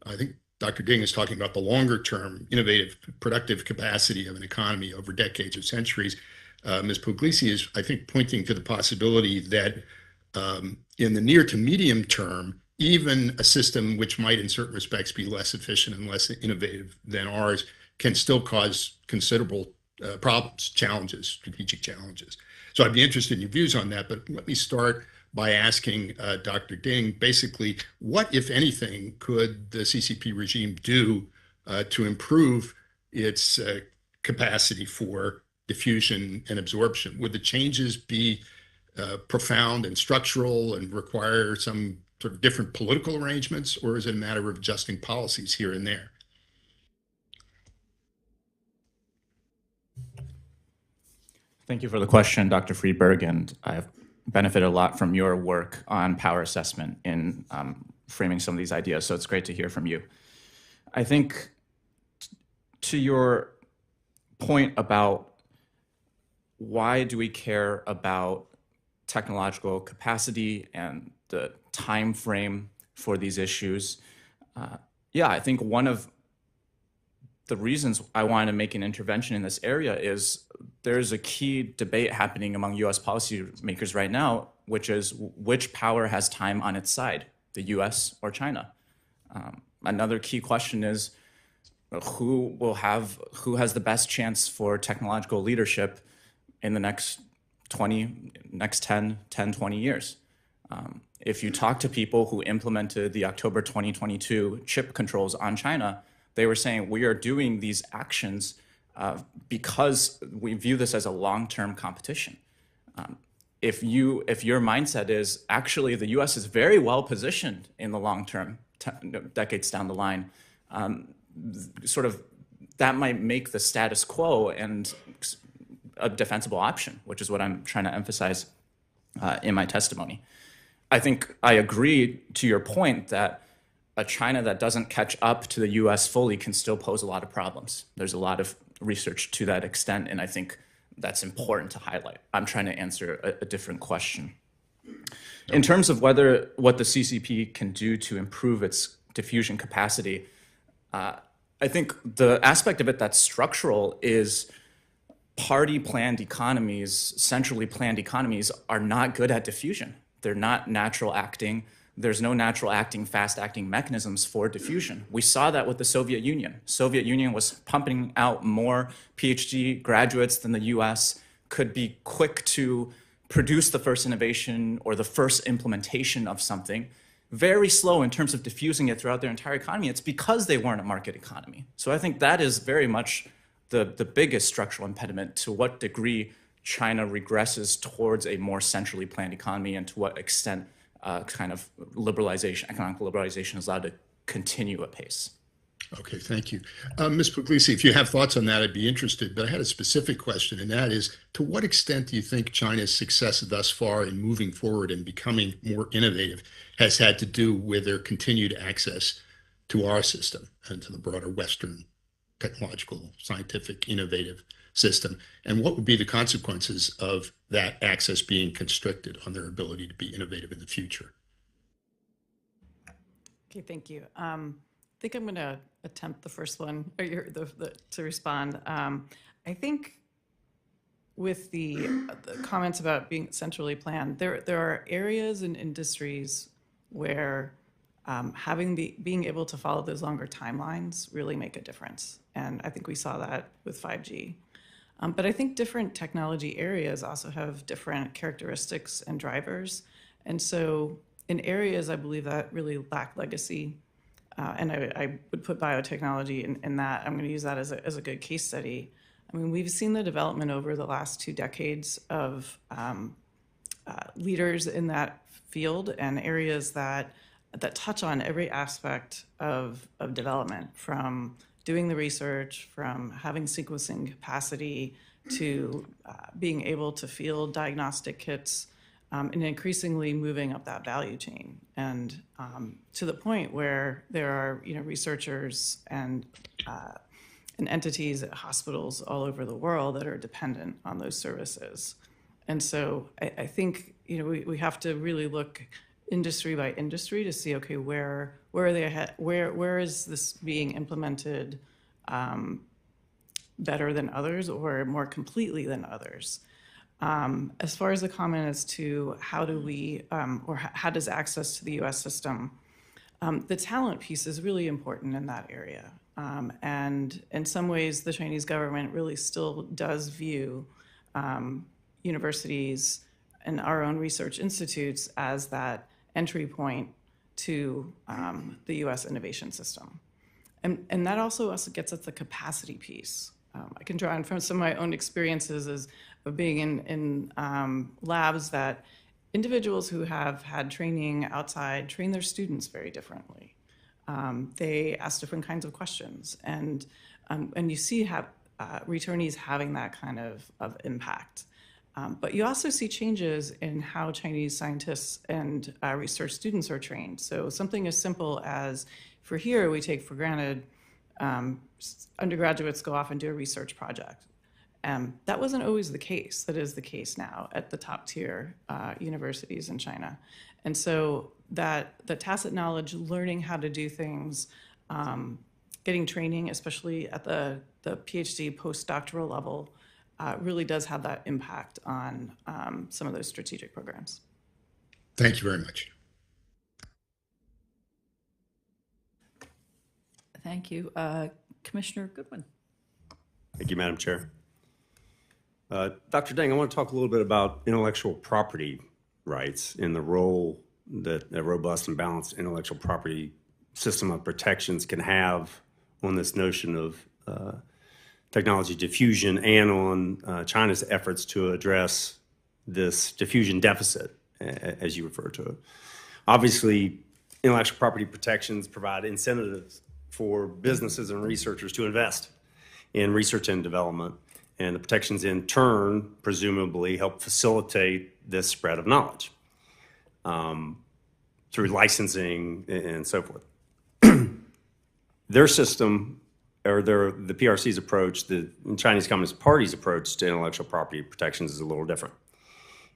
I think Dr. Ding is talking about the longer term, innovative, productive capacity of an economy over decades or centuries. Ms. Puglisi is, I think, pointing to the possibility that in the near to medium term, even a system which might in certain respects be less efficient and less innovative than ours can still cause considerable problems, challenges, strategic challenges. So I'd be interested in your views on that, but let me start by asking Dr. Ding, basically, what, if anything, could the CCP regime do to improve its capacity for diffusion and absorption? Would the changes be profound and structural and require some sort of different political arrangements, or is it a matter of adjusting policies here and there? Thank you for the question, Dr. Friedberg, and I've benefited a lot from your work on power assessment in framing some of these ideas, so it's great to hear from you. I think to your point about why do we care about technological capacity and the time frame for these issues, yeah, I think one of the reasons I wanted to make an intervention in this area is there's a key debate happening among US policymakers right now, which is which power has time on its side, the US or China? Another key question is who has the best chance for technological leadership in the next 10, 20 years? If you talk to people who implemented the October 2022 chip controls on China, they were saying we are doing these actions because we view this as a long-term competition. If your mindset is actually the U.S. is very well positioned in the long term, decades down the line, sort of that might make the status quo and a defensible option, which is what I'm trying to emphasize in my testimony. I think I agree to your point that a China that doesn't catch up to the U.S. fully can still pose a lot of problems. There's a lot of research to that extent, and I think that's important to highlight. I'm trying to answer a different question. In terms of what the CCP can do to improve its diffusion capacity, I think the aspect of it that's structural is party planned economies, centrally planned economies are not good at diffusion. They're not natural acting. There's no natural acting, fast acting mechanisms for diffusion. We saw that with the Soviet Union. Soviet Union was pumping out more PhD graduates than the US, could be quick to produce the first innovation or the first implementation of something, very slow in terms of diffusing it throughout their entire economy. It's because they weren't a market economy. So I think that is very much the biggest structural impediment to what degree China regresses towards a more centrally planned economy and to what extent kind of liberalization, economic liberalization is allowed to continue apace. Okay, thank you. Ms. Puglisi, if you have thoughts on that, I'd be interested, but I had a specific question, and that is, to what extent do you think China's success thus far in moving forward and becoming more innovative has had to do with their continued access to our system and to the broader Western technological, scientific, innovative system? And what would be the consequences of that access being constricted on their ability to be innovative in the future? Okay, thank you. I think I'm going to attempt the first one or to respond. I think with the comments about being centrally planned, there are areas and industries where being able to follow those longer timelines really make a difference. And I think we saw that with 5G. But I think different technology areas also have different characteristics and drivers. And so in areas I believe that really lack legacy, and I would put biotechnology in that, I'm going to use that as a good case study. I mean, we've seen the development over the last 2 decades of leaders in that field and areas that touch on every aspect of development, from doing the research, from having sequencing capacity to being able to field diagnostic kits, and increasingly moving up that value chain, and to the point where there are researchers and entities at hospitals all over the world that are dependent on those services. And so I think we have to really look industry by industry to see, okay, where are they ahead? Where is this being implemented better than others or more completely than others? As far as the comment as to how do we, or how does access to the US system, the talent piece is really important in that area. And in some ways, the Chinese government really still does view universities and our own research institutes as that entry point to the US innovation system. And that also gets at the capacity piece. I can draw on from some of my own experiences of being in labs that individuals who have had training outside train their students very differently. They ask different kinds of questions, and you see returnees having that kind of impact. But you also see changes in how Chinese scientists and research students are trained. So something as simple as, for here, we take for granted undergraduates go off and do a research project. That wasn't always the case. That is the case now at the top tier universities in China. And so the tacit knowledge, learning how to do things, getting training, especially at the PhD postdoctoral level, really does have that impact on some of those strategic programs. Thank you very much. Thank you. Commissioner Goodwin. Thank you, Madam Chair. Dr. Deng, I want to talk a little bit about intellectual property rights and the role that a robust and balanced intellectual property system of protections can have on this notion of technology diffusion and on China's efforts to address this diffusion deficit, as you refer to it. Obviously, intellectual property protections provide incentives for businesses and researchers to invest in research and development, and the protections in turn presumably help facilitate this spread of knowledge through licensing and so forth. Their system, or the PRC's approach, the Chinese Communist Party's approach to intellectual property protections is a little different.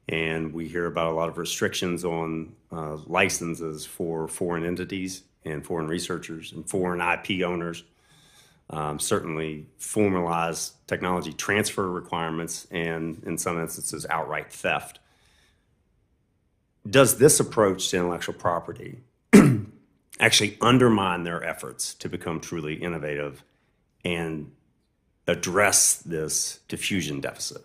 And we hear about a lot of restrictions on licenses for foreign entities and foreign researchers and foreign IP owners, certainly formalized technology transfer requirements, and in some instances, outright theft. Does this approach to intellectual property actually undermine their efforts to become truly innovative and address this diffusion deficit?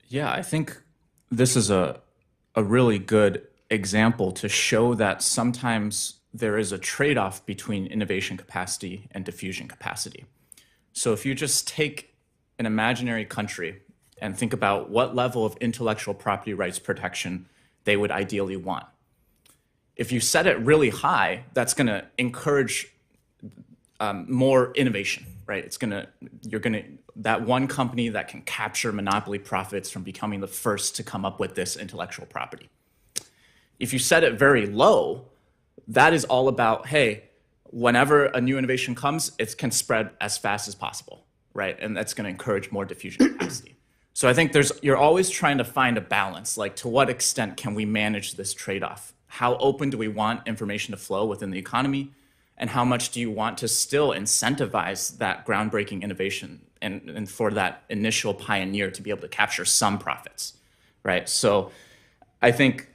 Yeah, I think this is a really good example to show that sometimes there is a trade-off between innovation capacity and diffusion capacity. So if you just take an imaginary country and think about what level of intellectual property rights protection they would ideally want. If you set it really high, that's going to encourage more innovation, right? That one company that can capture monopoly profits from becoming the first to come up with this intellectual property. If you set it very low, that is all about, hey, whenever a new innovation comes, it can spread as fast as possible, right? And that's going to encourage more diffusion capacity. So I think you're always trying to find a balance, like to what extent can we manage this trade-off? How open do we want information to flow within the economy? And how much do you want to still incentivize that groundbreaking innovation and for that initial pioneer to be able to capture some profits, right? So I think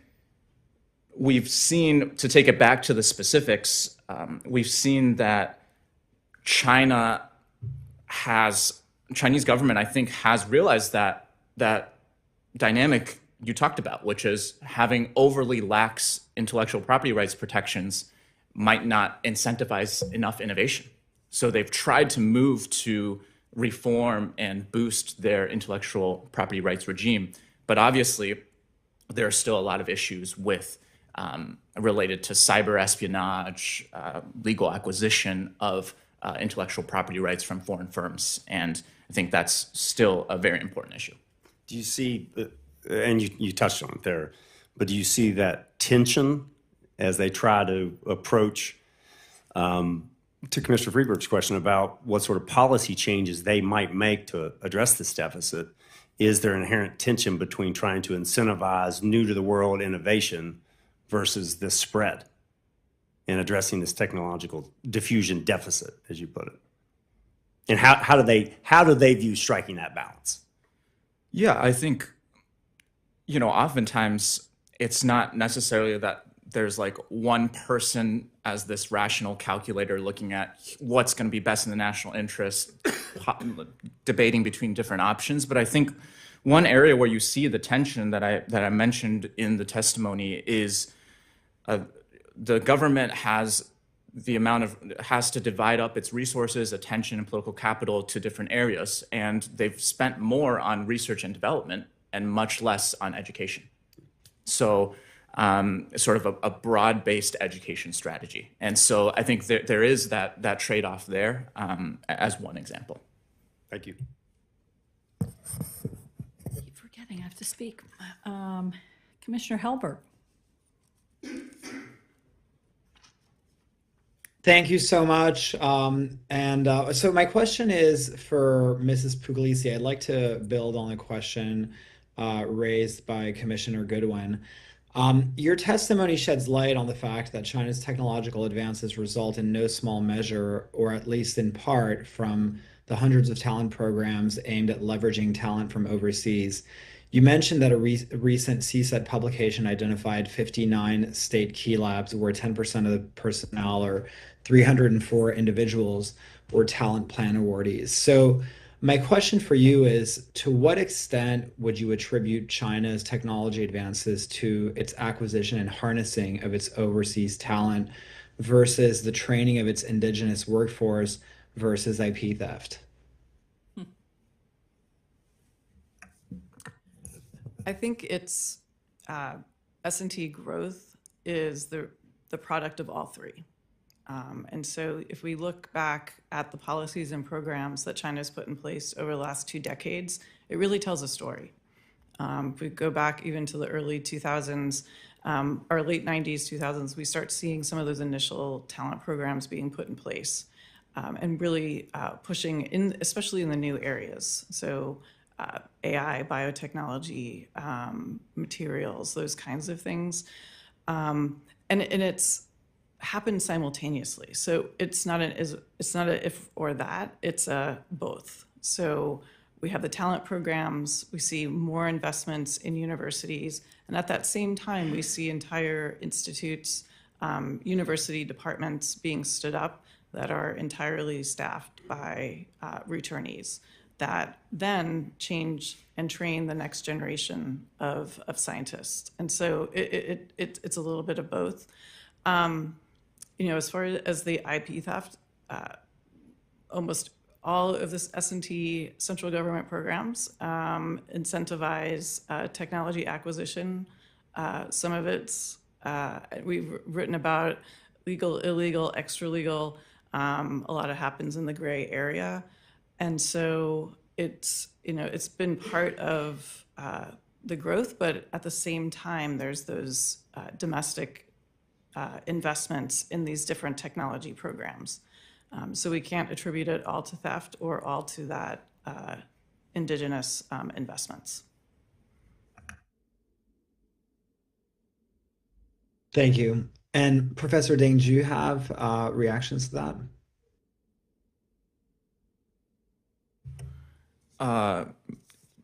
we've seen, to take it back to the specifics, we've seen that Chinese government, I think, has realized that dynamic you talked about, which is having overly lax intellectual property rights protections might not incentivize enough innovation. So they've tried to move to reform and boost their intellectual property rights regime. But obviously, there are still a lot of issues with related to cyber espionage, legal acquisition of intellectual property rights from foreign firms. And I think that's still a very important issue. Do you see, and you touched on it there, but do you see that tension as they try to approach, to Commissioner Friedberg's question about what sort of policy changes they might make to address this deficit? Is there inherent tension between trying to incentivize new-to-the-world innovation versus this spread and addressing this technological diffusion deficit, as you put it? And how do they view striking that balance? Yeah, I think, oftentimes it's not necessarily that there's like one person as this rational calculator looking at what's going to be best in the national interest, debating between different options. But I think one area where you see the tension that I mentioned in the testimony is the government has to divide up its resources, attention, and political capital to different areas, and they've spent more on research and development and much less on education. So sort of a broad-based education strategy. And so I think there is that trade-off there as one example. Thank you. I keep forgetting I have to speak. Commissioner Helberg. Thank you so much. So my question is for Mrs. Puglisi. I'd like to build on a question raised by Commissioner Goodwin. Your testimony sheds light on the fact that China's technological advances result in no small measure, or at least in part, from the hundreds of talent programs aimed at leveraging talent from overseas. You mentioned that a recent CSET publication identified 59 state key labs where 10% of the personnel, or 304 individuals, were talent plan awardees. So my question for you is, to what extent would you attribute China's technology advances to its acquisition and harnessing of its overseas talent versus the training of its indigenous workforce versus IP theft? I think it's S&T growth is the product of all three. And so if we look back at the policies and programs that China's put in place over the last 2 decades, it really tells a story. If we go back even to the early 2000s, or late 90s, 2000s, we start seeing some of those initial talent programs being put in place and really pushing in, especially in the new areas. So AI, biotechnology, materials, those kinds of things. And it's happened simultaneously. So it's not a if or that, it's a both. So we have the talent programs, we see more investments in universities, and at that same time, we see entire institutes, university departments being stood up that are entirely staffed by returnees that then change and train the next generation of scientists. And so it's a little bit of both. As far as the IP theft, almost all of this S&T central government programs incentivize technology acquisition. Some of it's, we've written about legal, illegal, extra legal. A lot of happens in the gray area. And so it's been part of the growth, but at the same time, there's those domestic investments in these different technology programs. So we can't attribute it all to theft or all to that indigenous investments. Thank you. And Professor Ding, do you have reactions to that?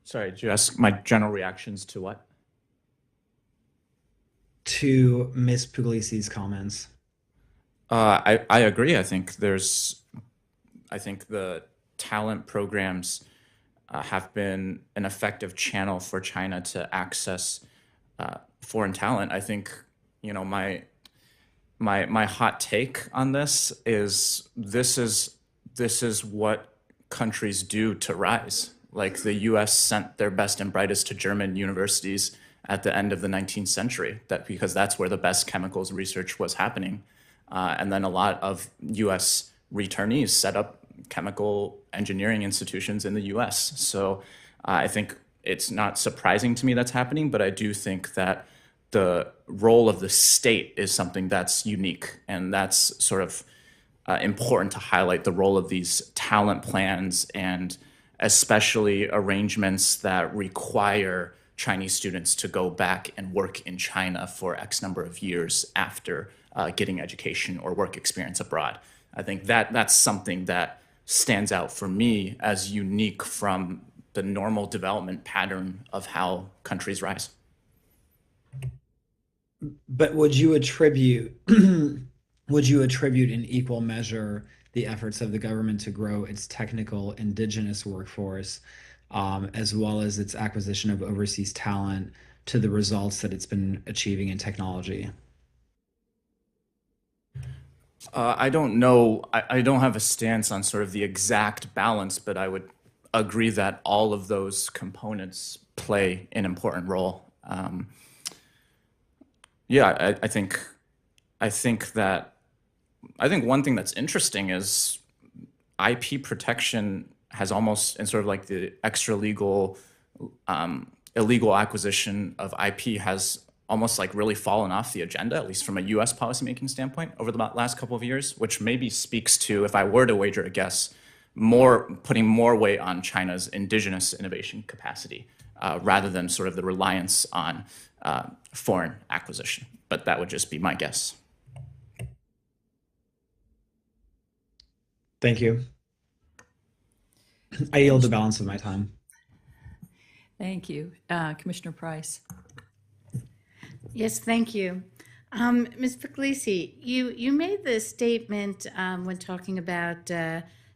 Sorry, did you ask my general reactions to what? To Ms. Puglisi's comments. I agree. I think the talent programs have been an effective channel for China to access foreign talent. I think, my hot take on this is what countries do to rise. Like the US sent their best and brightest to German universities at the end of the 19th century, because that's where the best chemicals research was happening. And then a lot of US returnees set up chemical engineering institutions in the US. So I think it's not surprising to me that's happening, but I do think that the role of the state is something that's unique, and that's sort of important to highlight the role of these talent plans, and especially arrangements that require Chinese students to go back and work in China for X number of years after getting education or work experience abroad. I think that's something that stands out for me as unique from the normal development pattern of how countries rise. But would you attribute in equal measure the efforts of the government to grow its technical indigenous workforce, as well as its acquisition of overseas talent, to the results that it's been achieving in technology? I don't know. I don't have a stance on sort of the exact balance, but I would agree that all of those components play an important role. I think one thing that's interesting is IP protection has almost, and sort of like the extra legal, illegal acquisition of IP has almost like really fallen off the agenda, at least from a US policymaking standpoint over the last couple of years, which maybe speaks to, if I were to wager a guess, putting more weight on China's indigenous innovation capacity rather than sort of the reliance on foreign acquisition. But that would just be my guess. Thank you. I yield the balance of my time. Thank you. Commissioner Price. Yes, thank you. Ms. Puglisi, you made the statement when talking about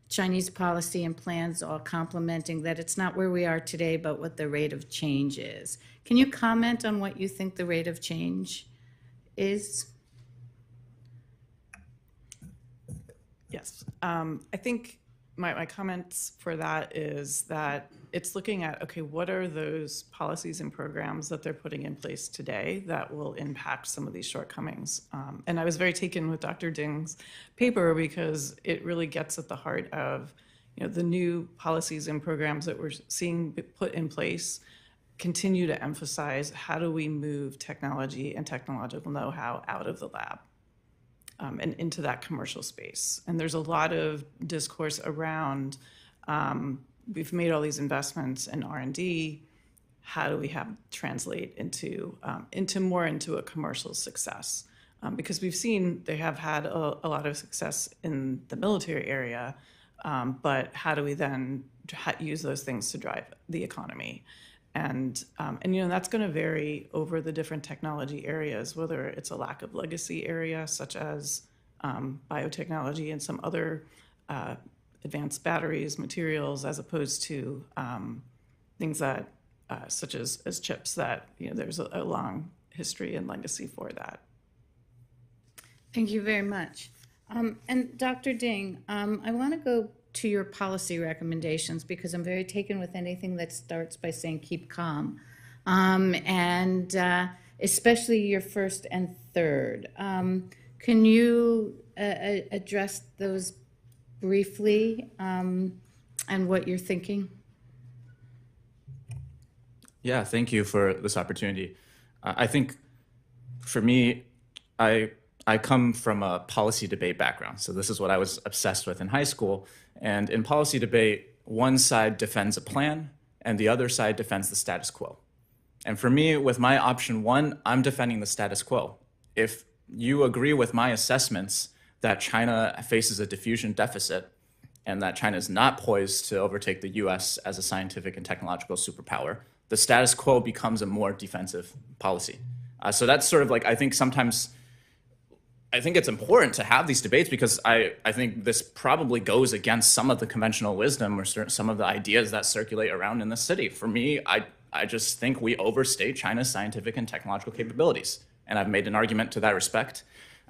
Chinese policy and plans all complementing that it's not where we are today, but what the rate of change is. Can you comment on what you think the rate of change is? Yes. I think my comments for that is that it's looking at, okay, what are those policies and programs that they're putting in place today that will impact some of these shortcomings? And I was very taken with Dr. Ding's paper because it really gets at the heart of, the new policies and programs that we're seeing put in place continue to emphasize how do we move technology and technological know-how out of the lab and into that commercial space. And there's a lot of discourse around, we've made all these investments in R&D, how do we translate into a commercial success? Because we've seen they have had a lot of success in the military area, but how do we then use those things to drive the economy? And that's going to vary over the different technology areas, whether it's a lack of legacy area, such as biotechnology and some other advanced batteries, materials, as opposed to things that, such as chips, that there's a long history and legacy for that. Thank you very much. And Dr. Ding, I want to go to your policy recommendations because I'm very taken with anything that starts by saying keep calm, and especially your first and third. Can you address those briefly and what you're thinking? Yeah, thank you for this opportunity. I think for me, I come from a policy debate background. So this is what I was obsessed with in high school. And in policy debate, one side defends a plan and the other side defends the status quo. And for me, with my option one, I'm defending the status quo. If you agree with my assessments that China faces a diffusion deficit and that China is not poised to overtake the US as a scientific and technological superpower, the status quo becomes a more defensive policy. So that's sort of like, I think it's important to have these debates because I think this probably goes against some of the conventional wisdom or some of the ideas that circulate around in the city. For me, I just think we overstate China's scientific and technological capabilities. And I've made an argument to that respect.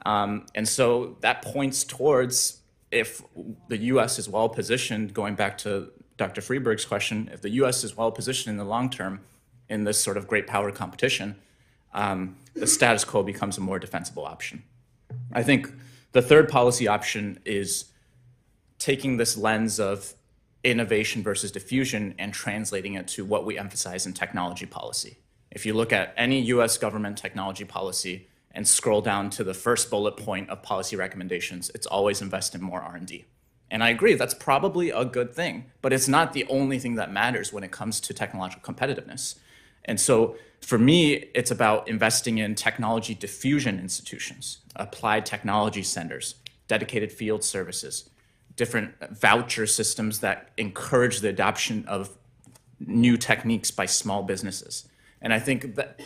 And so that points towards if the US is well positioned, going back to Dr. Freeberg's question, if the US is well positioned in the long term in this sort of great power competition, the status quo becomes a more defensible option. I think the third policy option is taking this lens of innovation versus diffusion and translating it to what we emphasize in technology policy. If you look at any US government technology policy and scroll down to the first bullet point of policy recommendations, it's always invest in more R&D. And I agree, that's probably a good thing, but it's not the only thing that matters when it comes to technological competitiveness. And so for me, it's about investing in technology diffusion institutions, applied technology centers, dedicated field services, different voucher systems that encourage the adoption of new techniques by small businesses. And I think that,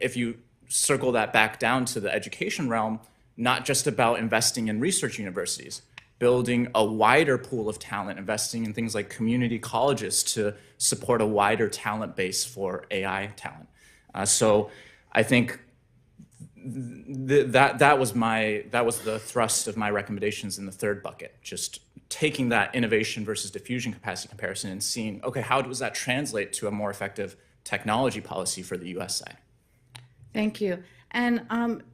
if you circle that back down to the education realm, not just about investing in research universities, building a wider pool of talent, investing in things like community colleges to support a wider talent base for AI talent. So I think that was the thrust of my recommendations in the third bucket, just taking that innovation versus diffusion capacity comparison and seeing, okay, how does that translate to a more effective technology policy for the US side? Thank you. And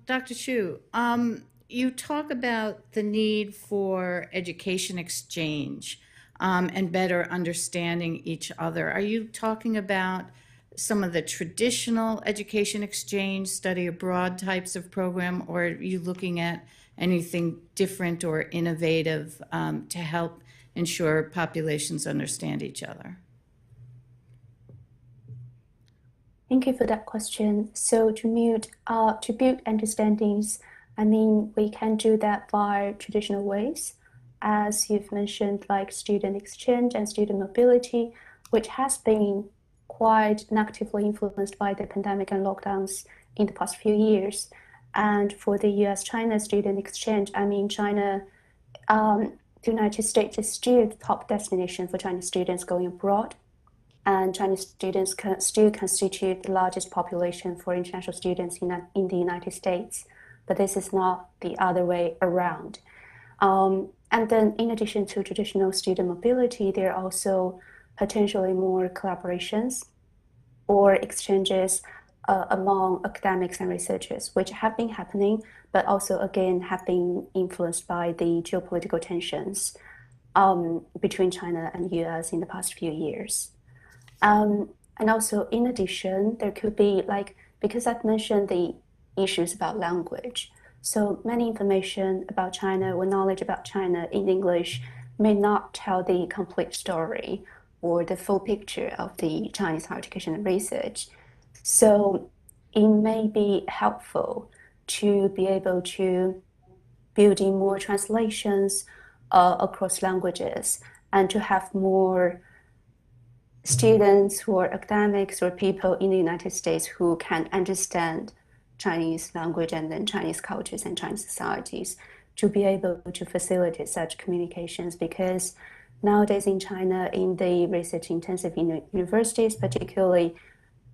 Dr. Xu, you talk about the need for education exchange and better understanding each other. Are you talking about some of the traditional education exchange, study abroad types of program, or are you looking at anything different or innovative to help ensure populations understand each other? Thank you for that question. So to build understandings, we can do that by traditional ways, as you've mentioned, like student exchange and student mobility, which has been quite negatively influenced by the pandemic and lockdowns in the past few years. And for the US-China student exchange, China, the United States is still the top destination for Chinese students going abroad. And Chinese students still constitute the largest population for international students in the United States. But this is not the other way around. And then in addition to traditional student mobility, there are also potentially more collaborations or exchanges among academics and researchers, which have been happening, but also again have been influenced by the geopolitical tensions between China and the US in the past few years. And also in addition, there could be because I've mentioned the issues about language. So many information about China or knowledge about China in English may not tell the complete story or the full picture of the Chinese higher education and research. So it may be helpful to be able to build in more translations across languages and to have more students who are academics or people in the United States who can understand Chinese language and then Chinese cultures and Chinese societies to be able to facilitate such communications, because nowadays in China, in the research-intensive universities, particularly,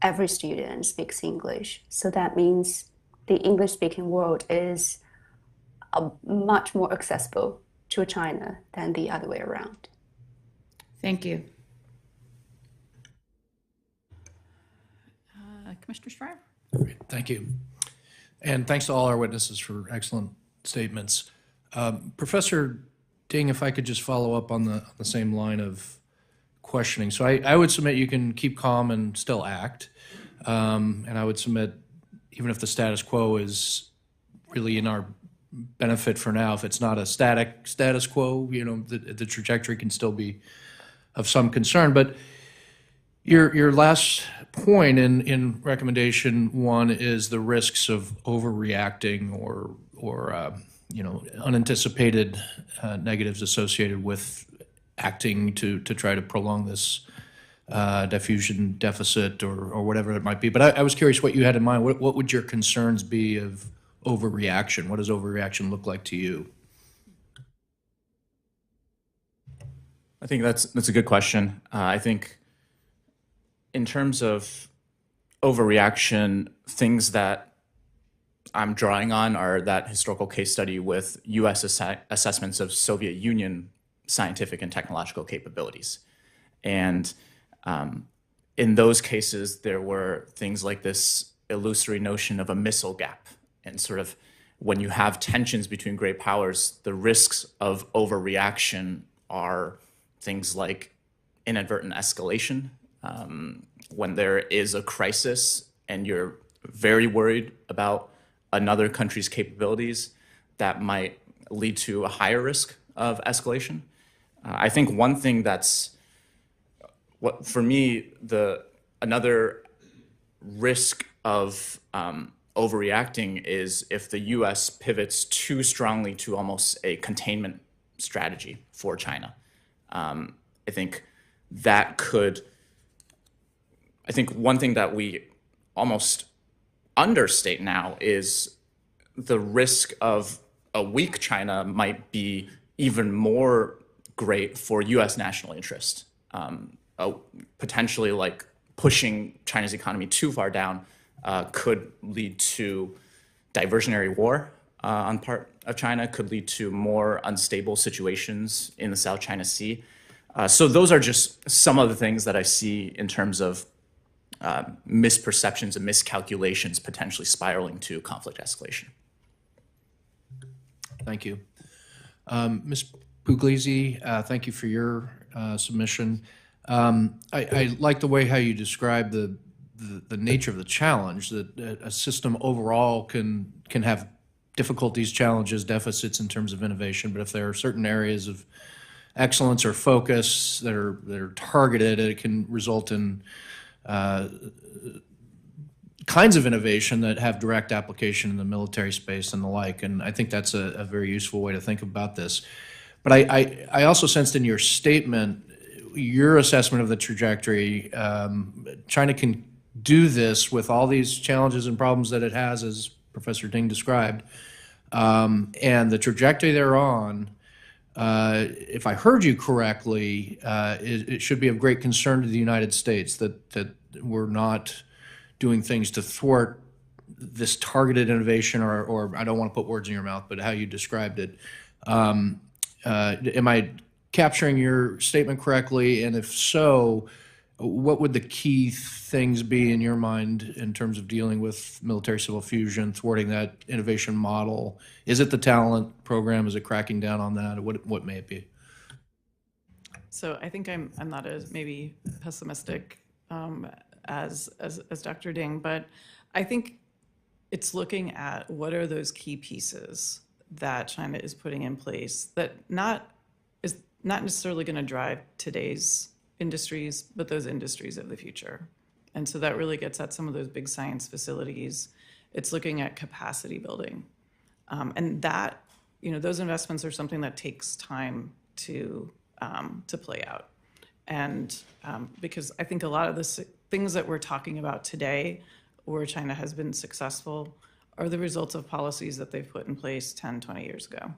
every student speaks English. So that means the English-speaking world is much more accessible to China than the other way around. Thank you. Commissioner Schreier? Great, thank you. And thanks to all our witnesses for excellent statements. Professor Ding, if I could just follow up on the same line of questioning. So I would submit you can keep calm and still act. And I would submit, even if the status quo is really in our benefit for now, if it's not a static status quo, the trajectory can still be of some concern. But your last point in recommendation 1 is the risks of overreacting or unanticipated negatives associated with acting to try to prolong this diffusion deficit or whatever it might be. But I was curious what you had in mind. What would your concerns be of overreaction? What does overreaction look like to you? I think that's a good question. I think in terms of overreaction, things that I'm drawing on are that historical case study with US assessments of Soviet Union scientific and technological capabilities. And in those cases, there were things like this illusory notion of a missile gap. And sort of when you have tensions between great powers, the risks of overreaction are things like inadvertent escalation. When there is a crisis and you're very worried about another country's capabilities, that might lead to a higher risk of escalation. I think one thing that's, for me, another risk of overreacting is if the US pivots too strongly to almost a containment strategy for China. I think one thing that we almost understate now is the risk of a weak China might be even more great for US national interest. Potentially like pushing China's economy too far down could lead to diversionary war on part of China, could lead to more unstable situations in the South China Sea. So those are just some of the things that I see in terms of misperceptions and miscalculations potentially spiraling to conflict escalation. Thank you. Ms. Puglisi, thank you for your submission. I like the way how you describe the nature of the challenge, that a system overall can have difficulties, challenges, deficits in terms of innovation, but if there are certain areas of excellence or focus that are targeted, it can result in kinds of innovation that have direct application in the military space and the like. And I think that's a very useful way to think about this. But I also sensed in your statement, your assessment of the trajectory, China can do this with all these challenges and problems that it has, as Professor Ding described. And the trajectory they're on, if I heard you correctly, it should be of great concern to the United States that we're not doing things to thwart this targeted innovation, or I don't want to put words in your mouth, but how you described it. Am I capturing your statement correctly? And if so, what would the key things be in your mind in terms of dealing with military-civil fusion, thwarting that innovation model? Is it the talent program? Is it cracking down on that? What may it be? So I think I'm not as maybe pessimistic as Dr. Ding, but I think it's looking at what are those key pieces that China is putting in place that is not necessarily going to drive today's industries, but those industries of the future. And so that really gets at some of those big science facilities. It's looking at capacity building. And that, those investments are something that takes time to play out. And because I think a lot of the things that we're talking about today, where China has been successful, are the results of policies that they've put in place 10, 20 years ago,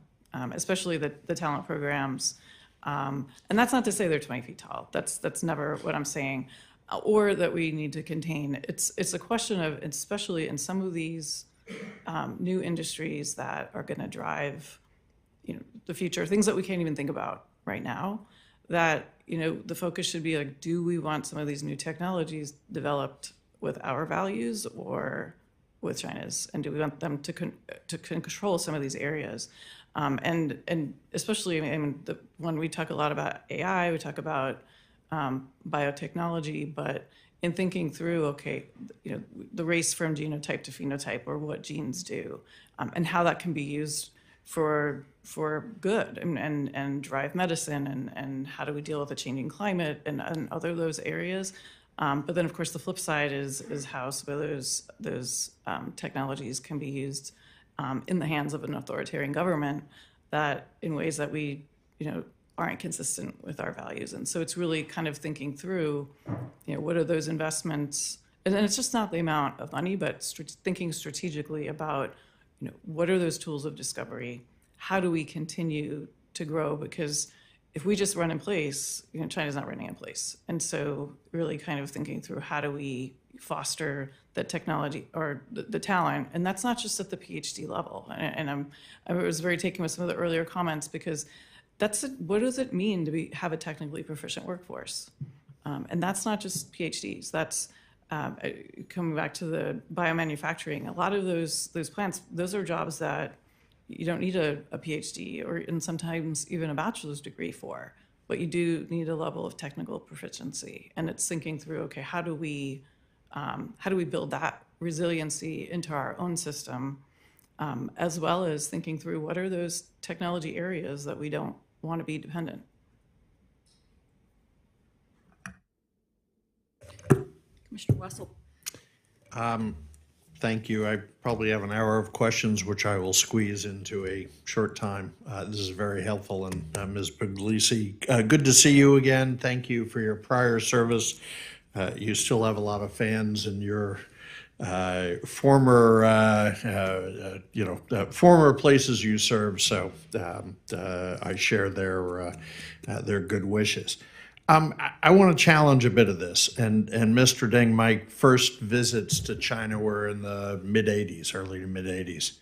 especially the talent programs. And that's not to say they're 20 feet tall. That's never what I'm saying, or that we need to contain. It's a question of, especially in some of these new industries that are going to drive, the future, things that we can't even think about right now, that, the focus should be like, do we want some of these new technologies developed with our values or with China's? And do we want them to control some of these areas? And especially, when we talk a lot about AI, we talk about biotechnology, but in thinking through, okay, the race from genotype to phenotype, or what genes do, and how that can be used for good and drive medicine, and how do we deal with the changing climate and other those areas. But then, of course, the flip side is how some of those technologies can be used in the hands of an authoritarian government, that in ways that we, aren't consistent with our values. And so it's really kind of thinking through, what are those investments? And then it's just not the amount of money, but thinking strategically about, what are those tools of discovery? How do we continue to grow? Because if we just run in place, China's not running in place. And so really kind of thinking through, how do we foster the technology or the talent? And that's not just at the PhD level. And I was very taken with some of the earlier comments, because what does it mean to have a technically proficient workforce? And that's not just PhDs. That's coming back to the biomanufacturing. A lot of those plants, those are jobs that you don't need a PhD and sometimes even a bachelor's degree for, but you do need a level of technical proficiency. And it's thinking through, okay, how do we build that resiliency into our own system, as well as thinking through what are those technology areas that we don't want to be dependent. Commissioner Wessel. Thank you. I probably have an hour of questions, which I will squeeze into a short time. This is very helpful. And Ms. Puglisi, good to see you again. Thank you for your prior service. You still have a lot of fans in your former places you served. So I share their good wishes. I want to challenge a bit of this. And Mr. Ding, my first visits to China were in the mid-'80s, early to mid-'80s.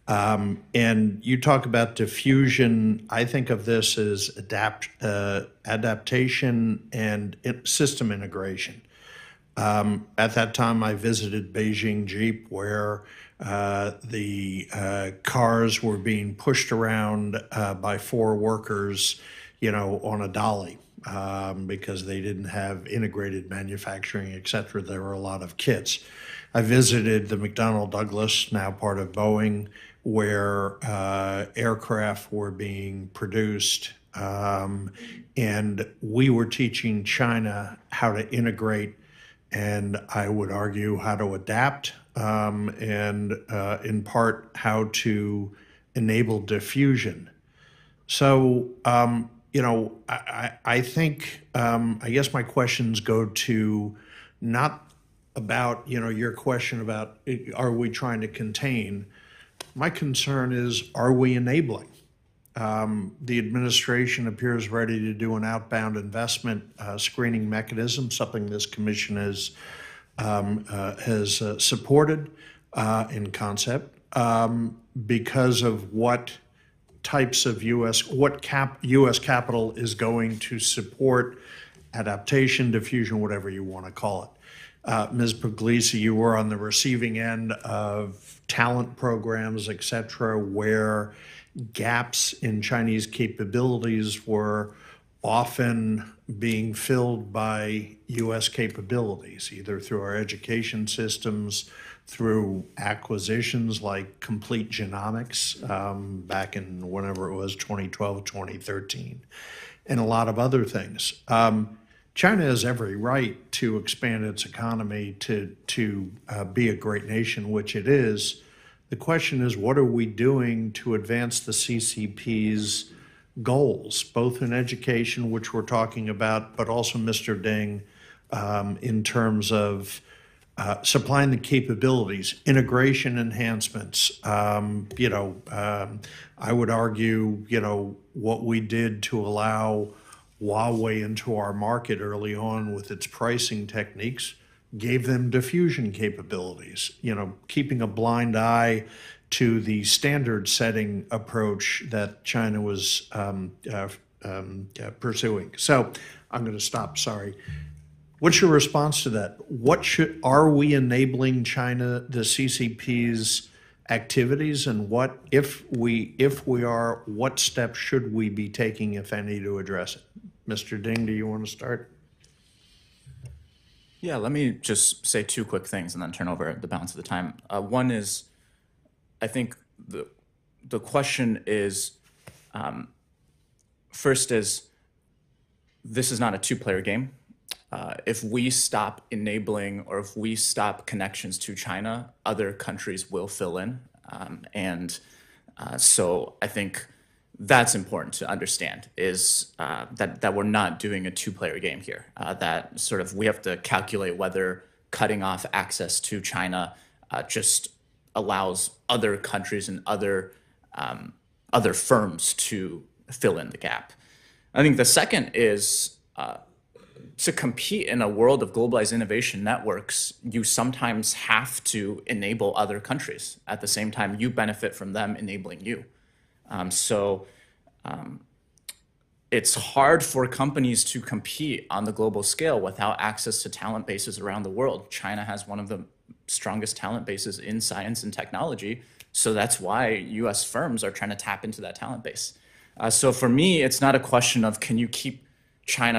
And you talk about diffusion. I think of this as adaptation and system integration. At that time, I visited Beijing Jeep, where the cars were being pushed around by 4 workers, on a dolly. Because they didn't have integrated manufacturing, et cetera. There were a lot of kits. I visited the McDonnell Douglas, now part of Boeing, where aircraft were being produced. And we were teaching China how to integrate, and I would argue how to adapt, and in part how to enable diffusion. So, I think, I guess my questions go to not about, your question about, are we trying to contain? My concern is, are we enabling? The administration appears ready to do an outbound investment screening mechanism, something this commission has supported in concept, because of what types of U.S. U.S. capital is going to support adaptation, diffusion, whatever you want to call it. Ms. Puglisi, you were on the receiving end of talent programs, et cetera, where gaps in Chinese capabilities were often being filled by U.S. capabilities, either through our education systems, through acquisitions like Complete Genomics back in whenever it was, 2012, 2013, and a lot of other things. China has every right to expand its economy to be a great nation, which it is. The question is, what are we doing to advance the CCP's goals, both in education, which we're talking about, but also, Mr. Ding, in terms of supplying the capabilities, integration enhancements. I would argue, what we did to allow Huawei into our market early on with its pricing techniques gave them diffusion capabilities, keeping a blind eye to the standard setting approach that China was pursuing. So I'm going to stop, sorry. What's your response to that? Are we enabling China, the CCP's activities, and if we are, what steps should we be taking, if any, to address it? Mr. Ding, do you want to start? Yeah, let me just say two quick things and then turn over the balance of the time. One is, I think the question is, first is, this is not a two-player game. If we stop enabling or if we stop connections to China, other countries will fill in. So I think that's important to understand, is that we're not doing a two-player game here. That sort of we have to calculate whether cutting off access to China just allows other countries and other firms to fill in the gap. I think the second is to compete in a world of globalized innovation networks, you sometimes have to enable other countries. At the same time, you benefit from them enabling you. It's hard for companies to compete on the global scale without access to talent bases around the world. China has one of the strongest talent bases in science and technology, so that's why US firms are trying to tap into that talent base. So for me, it's not a question of can you cut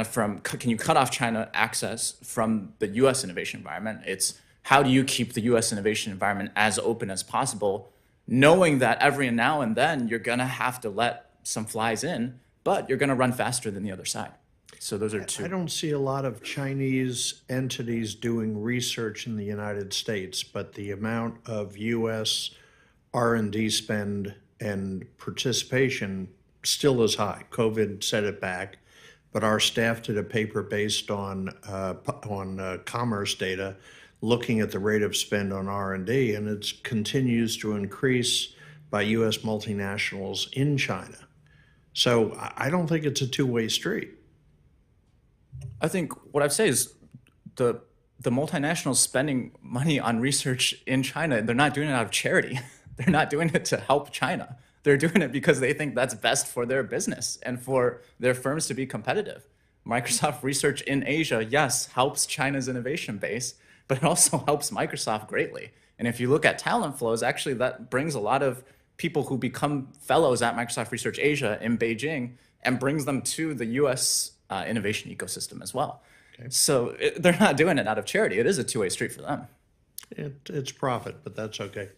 off China access from the US innovation environment? It's how do you keep the US innovation environment as open as possible, knowing that every now and then you're gonna have to let some flies in, but you're gonna run faster than the other side. So those are two. I don't see a lot of Chinese entities doing research in the United States, but the amount of US R&D spend and participation still is high. COVID set it back, but our staff did a paper based on commerce data looking at the rate of spend on R&D, and it continues to increase by US multinationals in China. So I don't think it's a two-way street. I think what I'd say is the multinationals spending money on research in China, they're not doing it out of charity. They're not doing it to help China. They're doing it because they think that's best for their business and for their firms to be competitive. Microsoft research in Asia, yes, helps China's innovation base, but it also helps Microsoft greatly. And if you look at talent flows, actually that brings a lot of people who become fellows at Microsoft Research Asia in Beijing and brings them to the US innovation ecosystem as well. Okay. So they're not doing it out of charity. It is a two-way street for them. It's profit, but that's okay.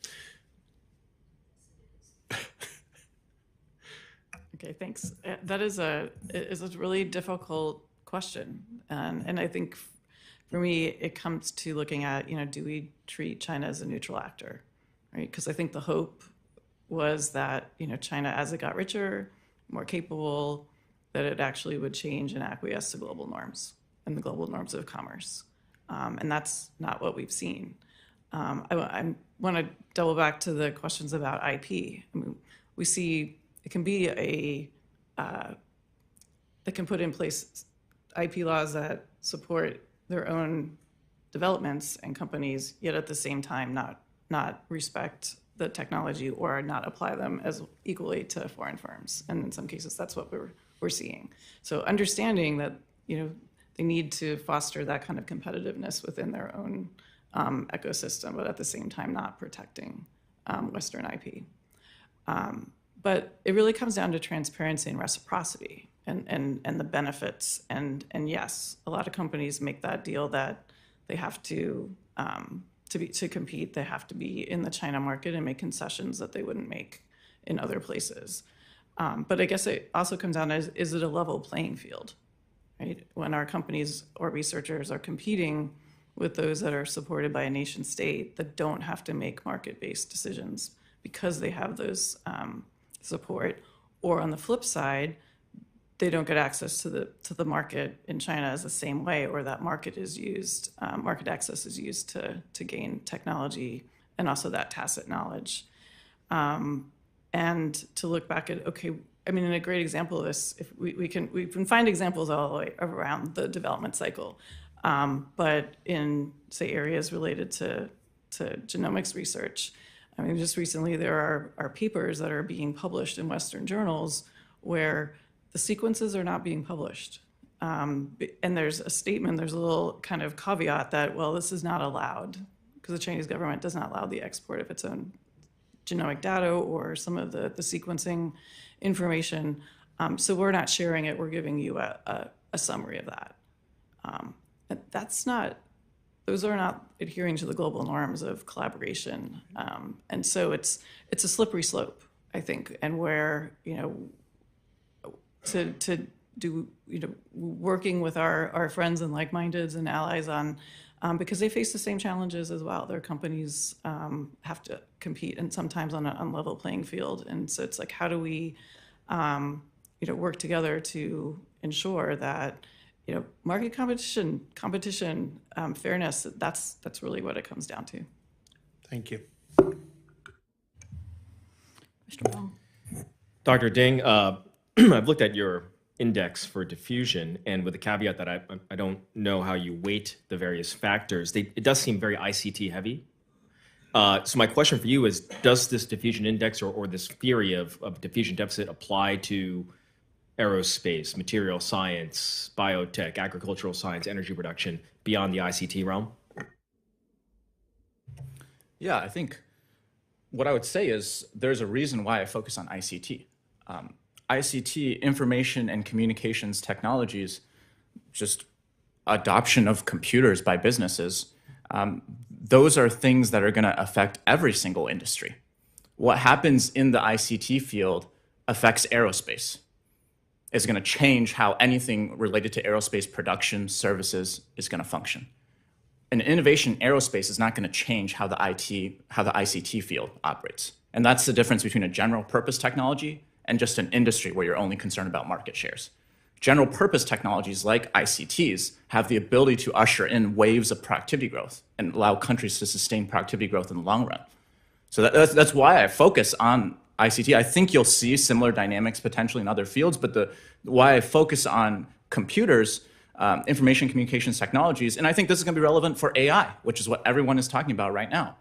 Okay, thanks. That is a really difficult question, and I think for me it comes to looking at do we treat China as a neutral actor, right? Because I think the hope was that China, as it got richer, more capable, that it actually would change and acquiesce to global norms and the global norms of commerce, and that's not what we've seen. I want to double back to the questions about IP. I mean, we see it can be that can put in place IP laws that support their own developments and companies, yet at the same time not respect the technology or not apply them as equally to foreign firms. And in some cases, that's what we're seeing. So understanding that, they need to foster that kind of competitiveness within their own ecosystem, but at the same time, not protecting Western IP. But it really comes down to transparency and reciprocity and the benefits. And yes, a lot of companies make that deal that they have to compete, they have to be in the China market and make concessions that they wouldn't make in other places. But I guess it also comes down to, is it a level playing field, right? When our companies or researchers are competing with those that are supported by a nation state that don't have to make market-based decisions because they have those support, or on the flip side, they don't get access to the market in China as the same way, or that market is used, market access is used to gain technology and also that tacit knowledge. And to look back at, and a great example of this, if we can find examples all the way around the development cycle, but in, say, areas related to genomics research, just recently there are papers that are being published in Western journals where the sequences are not being published. And there's a statement, there's a little kind of caveat that, well, this is not allowed because the Chinese government does not allow the export of its own genomic data or some of the sequencing information. So we're not sharing it, we're giving you a summary of that. Those are not adhering to the global norms of collaboration. And so it's a slippery slope, I think, and where, to do, working with our friends and like-mindeds and allies on, because they face the same challenges as well. Their companies have to compete, and sometimes on an unlevel playing field. And so it's like, how do we, work together to ensure that, market competition, fairness, that's really what it comes down to. Thank you. Mr. Wong. Dr. Ding, I've looked at your index for diffusion, and with the caveat that I don't know how you weight the various factors, it does seem very ICT heavy. So my question for you is, does this diffusion index or this theory of diffusion deficit apply to aerospace, material science, biotech, agricultural science, energy production beyond the ICT realm? Yeah, I think what I would say is there's a reason why I focus on ICT. ICT, information and communications technologies, just adoption of computers by businesses, those are things that are going to affect every single industry. What happens in the ICT field affects aerospace. It's going to change how anything related to aerospace production services is going to function. And innovation in aerospace is not going to change how the ICT field operates. And that's the difference between a general purpose technology and just an industry where you're only concerned about market shares. General purpose technologies like ICTs have the ability to usher in waves of productivity growth and allow countries to sustain productivity growth in the long run. So that's why I focus on ICT. I think you'll see similar dynamics potentially in other fields, but why I focus on computers, information communications technologies, and I think this is going to be relevant for AI, which is what everyone is talking about right now.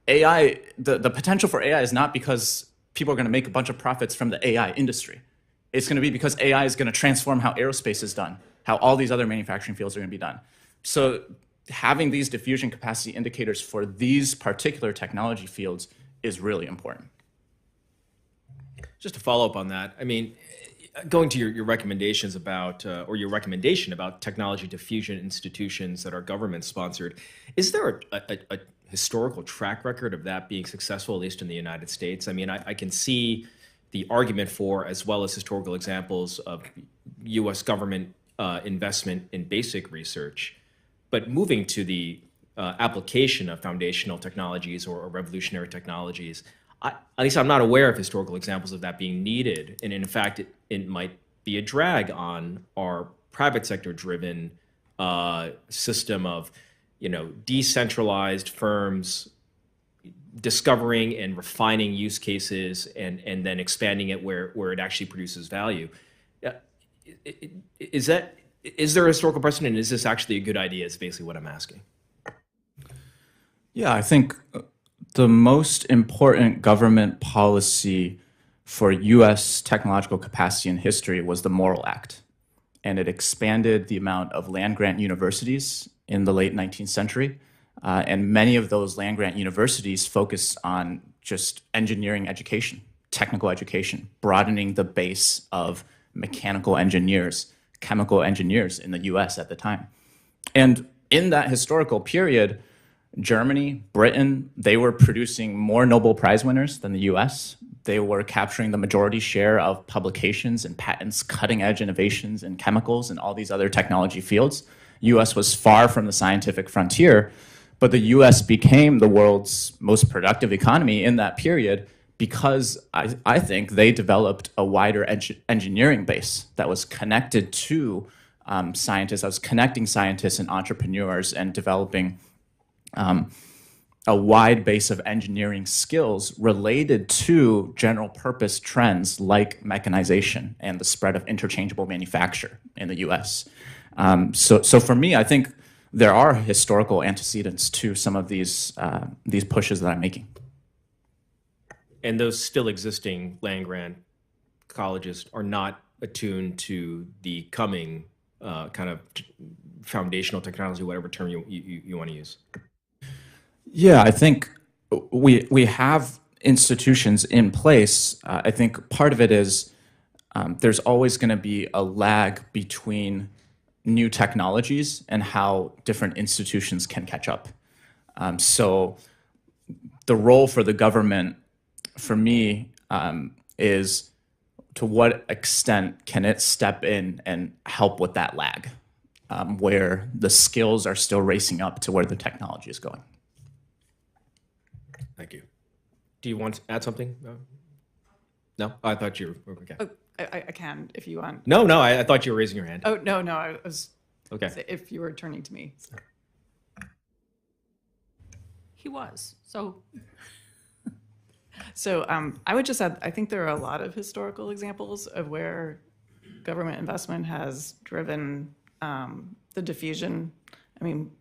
AI, the potential for AI is not because people are going to make a bunch of profits from the AI industry. It's going to be because AI is going to transform how aerospace is done, how all these other manufacturing fields are going to be done. So having these diffusion capacity indicators for these particular technology fields is really important. Just to follow up on that, going to your recommendations about, or your recommendation about technology diffusion institutions that are government sponsored, is there a historical track record of that being successful, at least in the United States? I can see the argument for, as well as historical examples of US government investment in basic research, but moving to the application of foundational technologies or revolutionary technologies, at least I'm not aware of historical examples of that being needed. And in fact, it might be a drag on our private sector driven system of, decentralized firms discovering and refining use cases and then expanding it where it actually produces value. Is there a historical precedent? Is this actually a good idea? Is basically what I'm asking. Yeah, I think The most important government policy for US technological capacity in history was the Morrill Act. And it expanded the amount of land-grant universities in the late 19th century. And many of those land-grant universities focused on just engineering education, technical education, broadening the base of mechanical engineers, chemical engineers in the US at the time. And in that historical period, Germany, Britain, they were producing more Nobel Prize winners than the US. They were capturing the majority share of publications and patents, cutting-edge innovations in chemicals and all these other technology fields. US was far from the scientific frontier, but the US became the world's most productive economy in that period because I think they developed a wider engineering base that was connected to scientists, that was connecting scientists and entrepreneurs and developing a wide base of engineering skills related to general purpose trends like mechanization and the spread of interchangeable manufacture in the US. So for me, I think there are historical antecedents to some of these pushes that I'm making. And those still existing land-grant colleges are not attuned to the coming kind of foundational technology, whatever term you want to use. Yeah, I think we have institutions in place. I think part of it is there's always going to be a lag between new technologies and how different institutions can catch up. So the role for the government, for me, is to what extent can it step in and help with that lag, where the skills are still racing up to where the technology is going. Thank you. Do you want to add something? No? I thought you were okay. Oh, I can if you want. No, I thought you were raising your hand. Oh, no, I was, okay. If you were turning to me. So. He was, so. So I would just add, I think there are a lot of historical examples of where government investment has driven the diffusion. I mean,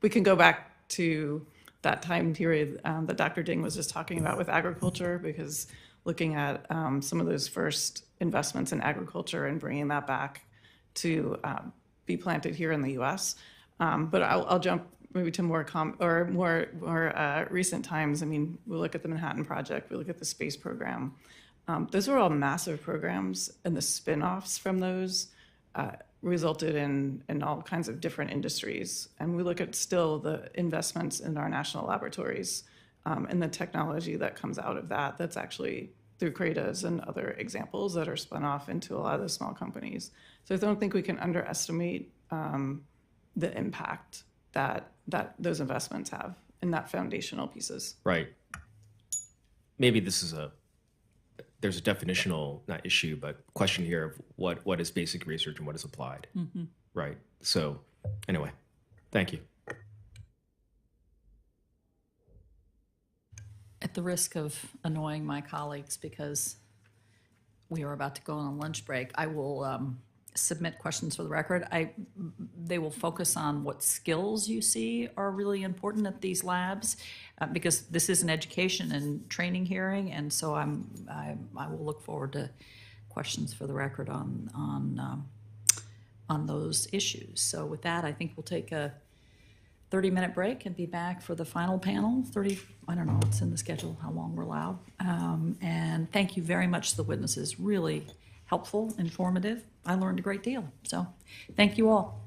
we can go back to that time period that Dr. Ding was just talking about with agriculture, because looking at some of those first investments in agriculture and bringing that back to be planted here in the U.S. But I'll jump maybe to more recent times. I mean, we look at the Manhattan Project, we look at the space program. Those were all massive programs, and the spin-offs from those resulted in all kinds of different industries. And we look at still the investments in our national laboratories and the technology that comes out of that, that's actually through CRADAs and other examples that are spun off into a lot of the small companies. So I don't think we can underestimate the impact that those investments have in that foundational pieces. Right. Maybe there's a definitional, not issue, but question here of what is basic research and what is applied. Mm-hmm. Right. So anyway, thank you. At the risk of annoying my colleagues, because we are about to go on a lunch break, I will submit questions for the record. They will focus on what skills you see are really important at these labs, because this is an education and training hearing, and so I will look forward to questions for the record on those issues. So with that, I think we'll take a 30-minute break and be back for the final panel. I don't know what's in the schedule, how long we're allowed. And thank you very much to the witnesses. Really helpful, informative. I learned a great deal. So thank you all.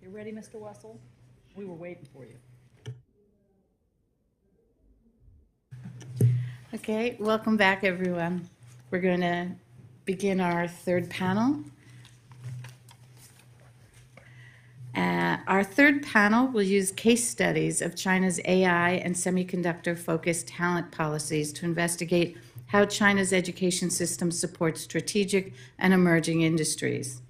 You ready, Mr. Wessel? We were waiting for you. Okay, welcome back, everyone. We're going to begin our third panel. Our third panel will use case studies of China's AI and semiconductor-focused talent policies to investigate how China's education system supports strategic and emerging industries.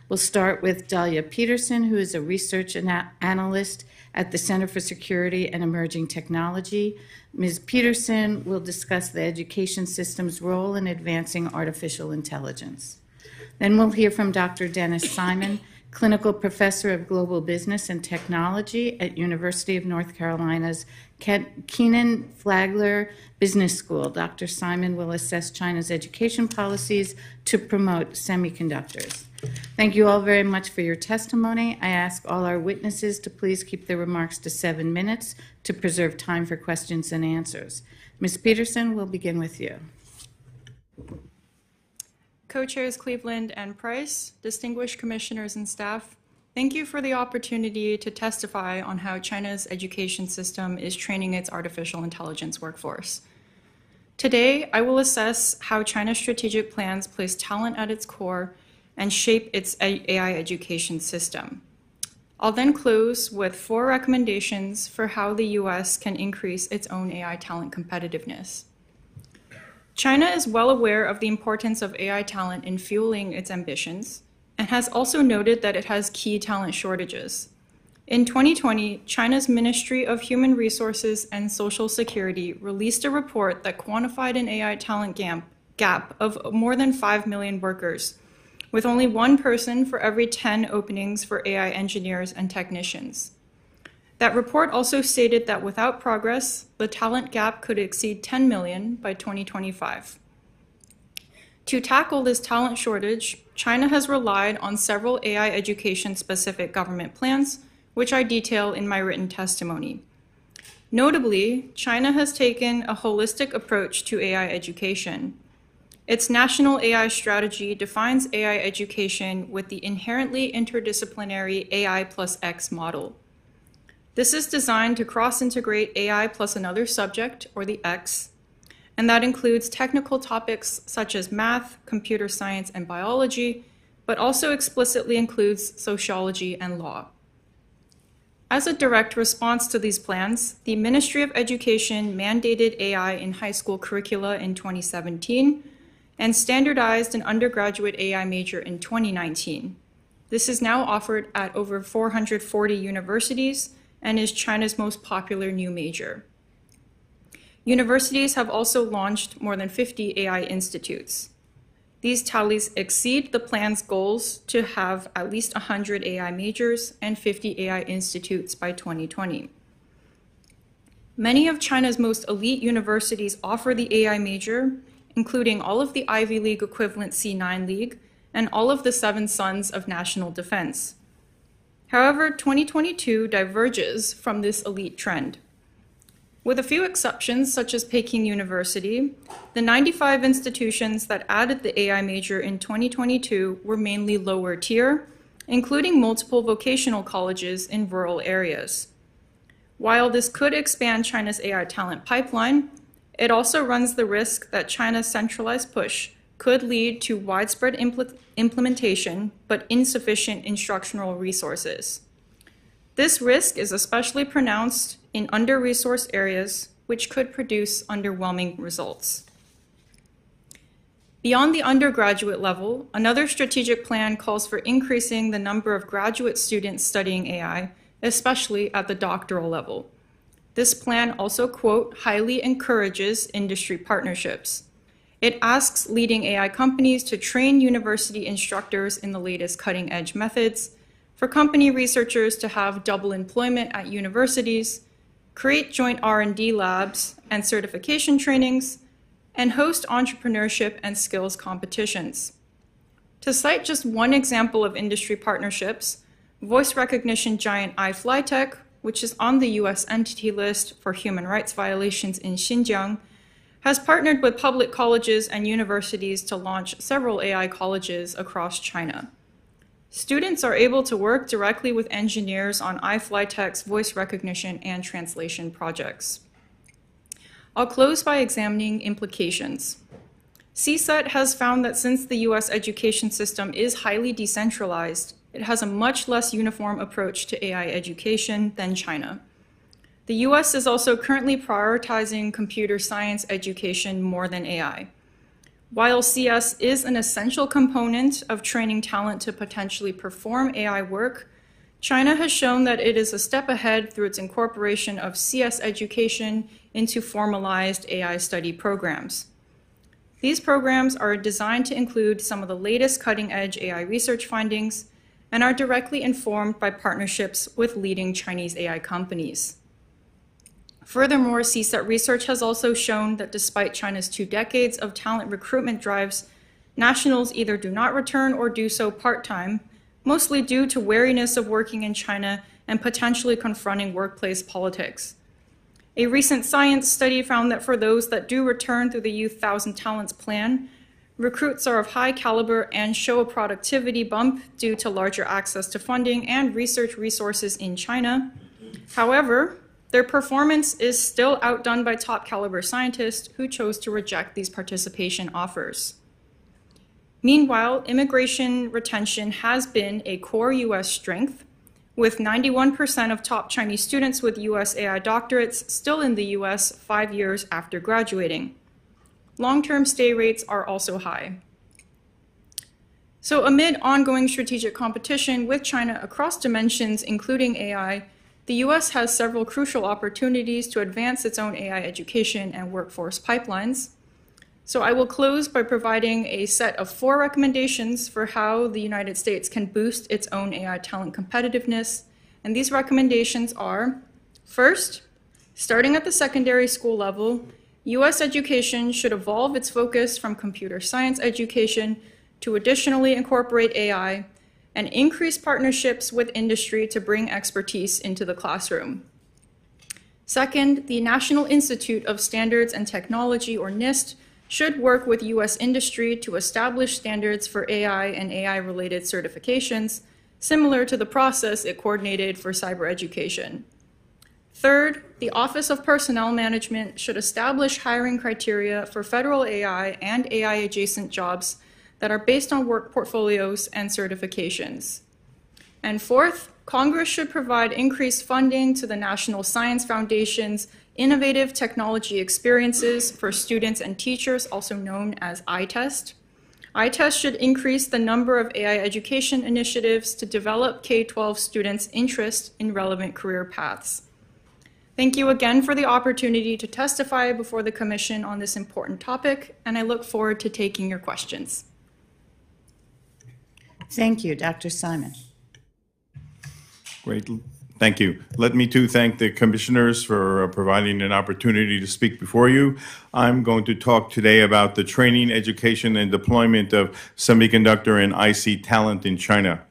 We'll start with Dahlia Peterson, who is a research analyst at the Center for Security and Emerging Technology. Ms. Peterson will discuss the education system's role in advancing artificial intelligence. Then we'll hear from Dr. Denis Simon, clinical professor of global business and technology at University of North Carolina's Kenan-Flagler Business School. Dr. Simon will assess China's education policies to promote semiconductors. Thank you all very much for your testimony. I ask all our witnesses to please keep their remarks to 7 minutes to preserve time for questions and answers. Ms. Peterson, we'll begin with you. Co-chairs Cleveland and Price, distinguished commissioners and staff, thank you for the opportunity to testify on how China's education system is training its artificial intelligence workforce. Today, I will assess how China's strategic plans place talent at its core and shape its AI education system. I'll then close with 4 recommendations for how the US can increase its own AI talent competitiveness. China is well aware of the importance of AI talent in fueling its ambitions and has also noted that it has key talent shortages. In 2020, China's Ministry of Human Resources and Social Security released a report that quantified an AI talent gap of more than 5 million workers, with only 1 person for every 10 openings for AI engineers and technicians. That report also stated that without progress, the talent gap could exceed 10 million by 2025. To tackle this talent shortage, China has relied on several AI education-specific government plans, which I detail in my written testimony. Notably, China has taken a holistic approach to AI education. Its national AI strategy defines AI education with the inherently interdisciplinary AI plus X model. This is designed to cross-integrate AI plus another subject, or the X, and that includes technical topics such as math, computer science, and biology, but also explicitly includes sociology and law. As a direct response to these plans, the Ministry of Education mandated AI in high school curricula in 2017 and standardized an undergraduate AI major in 2019. This is now offered at over 440 universities and is China's most popular new major. Universities have also launched more than 50 AI institutes. These tallies exceed the plan's goals to have at least 100 AI majors and 50 AI institutes by 2020. Many of China's most elite universities offer the AI major, including all of the Ivy League equivalent C9 League and all of the 7 Sons of National Defense. However, 2022 diverges from this elite trend. With a few exceptions, such as Peking University, the 95 institutions that added the AI major in 2022 were mainly lower tier, including multiple vocational colleges in rural areas. While this could expand China's AI talent pipeline, it also runs the risk that China's centralized push could lead to widespread implementation, but insufficient instructional resources. This risk is especially pronounced in under-resourced areas, which could produce underwhelming results. Beyond the undergraduate level, another strategic plan calls for increasing the number of graduate students studying AI, especially at the doctoral level. This plan also, quote, highly encourages industry partnerships. It asks leading AI companies to train university instructors in the latest cutting-edge methods, for company researchers to have double employment at universities, create joint R&D labs and certification trainings, and host entrepreneurship and skills competitions. To cite just one example of industry partnerships, voice recognition giant iFlyTech, which is on the US Entity List for human rights violations in Xinjiang, has partnered with public colleges and universities to launch several AI colleges across China. Students are able to work directly with engineers on iFlyTech's voice recognition and translation projects. I'll close by examining implications. CSET has found that since the US education system is highly decentralized, it has a much less uniform approach to AI education than China. The US is also currently prioritizing computer science education more than AI. While CS is an essential component of training talent to potentially perform AI work, China has shown that it is a step ahead through its incorporation of CS education into formalized AI study programs. These programs are designed to include some of the latest cutting-edge AI research findings and are directly informed by partnerships with leading Chinese AI companies. Furthermore, CSET research has also shown that despite China's 2 decades of talent recruitment drives, nationals either do not return or do so part-time, mostly due to wariness of working in China and potentially confronting workplace politics. A recent science study found that for those that do return through the Youth 1,000 Talents Plan, recruits are of high caliber and show a productivity bump due to larger access to funding and research resources in China. However, their performance is still outdone by top caliber scientists who chose to reject these participation offers. Meanwhile, immigration retention has been a core US strength, with 91% of top Chinese students with US AI doctorates still in the US 5 years after graduating. Long-term stay rates are also high. So amid ongoing strategic competition with China across dimensions, including AI, the US has several crucial opportunities to advance its own AI education and workforce pipelines. So I will close by providing a set of 4 recommendations for how the United States can boost its own AI talent competitiveness. And these recommendations are, first, starting at the secondary school level, US education should evolve its focus from computer science education to additionally incorporate AI and increase partnerships with industry to bring expertise into the classroom. Second, the National Institute of Standards and Technology, or NIST, should work with US industry to establish standards for AI and AI-related certifications, similar to the process it coordinated for cyber education. Third, the Office of Personnel Management should establish hiring criteria for federal AI and AI-adjacent jobs that are based on work portfolios and certifications. And fourth, Congress should provide increased funding to the National Science Foundation's Innovative Technology Experiences for Students and Teachers, also known as iTest. iTest should increase the number of AI education initiatives to develop K-12 students' interest in relevant career paths. Thank you again for the opportunity to testify before the Commission on this important topic, and I look forward to taking your questions. Thank you, Dr. Simon. Great. Thank you. Let me too thank the commissioners for providing an opportunity to speak before you. I'm going to talk today about the training, education, and deployment of semiconductor and IC talent in China.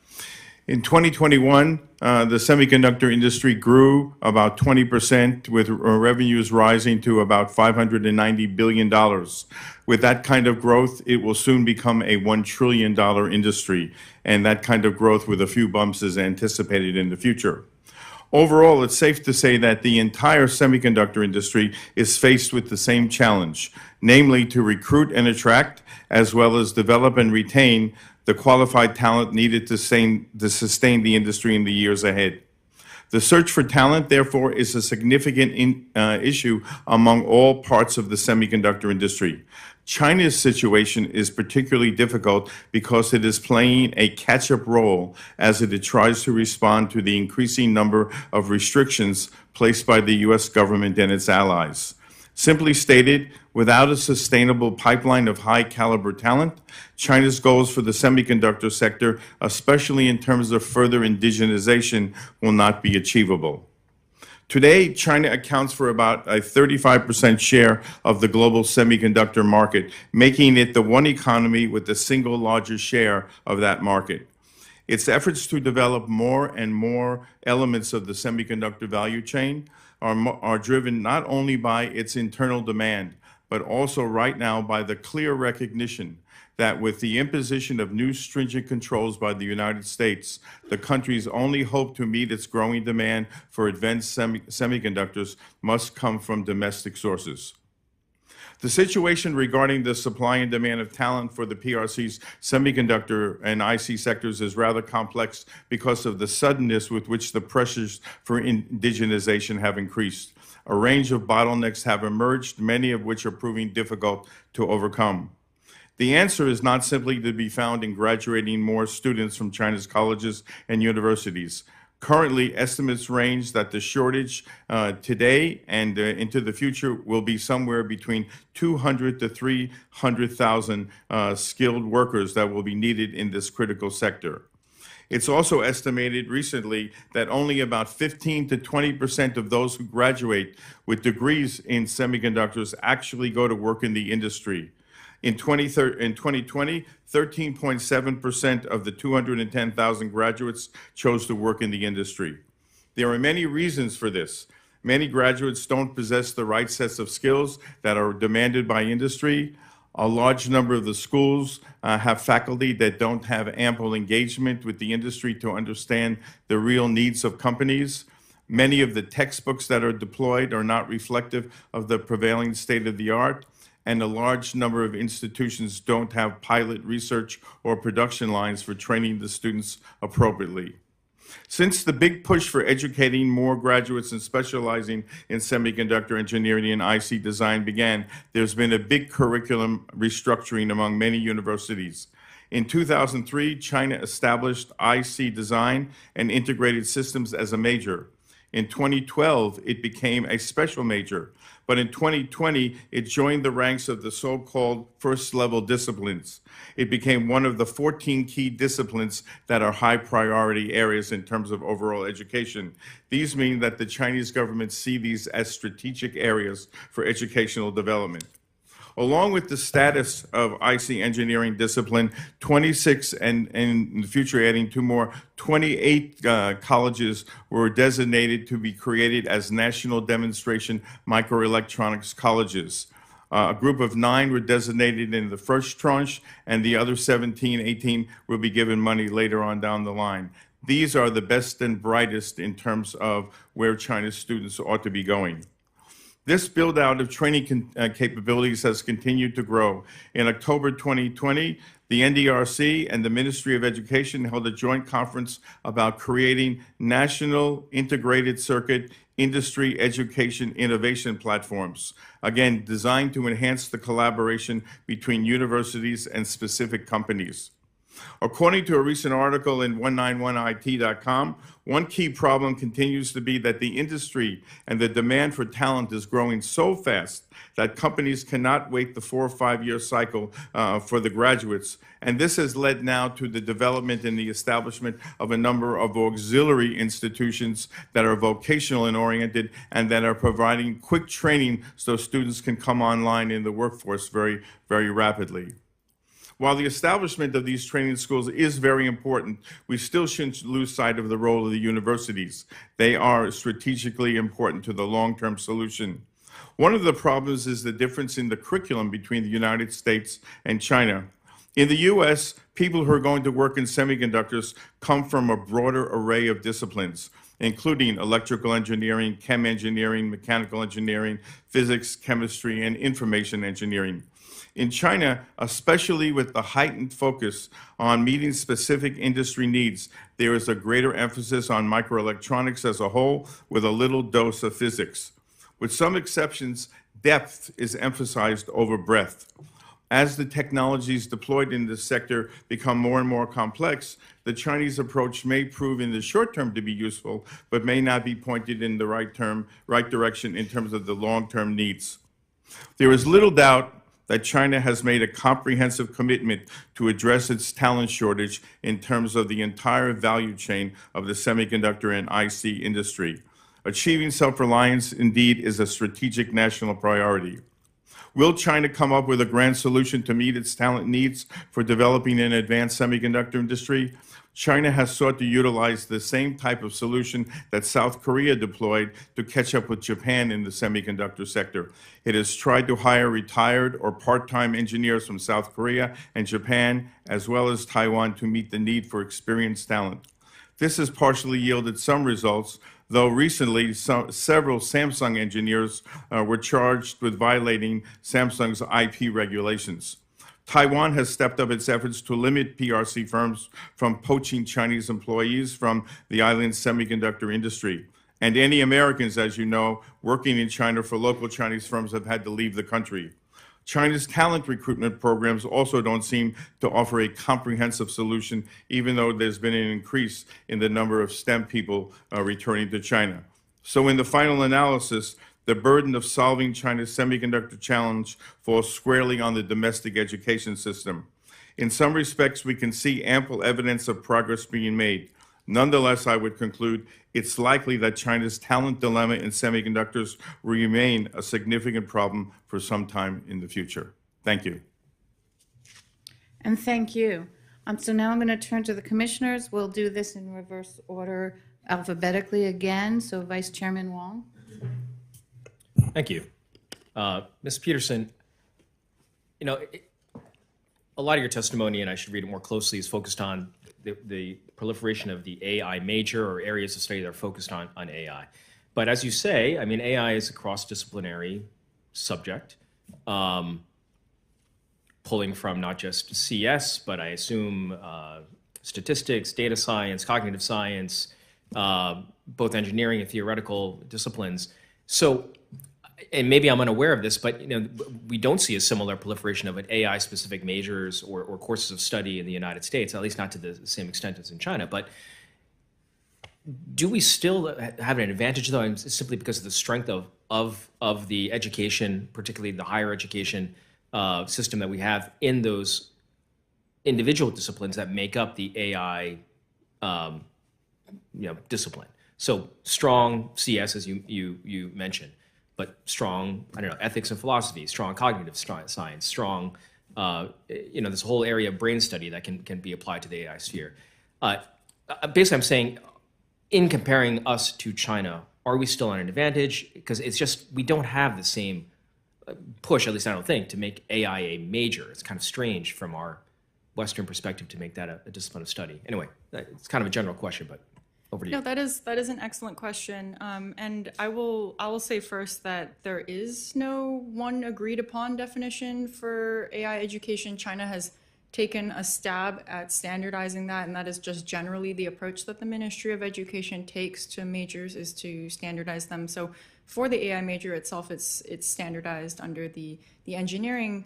In 2021, the semiconductor industry grew about 20%, with revenues rising to about $590 billion. With that kind of growth, it will soon become a $1 trillion industry, and that kind of growth with a few bumps is anticipated in the future. Overall, it's safe to say that the entire semiconductor industry is faced with the same challenge, namely to recruit and attract, as well as develop and retain the qualified talent needed to sustain the industry in the years ahead. The search for talent, therefore, is a significant issue among all parts of the semiconductor industry. China's situation is particularly difficult because it is playing a catch-up role as it tries to respond to the increasing number of restrictions placed by the US government and its allies. Simply stated, without a sustainable pipeline of high-caliber talent, China's goals for the semiconductor sector, especially in terms of further indigenization, will not be achievable. Today, China accounts for about a 35% share of the global semiconductor market, making it the one economy with the single largest share of that market. Its efforts to develop more and more elements of the semiconductor value chain are driven not only by its internal demand, but also right now by the clear recognition that with the imposition of new stringent controls by the United States, the country's only hope to meet its growing demand for advanced semiconductors must come from domestic sources. The situation regarding the supply and demand of talent for the PRC's semiconductor and IC sectors is rather complex because of the suddenness with which the pressures for indigenization have increased. A range of bottlenecks have emerged, many of which are proving difficult to overcome. The answer is not simply to be found in graduating more students from China's colleges and universities. Currently, estimates range that the shortage today and into the future will be somewhere between 200 to 300,000 skilled workers that will be needed in this critical sector. It's also estimated recently that only about 15 to 20% of those who graduate with degrees in semiconductors actually go to work in the industry. In 2020, 13.7% of the 210,000 graduates chose to work in the industry. There are many reasons for this. Many graduates don't possess the right sets of skills that are demanded by industry. A large number of the schools have faculty that don't have ample engagement with the industry to understand the real needs of companies. Many of the textbooks that are deployed are not reflective of the prevailing state of the art, and a large number of institutions don't have pilot research or production lines for training the students appropriately. Since the big push for educating more graduates and specializing in semiconductor engineering and IC design began, there's been a big curriculum restructuring among many universities. In 2003, China established IC design and integrated systems as a major. In 2012, it became a special major, but in 2020, it joined the ranks of the so-called first-level disciplines. It became one of the 14 key disciplines that are high priority areas in terms of overall education. These mean that the Chinese government see these as strategic areas for educational development. Along with the status of IC engineering discipline, 26 and in the future adding 2 more, 28 colleges were designated to be created as national demonstration microelectronics colleges. A group of 9 were designated in the first tranche, and the other 17, 18 will be given money later on down the line. These are the best and brightest in terms of where China's students ought to be going. This build-out of training capabilities has continued to grow. In October 2020, the NDRC and the Ministry of Education held a joint conference about creating national integrated circuit industry education innovation platforms, again, designed to enhance the collaboration between universities and specific companies. According to a recent article in 191it.com, one key problem continues to be that the industry and the demand for talent is growing so fast that companies cannot wait the 4 or 5 year cycle for the graduates. And this has led now to the development and the establishment of a number of auxiliary institutions that are vocational and oriented and that are providing quick training so students can come online in the workforce very, very rapidly. While the establishment of these training schools is very important, we still shouldn't lose sight of the role of the universities. They are strategically important to the long-term solution. One of the problems is the difference in the curriculum between the United States and China. In the US, people who are going to work in semiconductors come from a broader array of disciplines, including electrical engineering, chem engineering, mechanical engineering, physics, chemistry, and information engineering. In China, especially with the heightened focus on meeting specific industry needs, there is a greater emphasis on microelectronics as a whole with a little dose of physics. With some exceptions, depth is emphasized over breadth. As the technologies deployed in this sector become more and more complex, the Chinese approach may prove in the short term to be useful, but may not be pointed in the right direction in terms of the long-term needs. There is little doubt that China has made a comprehensive commitment to address its talent shortage in terms of the entire value chain of the semiconductor and IC industry. Achieving self-reliance, indeed, is a strategic national priority. Will China come up with a grand solution to meet its talent needs for developing an advanced semiconductor industry? China has sought to utilize the same type of solution that South Korea deployed to catch up with Japan in the semiconductor sector. It has tried to hire retired or part-time engineers from South Korea and Japan, as well as Taiwan, to meet the need for experienced talent. This has partially yielded some results, though recently several Samsung engineers were charged with violating Samsung's IP regulations. Taiwan has stepped up its efforts to limit PRC firms from poaching Chinese employees from the island's semiconductor industry. And any Americans, as you know, working in China for local Chinese firms have had to leave the country. China's talent recruitment programs also don't seem to offer a comprehensive solution, even though there's been an increase in the number of STEM people returning to China. So in the final analysis, the burden of solving China's semiconductor challenge falls squarely on the domestic education system. In some respects, we can see ample evidence of progress being made. Nonetheless, I would conclude it's likely that China's talent dilemma in semiconductors will remain a significant problem for some time in the future. Thank you. And thank you. So now I'm going to turn to the commissioners. We'll do this in reverse order alphabetically again. So Vice Chairman Wong. Thank you. Ms. Peterson, a lot of your testimony, and I should read it more closely, is focused on the proliferation of the AI major or areas of study that are focused on AI. But as you say, AI is a cross-disciplinary subject, pulling from not just CS, but I assume statistics, data science, cognitive science, both engineering and theoretical disciplines. So, and maybe I'm unaware of this, but we don't see a similar proliferation of an AI-specific majors or courses of study in the United States, at least not to the same extent as in China. But do we still have an advantage, though, simply because of the strength of the education, particularly the higher education system that we have in those individual disciplines that make up the AI discipline? So strong CS, as you mentioned, but strong, ethics and philosophy, strong cognitive science, strong, this whole area of brain study that can be applied to the AI sphere. Basically, I'm saying, in comparing us to China, are we still on an advantage? Because it's just, we don't have the same push, at least I don't think, to make AI a major. It's kind of strange from our Western perspective to make that a discipline of study. Anyway, it's kind of a general question, but over to you. No, that is an excellent question, and I will say first that there is no one agreed upon definition for AI education. China has taken a stab at standardizing that, and that is just generally the approach that the Ministry of Education takes to majors, is to standardize them. So for the AI major itself, it's standardized under the engineering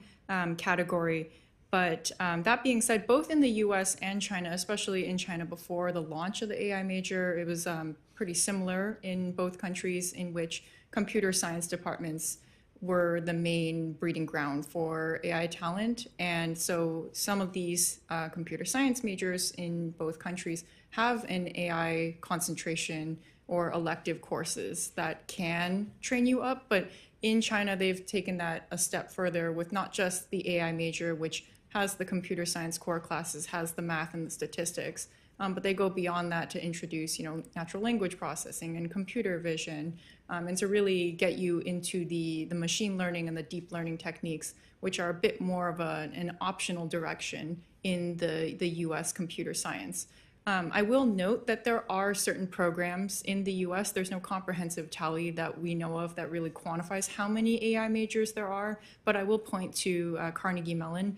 category. But that being said, both in the US and China, especially in China before the launch of the AI major, it was pretty similar in both countries, in which computer science departments were the main breeding ground for AI talent. And so some of these computer science majors in both countries have an AI concentration or elective courses that can train you up. But in China, they've taken that a step further with not just the AI major, which has the computer science core classes, has the math and the statistics, but they go beyond that to introduce, natural language processing and computer vision, and to really get you into the machine learning and the deep learning techniques, which are a bit more of an optional direction in the US computer science. I will note that there are certain programs in the US. There's no comprehensive tally that we know of that really quantifies how many AI majors there are, but I will point to Carnegie Mellon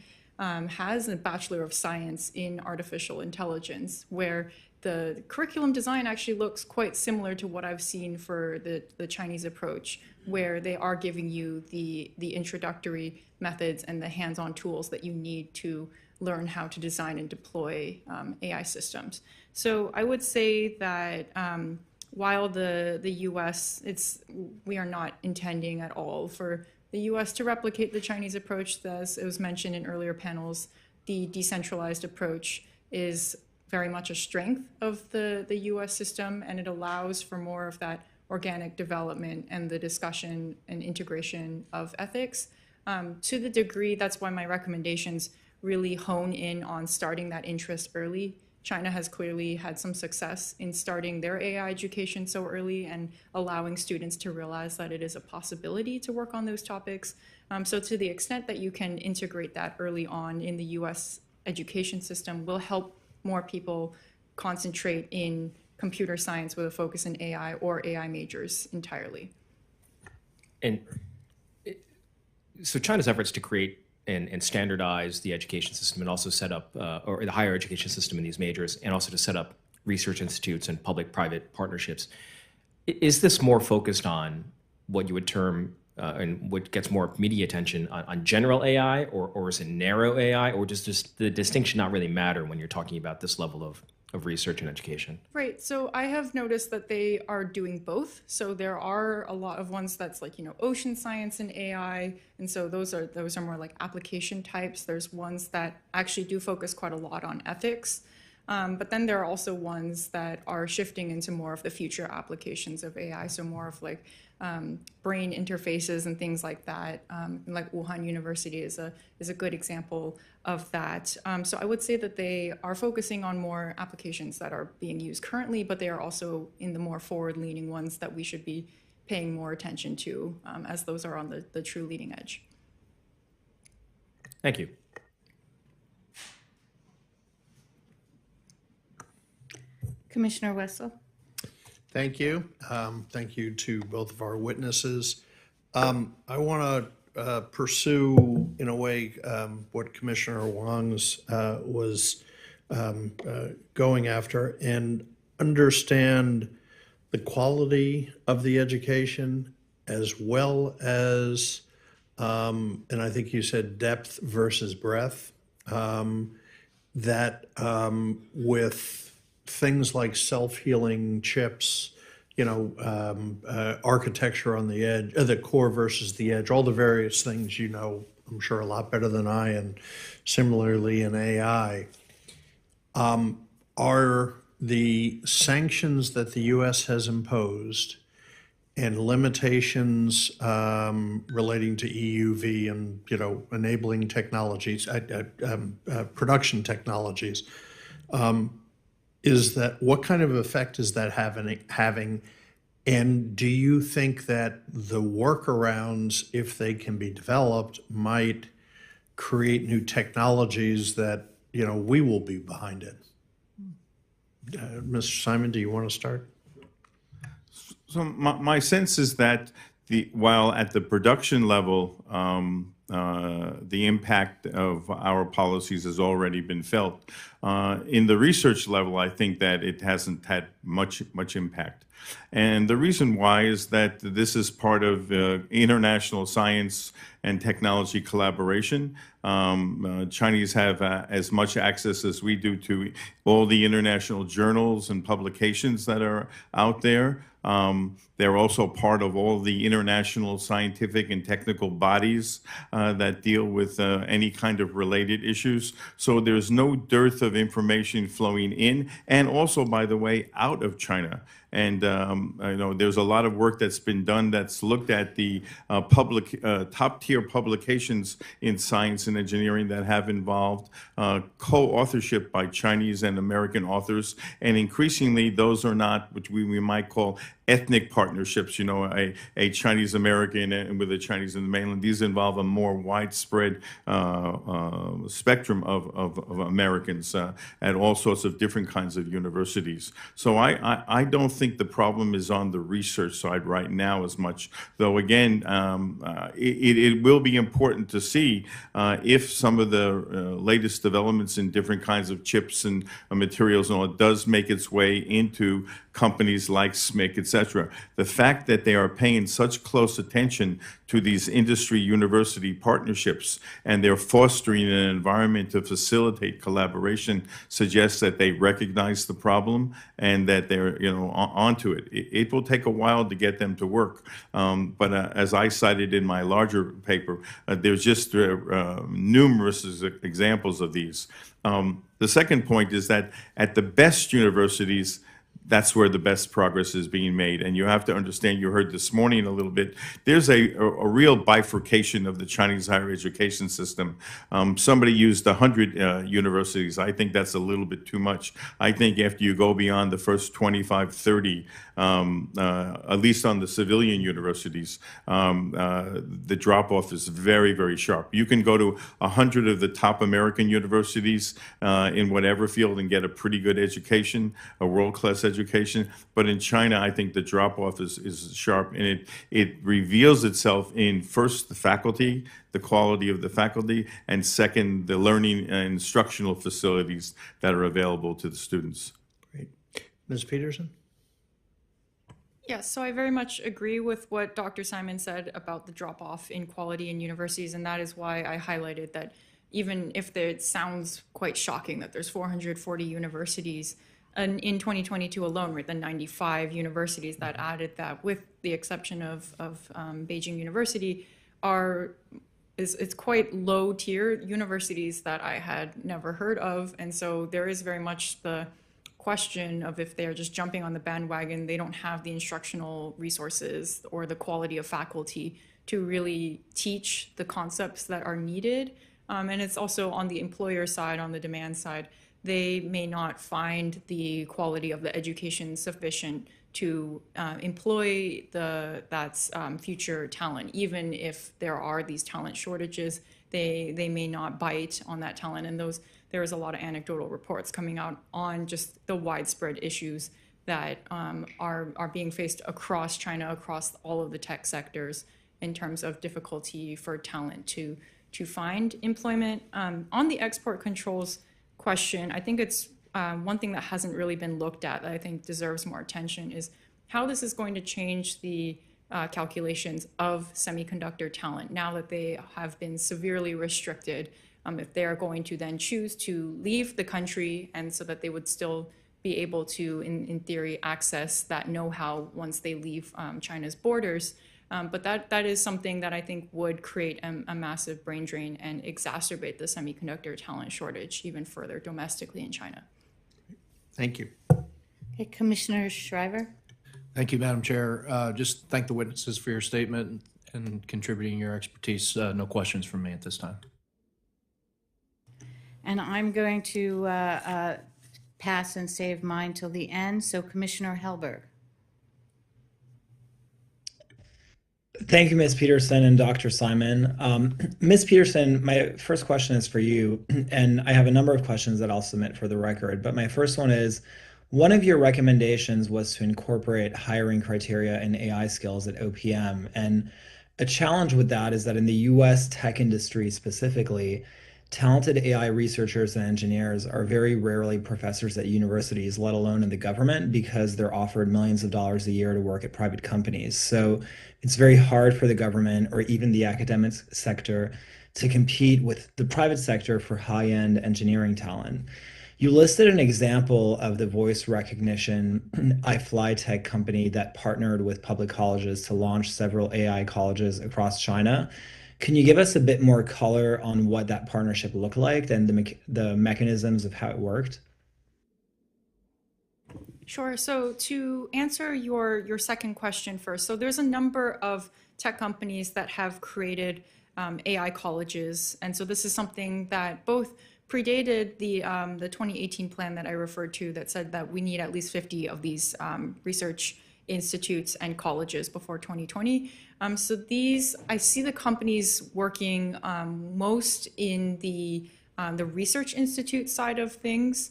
has a Bachelor of Science in Artificial Intelligence, where the curriculum design actually looks quite similar to what I've seen for the Chinese approach, where they are giving you the introductory methods and the hands-on tools that you need to learn how to design and deploy AI systems. So I would say that while the US, we are not intending at all for the US to replicate the Chinese approach. As it was mentioned in earlier panels, the decentralized approach is very much a strength of the US system, and it allows for more of that organic development and the discussion and integration of ethics. To the degree, that's why my recommendations really hone in on starting that interest early. China has clearly had some success in starting their AI education so early and allowing students to realize that it is a possibility to work on those topics. So to the extent that you can integrate that early on in the US education system will help more people concentrate in computer science with a focus in AI or AI majors entirely. And so China's efforts to create and standardize the education system and also set up, or the higher education system in these majors, and also to set up research institutes and public-private partnerships. Is this more focused on what you would term, and what gets more media attention on general AI, or is it narrow AI, or does just the distinction not really matter when you're talking about this level of research and education? Right. So I have noticed that they are doing both. So there are a lot of ones that's like, ocean science and AI. And so those are more like application types. There's ones that actually do focus quite a lot on ethics. But then there are also ones that are shifting into more of the future applications of AI. So more of like brain interfaces and things like that. Like Wuhan University is a good example of that. So I would say that they are focusing on more applications that are being used currently, but they are also in the more forward-leaning ones that we should be paying more attention to, as those are on the true leading edge. Thank you. Commissioner Wessel. Thank you. Thank you to both of our witnesses. I want to pursue, in a way, what Commissioner Wang's was going after, and understand the quality of the education, as well as, and I think you said depth versus breadth, that with things like self-healing chips, architecture on the edge, the core versus the edge, all the various things, I'm sure a lot better than I, and similarly in AI, are the sanctions that the U.S. has imposed and limitations relating to EUV and, enabling technologies, production technologies, is that, what kind of effect is that having? And do you think that the workarounds, if they can be developed, might create new technologies that, we will be behind it? Mr. Simon, do you want to start? So my sense is that while at the production level, the impact of our policies has already been felt. In the research level, I think that it hasn't had much impact. And the reason why is that this is part of international science and technology collaboration. Chinese have as much access as we do to all the international journals and publications that are out there. They're also part of all the international scientific and technical bodies that deal with any kind of related issues. So there's no dearth of information flowing in, and also, by the way, out of China. And there's a lot of work that's been done that's looked at the top-tier publications in science and engineering that have involved co-authorship by Chinese and American authors. And increasingly, those are not what we might call ethnic partnerships, a Chinese American and with a Chinese in the mainland. These involve a more widespread spectrum of Americans at all sorts of different kinds of universities. So I don't think the problem is on the research side right now as much, though again, it will be important to see if some of the latest developments in different kinds of chips and materials and all, it does make its way into companies like SMIC, etc. The fact that they are paying such close attention to these industry university partnerships and they're fostering an environment to facilitate collaboration suggests that they recognize the problem and that they're onto it. It will take a while to get them to work, but as I cited in my larger paper, there's just numerous examples of these. The second point is that at the best universities, that's where the best progress is being made. And you have to understand, you heard this morning a little bit, there's a real bifurcation of the Chinese higher education system. Somebody used 100 universities. I think that's a little bit too much. I think after you go beyond the first 25, 30, at least on the civilian universities, the drop-off is very, very sharp. You can go to 100 of the top American universities in whatever field and get a pretty good education, a world-class education. But in China, I think the drop-off is sharp, and it reveals itself in, first, the faculty, the quality of the faculty, and second, the learning and instructional facilities that are available to the students. Great. Ms. Peterson? Yes, so I very much agree with what Dr. Simon said about the drop-off in quality in universities, and that is why I highlighted that even if it sounds quite shocking that there's 440 universities, and in 2022 alone, right, the 95 universities that added that, with the exception of Beijing University, it's quite low tier universities that I had never heard of, and so there is very much the question of if they're just jumping on the bandwagon, they don't have the instructional resources or the quality of faculty to really teach the concepts that are needed. And it's also on the employer side, on the demand side, they may not find the quality of the education sufficient to employ that future talent. Even if there are these talent shortages, they may not bite on that talent. And there is a lot of anecdotal reports coming out on just the widespread issues that are being faced across China, across all of the tech sectors, in terms of difficulty for talent to find employment. On the export controls question, I think it's one thing that hasn't really been looked at that I think deserves more attention is how this is going to change the calculations of semiconductor talent now that they have been severely restricted. If they are going to then choose to leave the country, and so that they would still be able to, in theory, access that know-how once they leave China's borders. But that is something that I think would create a massive brain drain and exacerbate the semiconductor talent shortage even further domestically in China. Thank you. Okay, Commissioner Shriver. Thank you, Madam Chair. Just thank the witnesses for your statement and contributing your expertise. No questions from me at this time. And I'm going to pass and save mine till the end. So Commissioner Helberg. Thank you, Ms. Peterson and Dr. Simon. Ms. Peterson, my first question is for you, and I have a number of questions that I'll submit for the record, but my first one is, one of your recommendations was to incorporate hiring criteria and AI skills at OPM, and a challenge with that is that in the US tech industry specifically, talented AI researchers and engineers are very rarely professors at universities, let alone in the government, because they're offered millions of dollars a year to work at private companies. So it's very hard for the government or even the academic sector to compete with the private sector for high-end engineering talent. You listed an example of the voice recognition iFlyTech company that partnered with public colleges to launch several AI colleges across China. Can you give us a bit more color on what that partnership looked like and the mechanisms of how it worked? Sure. So to answer your second question first, so there's a number of tech companies that have created AI colleges, and so this is something that both predated the 2018 plan that I referred to that said that we need at least 50 of these research institutes and colleges before 2020. So these, I see the companies working most in the research institute side of things.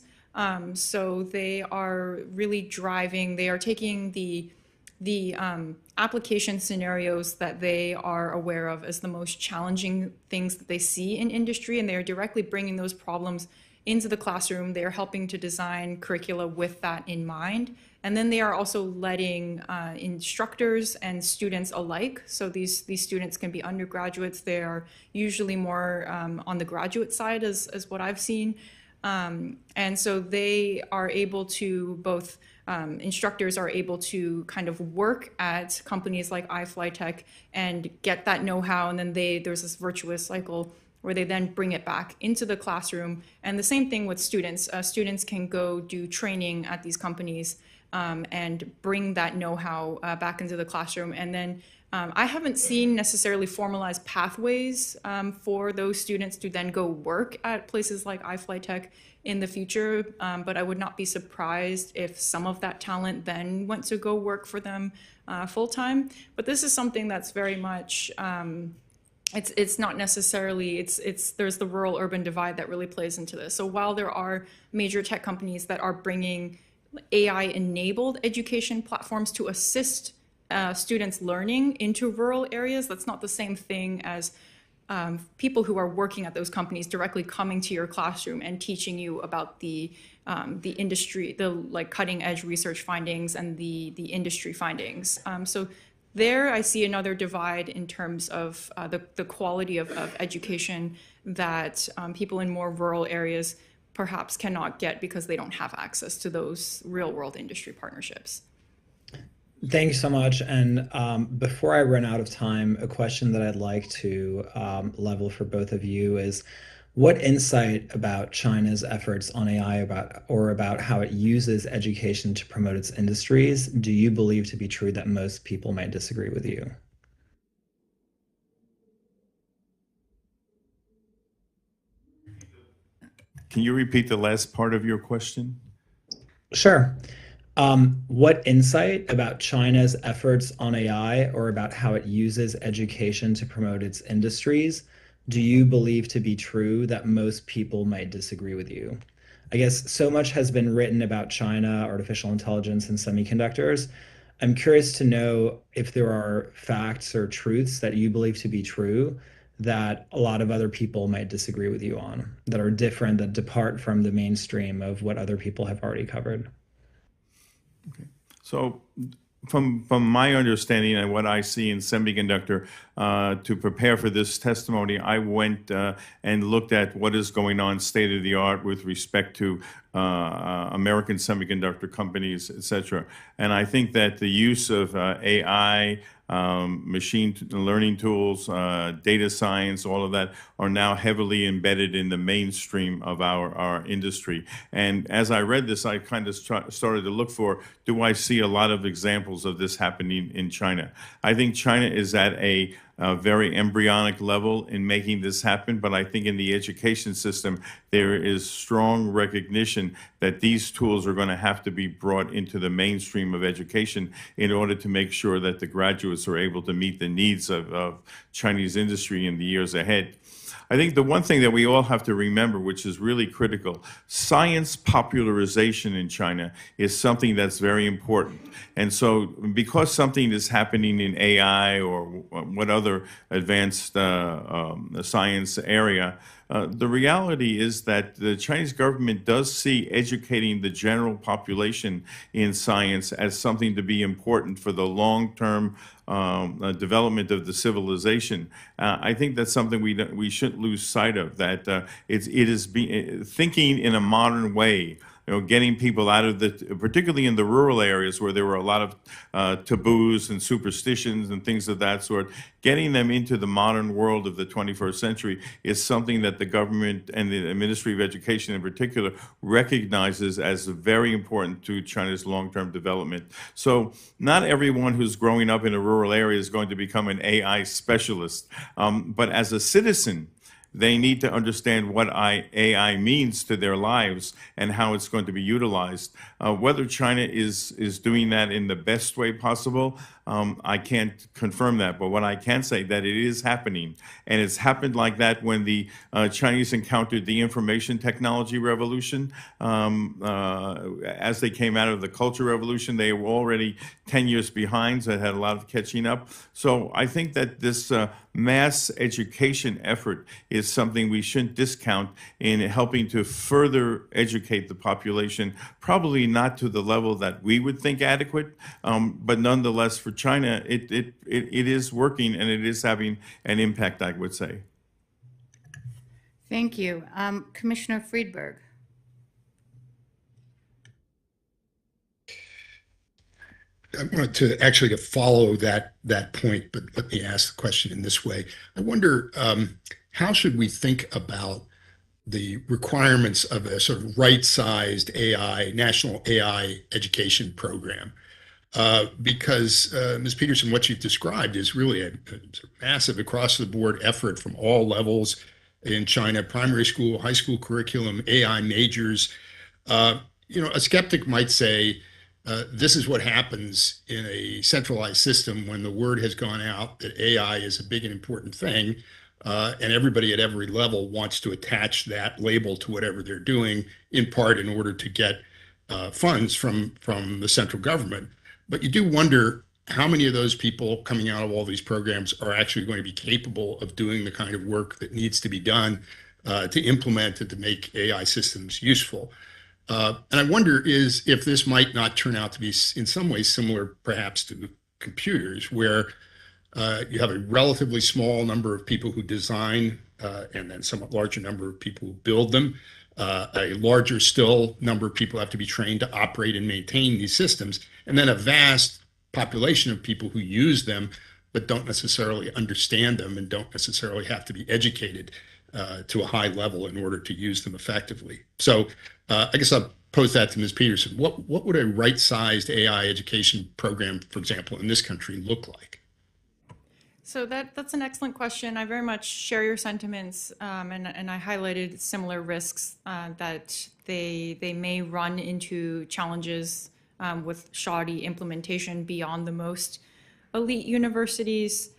So they are really driving, they are taking the application scenarios that they are aware of as the most challenging things that they see in industry, and they are directly bringing those problems into the classroom. They are helping to design curricula with that in mind. And then they are also letting instructors and students alike. So these students can be undergraduates. They are usually more on the graduate side as what I've seen. And so they are able to both, instructors are able to kind of work at companies like iFlyTech and get that know-how. And then there's this virtuous cycle where they then bring it back into the classroom. And the same thing with students. Students can go do training at these companies and bring that know-how back into the classroom. And then I haven't seen necessarily formalized pathways for those students to then go work at places like iFlyTech in the future, but I would not be surprised if some of that talent then went to go work for them full-time. But this is something that's very much, it's not necessarily, there's the rural-urban divide that really plays into this. So while there are major tech companies that are bringing AI-enabled education platforms to assist students learning into rural areas, that's not the same thing as people who are working at those companies directly coming to your classroom and teaching you about the industry, the like cutting edge research findings and the industry findings. So there I see another divide in terms of the quality of education that people in more rural areas perhaps cannot get because they don't have access to those real world industry partnerships. Thank you so much. And before I run out of time, a question that I'd like to level for both of you is, what insight about China's efforts on AI about how it uses education to promote its industries do you believe to be true that most people might disagree with you? Can you repeat the last part of your question? Sure. What insight about China's efforts on AI or about how it uses education to promote its industries do you believe to be true that most people might disagree with you? I guess so much has been written about China, artificial intelligence, and semiconductors. I'm curious to know if there are facts or truths that you believe to be true that a lot of other people might disagree with you on, that are different, that depart from the mainstream of what other people have already covered. Okay. So from my understanding and what I see in semiconductor, to prepare for this testimony, I went and looked at what is going on state of the art with respect to American semiconductor companies, et cetera. And I think that the use of AI, machine learning tools, data science, all of that are now heavily embedded in the mainstream of our industry. And as I read this, I kind of started to look for, do I see a lot of examples of this happening in China? I think China is at a very embryonic level in making this happen, but I think in the education system, there is strong recognition that these tools are going to have to be brought into the mainstream of education in order to make sure that the graduates are able to meet the needs of Chinese industry in the years ahead. I think the one thing that we all have to remember, which is really critical, science popularization in China is something that's very important. And so because something is happening in AI or what other advanced science area, the reality is that the Chinese government does see educating the general population in science as something to be important for the long-term development of the civilization. I think that's something we shouldn't lose sight of, that it is thinking in a modern way, getting people out of particularly in the rural areas where there were a lot of taboos and superstitions and things of that sort, getting them into the modern world of the 21st century is something that the government and the Ministry of Education in particular recognizes as very important to China's long-term development. So not everyone who's growing up in a rural area is going to become an AI specialist, but as a citizen, they need to understand what AI means to their lives and how it's going to be utilized. Whether China is doing that in the best way possible, I can't confirm that. But what I can say that it is happening. And it's happened like that when the Chinese encountered the information technology revolution. As they came out of the culture revolution, they were already 10 years behind, so it had a lot of catching up. So I think that this mass education effort is something we shouldn't discount in helping to further educate the population, probably not to the level that we would think adequate, but nonetheless for China, it is working and it is having an impact, I would say. Thank you. Commissioner Friedberg. I wanted to actually to follow that point, but let me ask the question in this way. I wonder, how should we think about the requirements of a sort of right-sized AI, national AI education program? Because, Ms. Peterson, what you've described is really a massive across-the-board effort from all levels in China, primary school, high school curriculum, AI majors. A skeptic might say, this is what happens in a centralized system when the word has gone out that AI is a big and important thing, and everybody at every level wants to attach that label to whatever they're doing, in part in order to get funds from the central government. But you do wonder how many of those people coming out of all these programs are actually going to be capable of doing the kind of work that needs to be done to implement and to make AI systems useful. And I wonder if this might not turn out to be in some ways similar perhaps to computers, where you have a relatively small number of people who design and then somewhat larger number of people who build them. A larger still number of people have to be trained to operate and maintain these systems, and then a vast population of people who use them but don't necessarily understand them and don't necessarily have to be educated to a high level in order to use them effectively. So I guess I'll pose that to Ms. Peterson. What would a right-sized AI education program, for example, in this country look like? So that's an excellent question. I very much share your sentiments, and I highlighted similar risks that they may run into challenges with shoddy implementation beyond the most elite universities.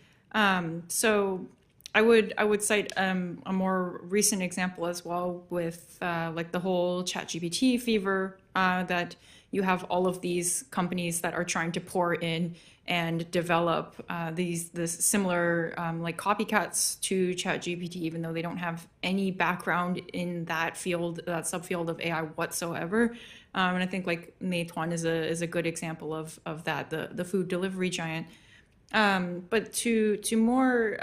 So I would cite a more recent example as well with like the whole ChatGPT fever, that you have all of these companies that are trying to pour in and develop this similar like copycats to ChatGPT, even though they don't have any background in that field, that subfield of AI whatsoever. And I think like Meituan is a good example of that, the food delivery giant. But to more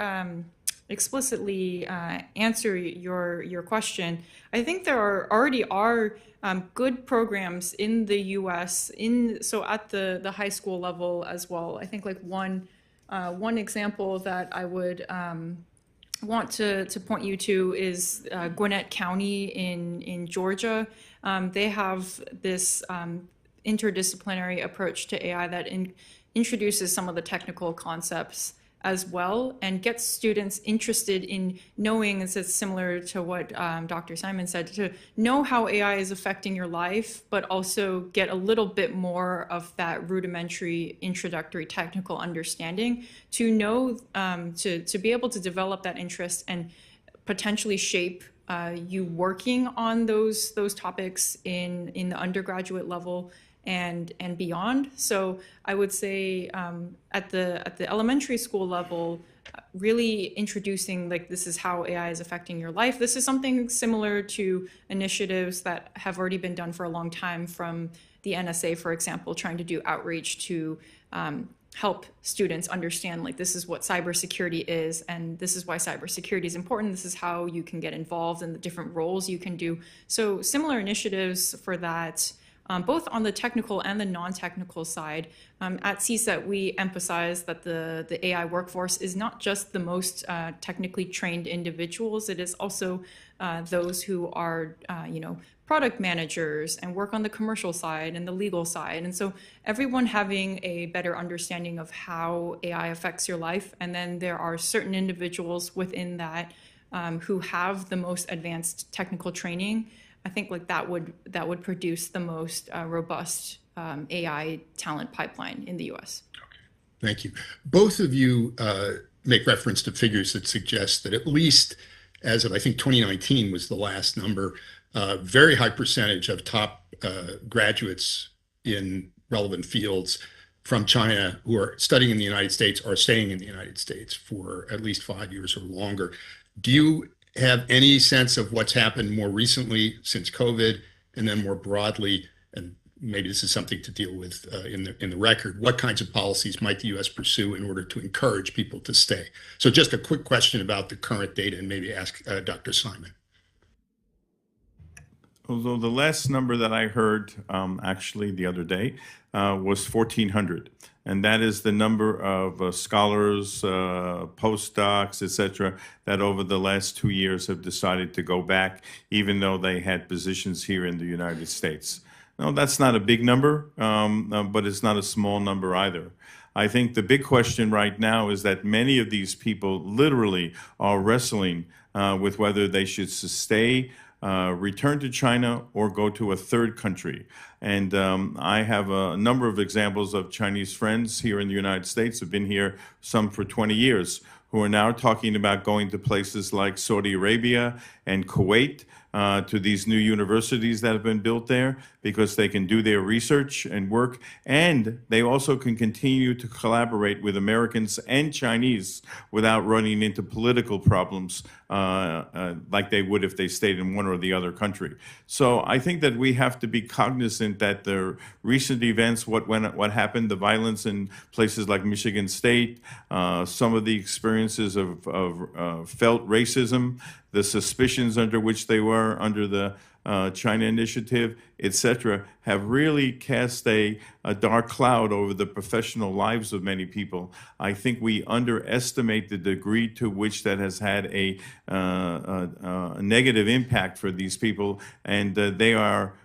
explicitly answer your question, I think there already are good programs in the U.S. So at the high school level as well. I think like one example that I would want to point you to is Gwinnett County in Georgia. They have this interdisciplinary approach to AI that introduces some of the technical concepts as well and gets students interested in knowing, this is similar to what Dr. Simon said, to know how AI is affecting your life, but also get a little bit more of that rudimentary introductory technical understanding to know, to be able to develop that interest and potentially shape you working on those topics in the undergraduate level and beyond. So I would say at the elementary school level, really introducing like this is how AI is affecting your life. This is something similar to initiatives that have already been done for a long time from the NSA, for example, trying to do outreach to help students understand like this is what cybersecurity is and this is why cybersecurity is important. This is how you can get involved in the different roles you can do. So similar initiatives for that. Both on the technical and the non-technical side. At CSET, we emphasize that the AI workforce is not just the most technically trained individuals. It is also those who are, product managers and work on the commercial side and the legal side. And so everyone having a better understanding of how AI affects your life. And then there are certain individuals within that who have the most advanced technical training. I think like that would produce the most robust AI talent pipeline in the U.S. Okay, thank you. Both of you make reference to figures that suggest that at least as of I think 2019 was the last number, very high percentage of top graduates in relevant fields from China who are studying in the United States are staying in the United States for at least 5 years or longer. Do you have any sense of what's happened more recently since COVID, and then more broadly, and maybe this is something to deal with in the record, what kinds of policies might the U.S. pursue in order to encourage people to stay? So just a quick question about the current data and maybe ask Dr. Simon. although the last number that I heard actually the other day was 1,400. And that is the number of scholars, postdocs, et cetera, that over the last 2 years have decided to go back, even though they had positions here in the United States. No, that's not a big number, but it's not a small number either. I think the big question right now is that many of these people literally are wrestling with whether they should stay, return to China, or go to a third country. And I have a number of examples of Chinese friends here in the United States, who've been here some for 20 years, who are now talking about going to places like Saudi Arabia and Kuwait, to these new universities that have been built there, because they can do their research and work, and they also can continue to collaborate with Americans and Chinese without running into political problems like they would if they stayed in one or the other country. So I think that we have to be cognizant that the recent events, what happened, the violence in places like Michigan State, some of the experiences of felt racism, the suspicions under which they were under the China Initiative, et cetera, have really cast a dark cloud over the professional lives of many people. I think we underestimate the degree to which that has had a negative impact for these people, and they're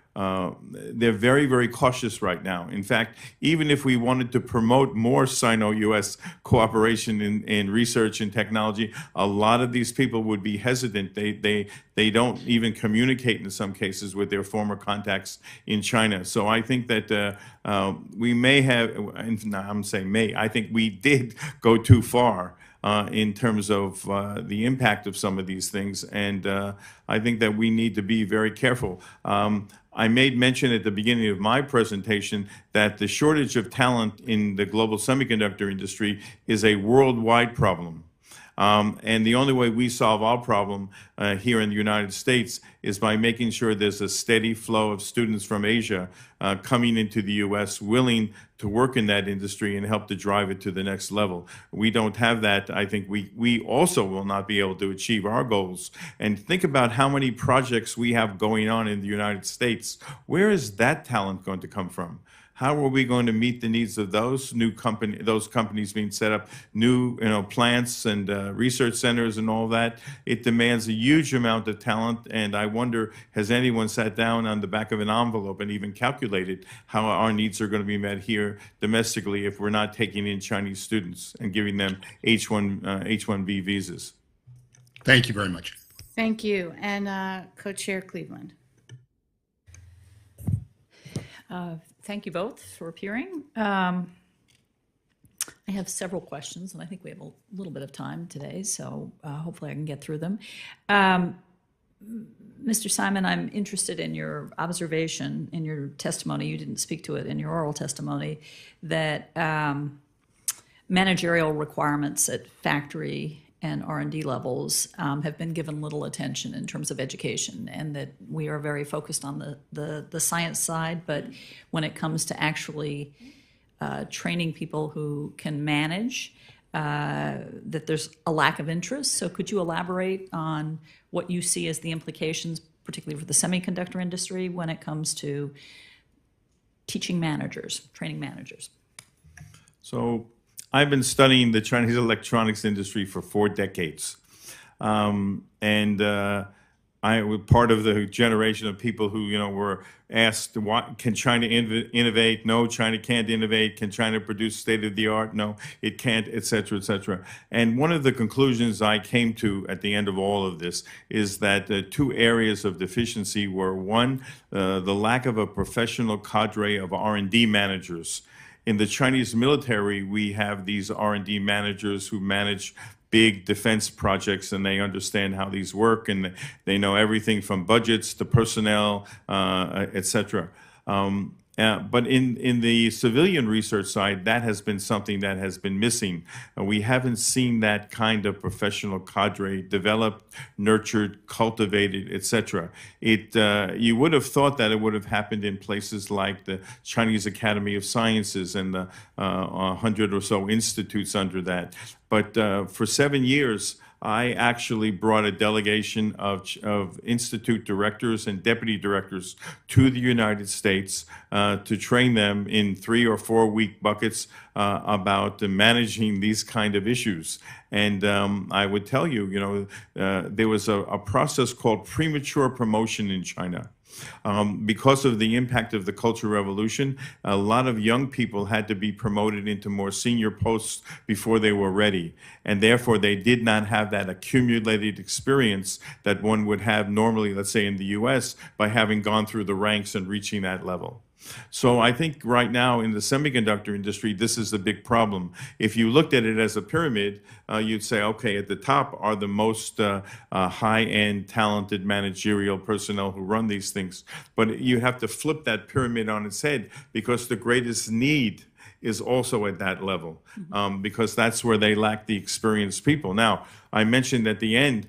very, very cautious right now. In fact, even if we wanted to promote more Sino-US cooperation in research and technology, a lot of these people would be hesitant. They don't even communicate in some cases with their former contacts in China. So I think that we may have, I'm saying may, I think we did go too far in terms of the impact of some of these things. And I think that we need to be very careful. I made mention at the beginning of my presentation that the shortage of talent in the global semiconductor industry is a worldwide problem. And the only way we solve our problem here in the United States is by making sure there's a steady flow of students from Asia coming into the U.S. willing to work in that industry and help to drive it to the next level. We don't have that. I think we also will not be able to achieve our goals. And think about how many projects we have going on in the United States. Where is that talent going to come from? How are we going to meet the needs of those companies being set up, new plants and research centers and all that? It demands a huge amount of talent, and I wonder, has anyone sat down on the back of an envelope and even calculated how our needs are going to be met here domestically if we're not taking in Chinese students and giving them H-1B visas? Thank you very much. Thank you. And Co-Chair Cleveland. Thank you both for appearing. I have several questions, and I think we have a little bit of time today, so hopefully I can get through them. Mr. Simon, I'm interested in your observation in your testimony. You didn't speak to it in your oral testimony, that managerial requirements at factory and R&D levels have been given little attention in terms of education, and that we are very focused on the science side, but when it comes to actually training people who can manage, that there's a lack of interest. So could you elaborate on what you see as the implications, particularly for the semiconductor industry, when it comes to teaching managers, training managers? So I've been studying the Chinese electronics industry for 4 decades. I was part of the generation of people who, were asked, can China innovate? No, China can't innovate. Can China produce state-of-the-art? No, it can't, et cetera, et cetera. And one of the conclusions I came to at the end of all of this is that 2 areas of deficiency were, one, the lack of a professional cadre of R&D managers. In the Chinese military, we have these R&D managers who manage big defense projects, and they understand how these work, and they know everything from budgets to personnel, et cetera. But in the civilian research side, that has been something that has been missing. We haven't seen that kind of professional cadre developed, nurtured, cultivated, et cetera. You would have thought that it would have happened in places like the Chinese Academy of Sciences and the 100 or so institutes under that. But for 7 years, I actually brought a delegation of institute directors and deputy directors to the United States to train them in 3 or 4 week buckets about managing these kind of issues. And I would tell you, there was a process called premature promotion in China. Because of the impact of the Cultural Revolution, a lot of young people had to be promoted into more senior posts before they were ready. And therefore, they did not have that accumulated experience that one would have normally, let's say in the US, by having gone through the ranks and reaching that level. So I think right now in the semiconductor industry, this is the big problem. If you looked at it as a pyramid, you'd say, okay, at the top are the most high-end, talented managerial personnel who run these things. But you have to flip that pyramid on its head because the greatest need is also at that level, because that's where they lack the experienced people. Now, I mentioned at the end,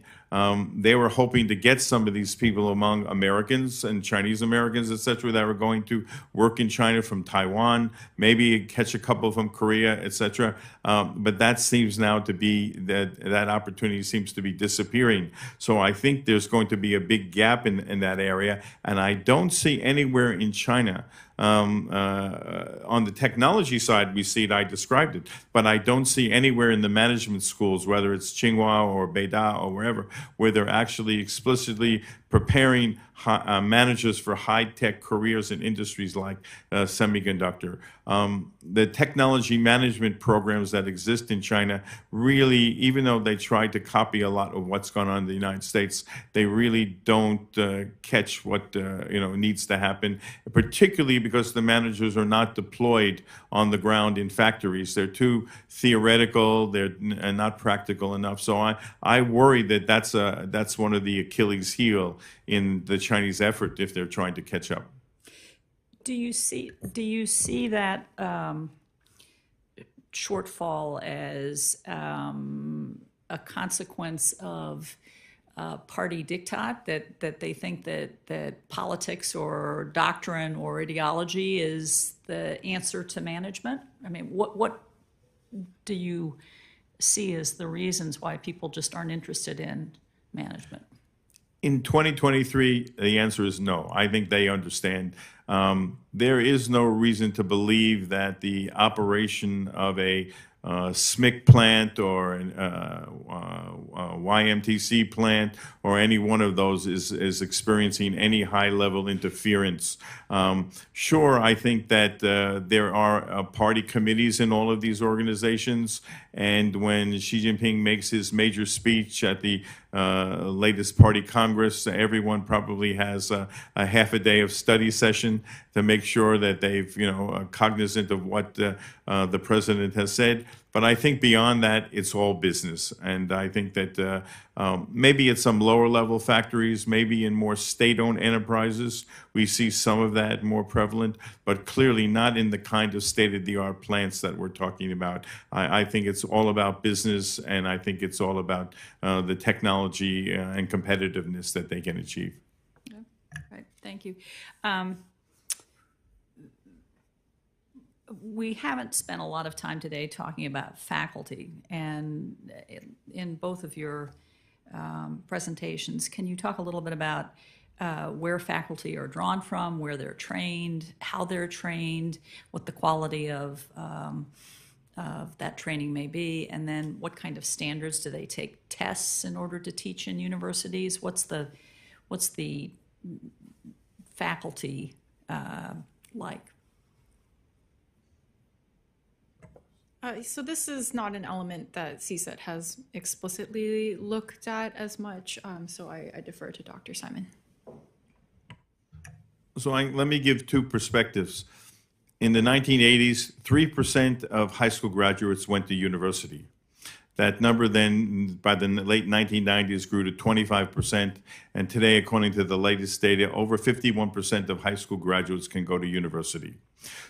they were hoping to get some of these people among Americans and Chinese Americans, et cetera, that were going to work in China from Taiwan, maybe catch a couple from Korea, et cetera. But that seems now to be, that opportunity seems to be disappearing. So I think there's going to be a big gap in that area. And I don't see anywhere in China, on the technology side, we see it, I described it, but I don't see anywhere in the management schools, whether it's Tsinghua or Beida or wherever, where they're actually explicitly preparing managers for high-tech careers in industries like semiconductor. The technology management programs that exist in China really, even though they try to copy a lot of what's gone on in the United States, they really don't catch what needs to happen, particularly because the managers are not deployed on the ground in factories. They're too theoretical, they're not practical enough. So I worry that that's one of the Achilles heel in the Chinese effort if they're trying to catch up. Do you see that shortfall as a consequence of party diktat, that they think that politics or doctrine or ideology is the answer to management? I mean, what do you see as the reasons why people just aren't interested in management? In 2023, the answer is no. I think they understand. There is no reason to believe that the operation of a SMIC plant or an YMTC plant or any one of those is experiencing any high-level interference. Sure, I think that there are party committees in all of these organizations, and when Xi Jinping makes his major speech at the latest party congress, everyone probably has a half a day of study session to make sure that they've, cognizant of what the president has said. But I think beyond that, it's all business. And I think that maybe at some lower level factories, maybe in more state-owned enterprises, we see some of that more prevalent, but clearly not in the kind of state-of-the-art plants that we're talking about. I think it's all about business, and I think it's all about the technology and competitiveness that they can achieve. Yeah. Right. Thank you. We haven't spent a lot of time today talking about faculty, and in both of your presentations, can you talk a little bit about where faculty are drawn from, where they're trained, how they're trained, what the quality of that training may be, and then what kind of standards do they take tests in order to teach in universities? What's the faculty like? So this is not an element that CSET has explicitly looked at as much, so I defer to Dr. Simon. So let me give two perspectives. In the 1980s, 3% of high school graduates went to university. That number then, by the late 1990s, grew to 25%. And today, according to the latest data, over 51% of high school graduates can go to university.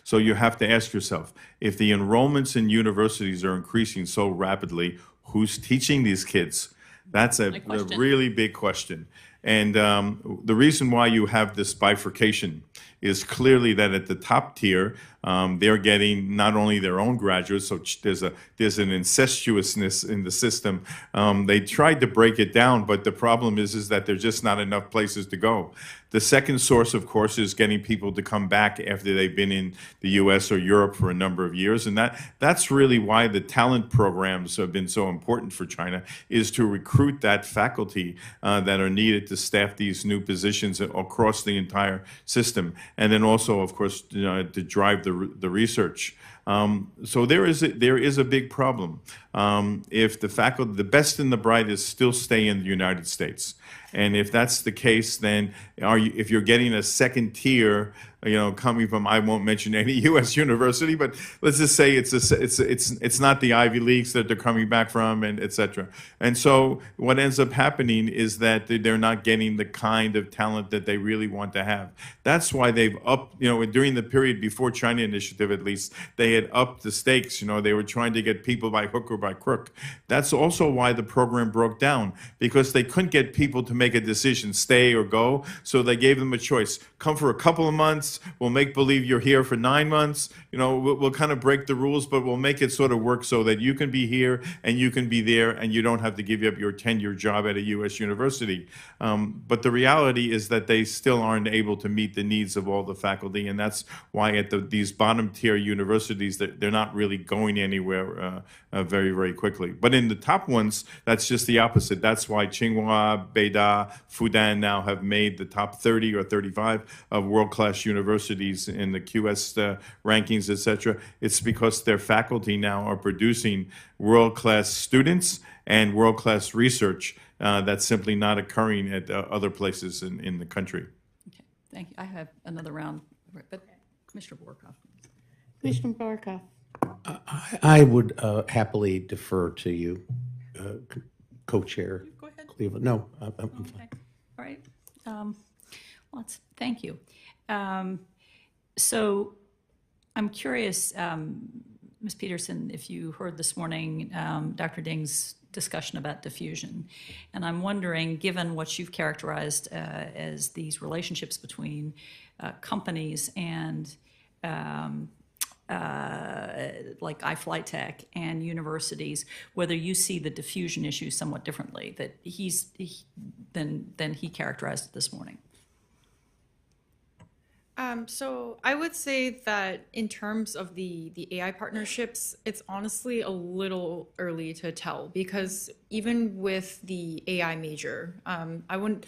So you have to ask yourself, if the enrollments in universities are increasing so rapidly, who's teaching these kids? That's a really big question. And the reason why you have this bifurcation is clearly that at the top tier, they're getting not only their own graduates, so there's an incestuousness in the system. They tried to break it down, but the problem is that there's just not enough places to go. The second source, of course, is getting people to come back after they've been in the U.S. or Europe for a number of years, and that's really why the talent programs have been so important for China, is to recruit that faculty that are needed to staff these new positions across the entire system, and then also, of course, to drive the research. So there is a big problem. If the faculty, the best and the brightest, still stay in the United States, and if that's the case, then if you're getting a second tier, coming from, I won't mention any U.S. university, but let's just say it's not the Ivy Leagues that they're coming back from, and et cetera. And so what ends up happening is that they're not getting the kind of talent that they really want to have. That's why they've upped, during the period before China Initiative, at least, they had upped the stakes. They were trying to get people by hook or by crook. That's also why the program broke down, because they couldn't get people to make a decision, stay or go. So they gave them a choice. Come for a couple of months. We'll make believe you're here for 9 months. We'll kind of break the rules, but we'll make it sort of work so that you can be here and you can be there, and you don't have to give up your tenure job at a U.S. university. But the reality is that they still aren't able to meet the needs of all the faculty, and that's why at these bottom tier universities, they're not really going anywhere very, very quickly. But in the top ones, that's just the opposite. That's why Tsinghua, Beida, Fudan now have made the top 30 or 35 of world-class universities in the QS rankings, et cetera. It's because their faculty now are producing world-class students and world-class research that's simply not occurring at other places in the country. Okay, thank you. I have another round, but Commissioner Borkoff. Commissioner Borkoff. I would happily defer to you, Co-Chair Cleveland. No, I'm fine. All right. Thank you. So I'm curious, Ms. Peterson, if you heard this morning Dr. Ding's discussion about diffusion. And I'm wondering, given what you've characterized as these relationships between companies and like iFlyTech and universities, whether you see the diffusion issue somewhat differently than he characterized it this morning. So I would say that in terms of the AI partnerships, it's honestly a little early to tell, because even with the AI major, I want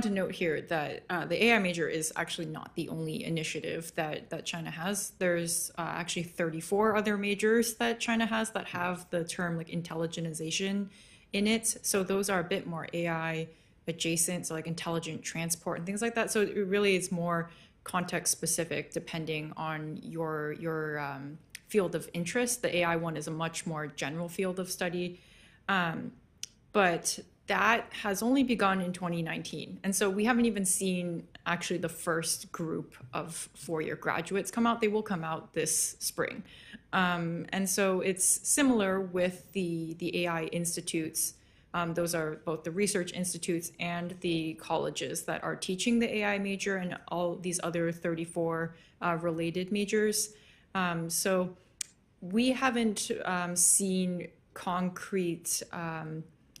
to note here that the AI major is actually not the only initiative that China has. There's actually 34 other majors that China has that have the term like intelligentization in it. So those are a bit more AI adjacent, so like intelligent transport and things like that. So it really is more context specific depending on your field of interest. The AI one is a much more general field of study, but that has only begun in 2019, and so we haven't even seen actually the first group of four-year graduates come out. They will come out this spring, and so it's similar with the AI institutes. Those are both the research institutes and the colleges that are teaching the AI major and all these other 34 related majors. So we haven't seen concrete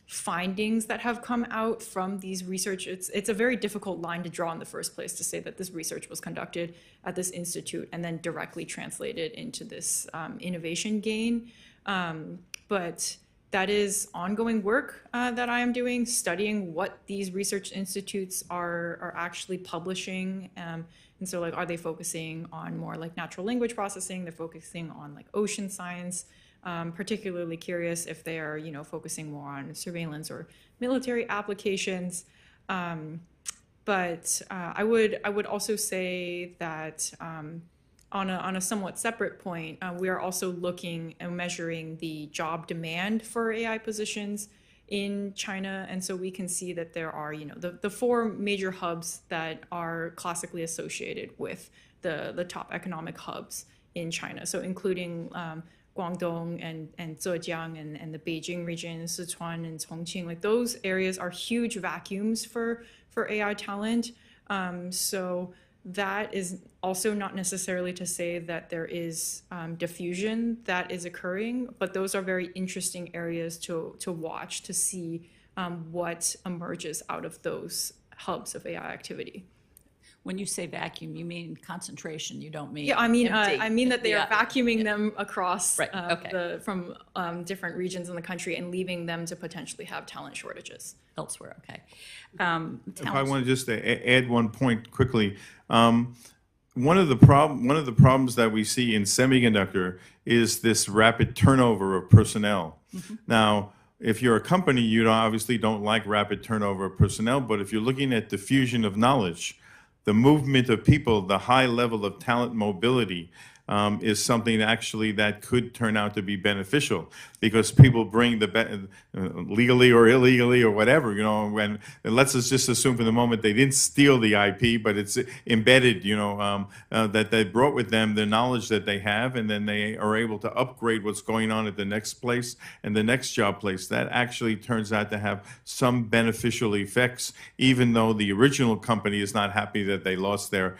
findings that have come out from these research. It's a very difficult line to draw in the first place to say that this research was conducted at this institute and then directly translated into this innovation gain. But that is ongoing work that I am doing, studying what these research institutes are actually publishing. And so like, are they focusing on more like natural language processing? They're focusing on like ocean science. Particularly curious if they are, focusing more on surveillance or military applications. But I would also say that on a somewhat separate point, we are also looking and measuring the job demand for AI positions in China. And so we can see that there are, the four major hubs that are classically associated with the top economic hubs in China. So including Guangdong and Zhejiang and the Beijing region, Sichuan and Chongqing, like those areas are huge vacuums for AI talent. So That is also not necessarily to say that there is diffusion that is occurring, but those are very interesting areas to watch to see what emerges out of those hubs of AI activity. When you say vacuum, you mean concentration. You don't mean yeah. I mean empty. I mean that they are vacuuming yeah. them across right. Okay. from different regions in the country and leaving them to potentially have talent shortages elsewhere. Okay. If I want to just add one point quickly, one of the problems that we see in semiconductor is this rapid turnover of personnel. Mm-hmm. Now, if you're a company, you obviously don't like rapid turnover of personnel, but if you're looking at diffusion of knowledge, the movement of people, the high level of talent mobility is something actually that could turn out to be beneficial because people bring the legally or illegally or whatever, and let's just assume for the moment they didn't steal the IP, but it's embedded, that they brought with them the knowledge that they have, and then they are able to upgrade what's going on at the next place and the next job place. That actually turns out to have some beneficial effects, even though the original company is not happy that they lost their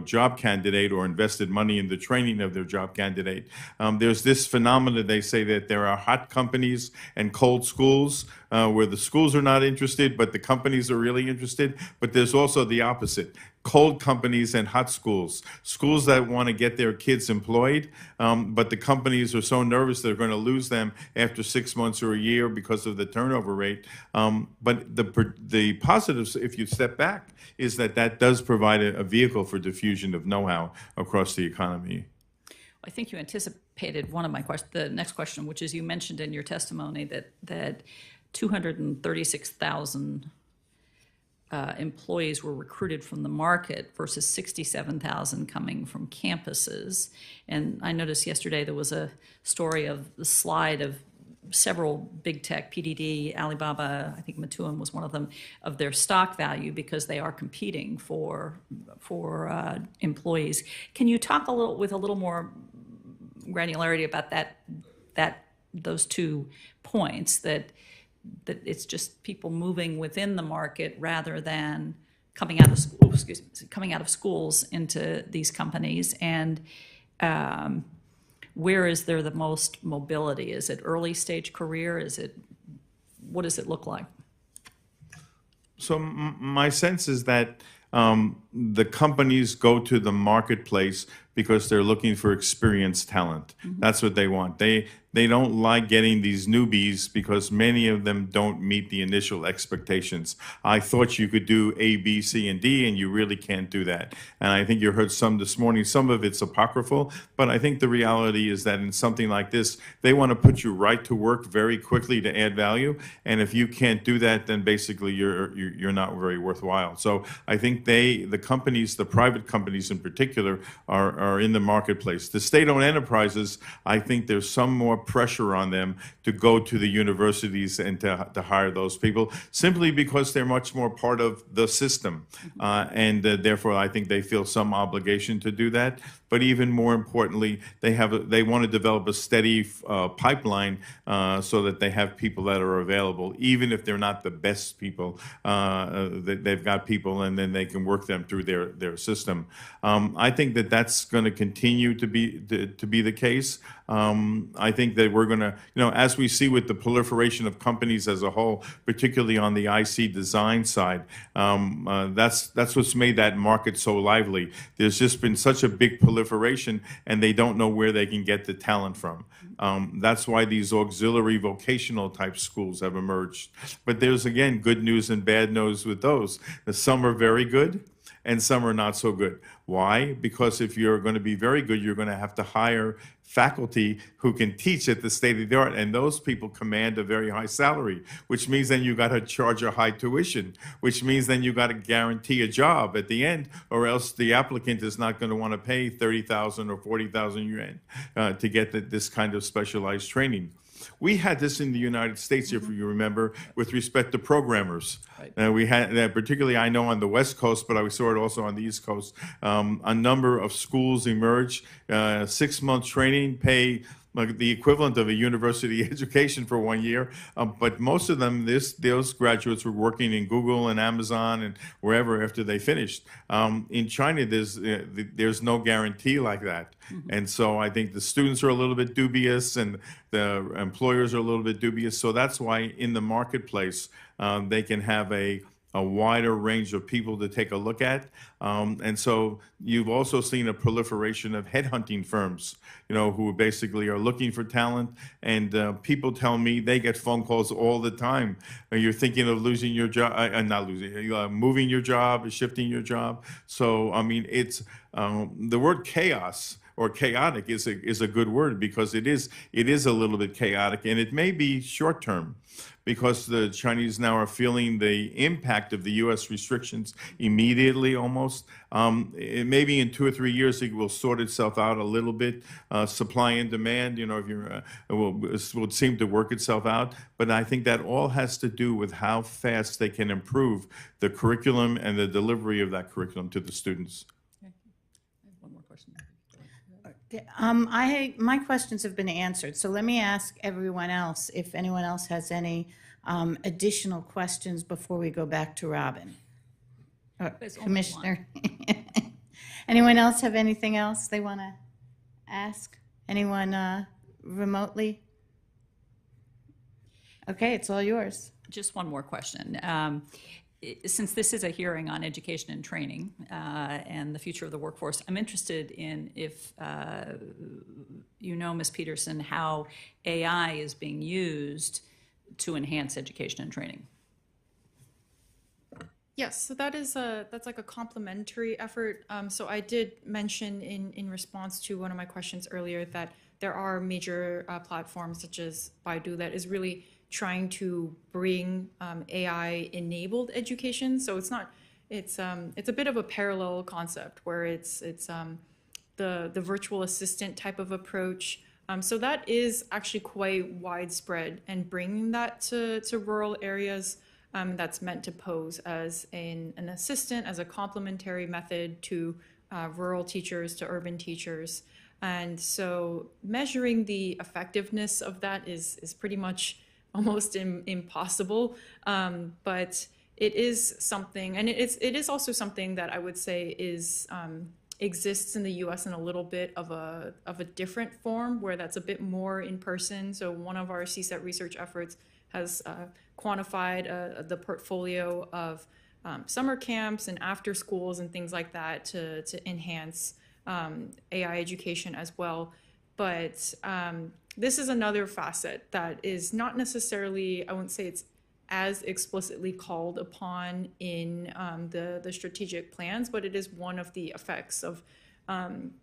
job candidate or invested money in the training of their job candidate. There's this phenomenon, they say that there are hot companies and cold schools where the schools are not interested, but the companies are really interested. But there's also the opposite. Cold companies and hot schools. Schools that want to get their kids employed, but the companies are so nervous they're going to lose them after 6 months or a year because of the turnover rate. But the positives, if you step back, is that does provide a vehicle for diffusion of know-how across the economy. I think you anticipated one of my questions, the next question, which is you mentioned in your testimony that 236,000 employees were recruited from the market versus 67,000 coming from campuses. And I noticed yesterday there was a story of the slide of several big tech, PDD, Alibaba, I think Matuam was one of them, of their stock value because they are competing for employees. Can you talk with a little more granularity about those 2 points, that it's just people moving within the market rather than coming out of schools into these companies, and where is there the most mobility? Is it early stage career? What does it look like? So my sense is that the companies go to the marketplace because they're looking for experienced talent. Mm-hmm. That's what they want. They don't like getting these newbies because many of them don't meet the initial expectations. I thought you could do A, B, C, and D, and you really can't do that. And I think you heard some this morning. Some of it's apocryphal, but I think the reality is that in something like this, they want to put you right to work very quickly to add value. And if you can't do that, then basically you're not very worthwhile. So I think the companies, the private companies in particular, are in the marketplace. The state-owned enterprises, I think there's some more pressure on them to go to the universities and to hire those people, simply because they're much more part of the system. And therefore, I think they feel some obligation to do that. But even more importantly, they want to develop a steady pipeline so that they have people that are available, even if they're not the best people. They've got people, and then they can work them through their system. I think that's going to continue to be the case. I think that we're going to, as we see with the proliferation of companies as a whole, particularly on the IC design side, that's what's made that market so lively. There's just been such a big proliferation, and they don't know where they can get the talent from. That's why these auxiliary vocational type schools have emerged. But there's, again, good news and bad news with those. Some are very good, and some are not so good. Why? Because if you're going to be very good, you're going to have to hire faculty who can teach at the state of the art, and those people command a very high salary, which means then you got to charge a high tuition, which means then you got to guarantee a job at the end, or else the applicant is not going to want to pay 30,000 or 40,000 yuan to get this kind of specialized training. We had this in the United States, if you remember, with respect to programmers. Right. We had, particularly I know on the West Coast, but I saw it also on the East Coast, a number of schools emerged, 6 months training, pay like the equivalent of a university education for 1 year. But most of them, those graduates were working in Google and Amazon and wherever after they finished. In China, there's no guarantee like that. And so I think the students are a little bit dubious and the employers are a little bit dubious. So that's why in the marketplace, they can have a wider range of people to take a look at. And so you've also seen a proliferation of headhunting firms, who basically are looking for talent. And people tell me they get phone calls all the time. You're thinking of losing your job, moving your job, shifting your job. So, I mean, it's the word chaos or chaotic is a good word because it is a little bit chaotic, and it may be short term because the Chinese now are feeling the impact of the U.S. restrictions immediately almost. Maybe in 2 or 3 years it will sort itself out a little bit. Supply and demand, if you're, will seem to work itself out. But I think that all has to do with how fast they can improve the curriculum and the delivery of that curriculum to the students. One more question. My questions have been answered, so let me ask everyone else if anyone else has any additional questions before we go back to Robin. Commissioner. Anyone else have anything else they want to ask? Anyone remotely? Okay, it's all yours. Just one more question. Since this is a hearing on education and training and the future of the workforce, I'm interested in if Ms. Peterson, how AI is being used to enhance education and training. Yes, so that's like a complementary effort. So I did mention in response to one of my questions earlier that there are major platforms such as Baidu that is really trying to bring AI-enabled education. So it's a bit of a parallel concept where it's the virtual assistant type of approach. So that is actually quite widespread, and bringing that to rural areas that's meant to pose as an assistant, as a complementary method to rural teachers, to urban teachers. And so measuring the effectiveness of that is pretty much almost impossible, but it is something, and it is also something that I would say is exists in the U.S. in a little bit of a different form, where that's a bit more in person. So one of our CSET research efforts has quantified the portfolio of summer camps and after schools and things like that to enhance AI education as well. But this is another facet that is not necessarily, I wouldn't say it's as explicitly called upon in the strategic plans, but it is one of the effects of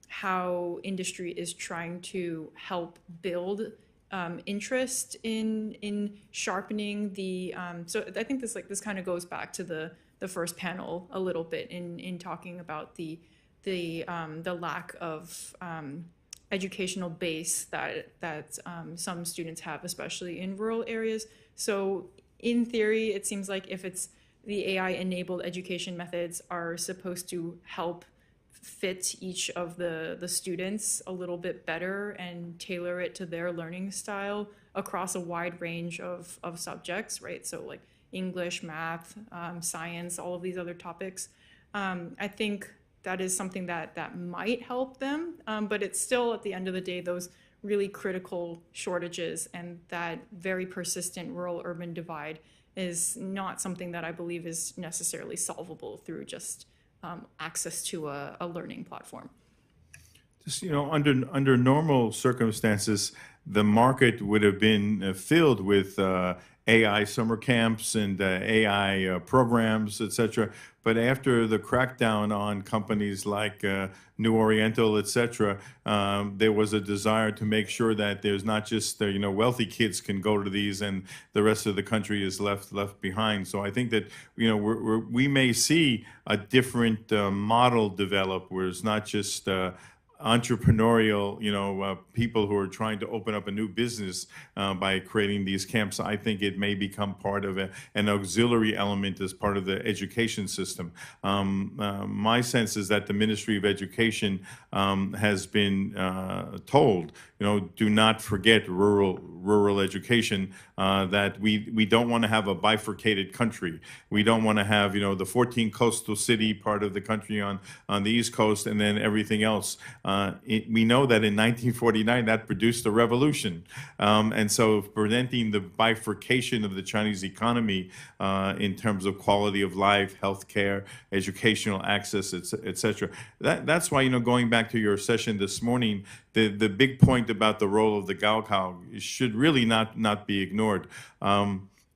how industry is trying to help build interest in sharpening the. So I think this kind of goes back to the first panel a little bit in talking about the lack of educational base that some students have, especially in rural areas. So in theory, it seems like if it's the AI-enabled education methods are supposed to help fit each of the students a little bit better and tailor it to their learning style across a wide range of subjects, right? So like English, math, science, all of these other topics. I think that is something that might help them, but it's still, at the end of the day, those really critical shortages and that very persistent rural-urban divide is not something that I believe is necessarily solvable through just access to a learning platform. Just, under normal circumstances, the market would have been filled with AI summer camps and AI programs, et cetera. But after the crackdown on companies like New Oriental, et cetera, there was a desire to make sure that there's not just wealthy kids can go to these and the rest of the country is left behind. So I think that we may see a different model develop where it's not just entrepreneurial, people who are trying to open up a new business by creating these camps. I think it may become part of an auxiliary element as part of the education system. My sense is that the Ministry of Education has been told, do not forget rural education, that we don't want to have a bifurcated country. We don't want to have, the 14 coastal city part of the country on the East Coast and then everything else. We know that in 1949 that produced a revolution. And so preventing the bifurcation of the Chinese economy in terms of quality of life, healthcare, educational access, et cetera. That's why, going back to your session this morning, the big point about the role of the Gaokao should really not be ignored.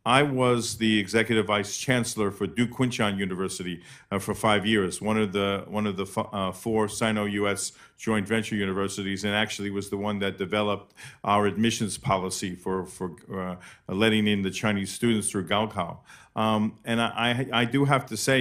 I was the executive vice chancellor for Duke Quinshon University for 5 years, one of the 4 Sino-U.S. joint venture universities, and actually was the one that developed our admissions policy for letting in the Chinese students through Gaokao. And I do have to say,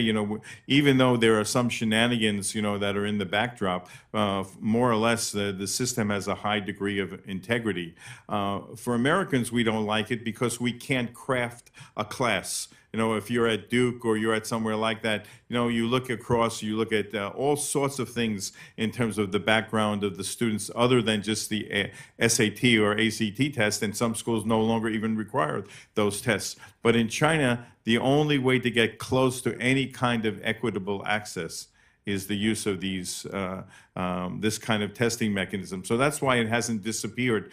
even though there are some shenanigans, that are in the backdrop, more or less the system has a high degree of integrity. For Americans, we don't like it because we can't craft a class. If you're at Duke or you're at somewhere like that, you look across, you look at all sorts of things in terms of the background of the students other than just the SAT or ACT test, and some schools no longer even require those tests. But in China, the only way to get close to any kind of equitable access is the use of these this kind of testing mechanism. So that's why it hasn't disappeared.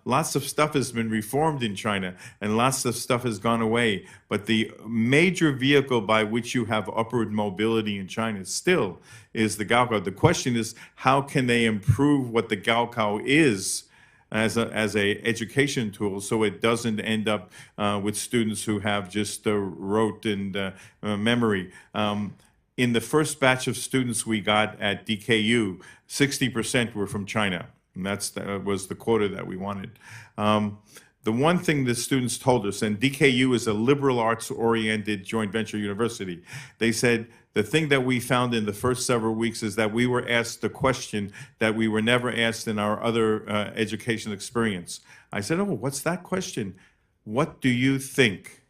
Lots of stuff has been reformed in China, and lots of stuff has gone away. But the major vehicle by which you have upward mobility in China still is the Gaokao. The question is, how can they improve what the Gaokao is as a education tool, so it doesn't end up with students who have just rote and memory. In the first batch of students we got at DKU, 60% were from China, and that was the quota that we wanted. The one thing the students told us, and DKU is a liberal arts-oriented joint venture university, they said, the thing that we found in the first several weeks is that we were asked the question that we were never asked in our other education experience. I said, oh, what's that question? What do you think?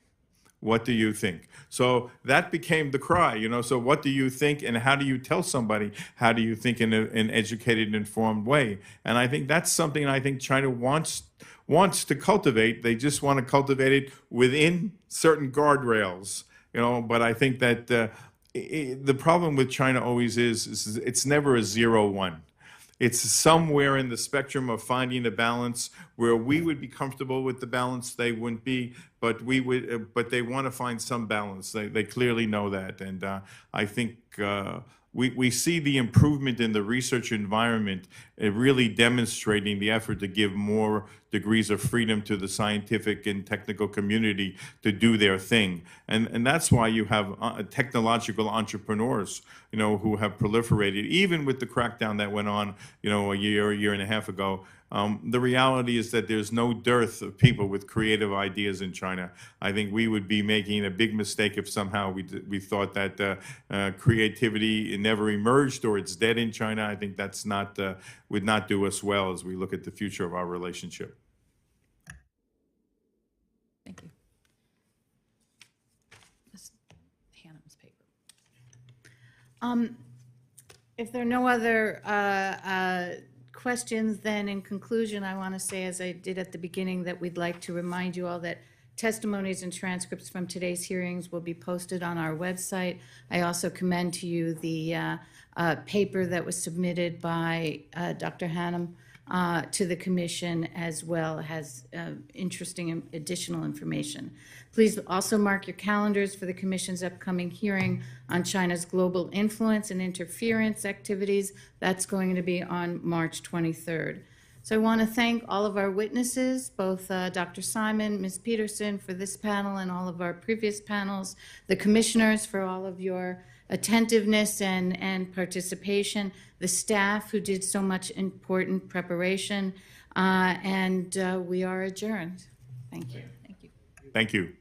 What do you think? So that became the cry, so what do you think, and how do you tell somebody, how do you think in an educated, informed way? And I think that's something I think China wants to cultivate. They just want to cultivate it within certain guardrails, but I think that the problem with China always is it's never a 0-1. It's somewhere in the spectrum of finding a balance where we would be comfortable with the balance, they wouldn't be, but they want to find some balance. They clearly know that, and I think we see the improvement in the research environment really demonstrating the effort to give more degrees of freedom to the scientific and technical community to do their thing. And that's why you have technological entrepreneurs, who have proliferated, even with the crackdown that went on, a year and a half ago. The reality is that there's no dearth of people with creative ideas in China. I think we would be making a big mistake if somehow we thought that creativity never emerged or it's dead in China. I think that's would not do us well as we look at the future of our relationship. Thank you. Ms. Hannum's paper. If there are no other questions, then in conclusion, I want to say, as I did at the beginning, that we'd like to remind you all that testimonies and transcripts from today's hearings will be posted on our website. I also commend to you the paper that was submitted by Dr. Hannum to the commission, as well as interesting additional information. Please also mark your calendars for the commission's upcoming hearing on China's global influence and interference activities. That's going to be on March 23rd. So I want to thank all of our witnesses, both Dr. Simon, Ms. Peterson for this panel and all of our previous panels, the commissioners for all of your attentiveness and participation, the staff who did so much important preparation, and we are adjourned. Thank you. Thank you.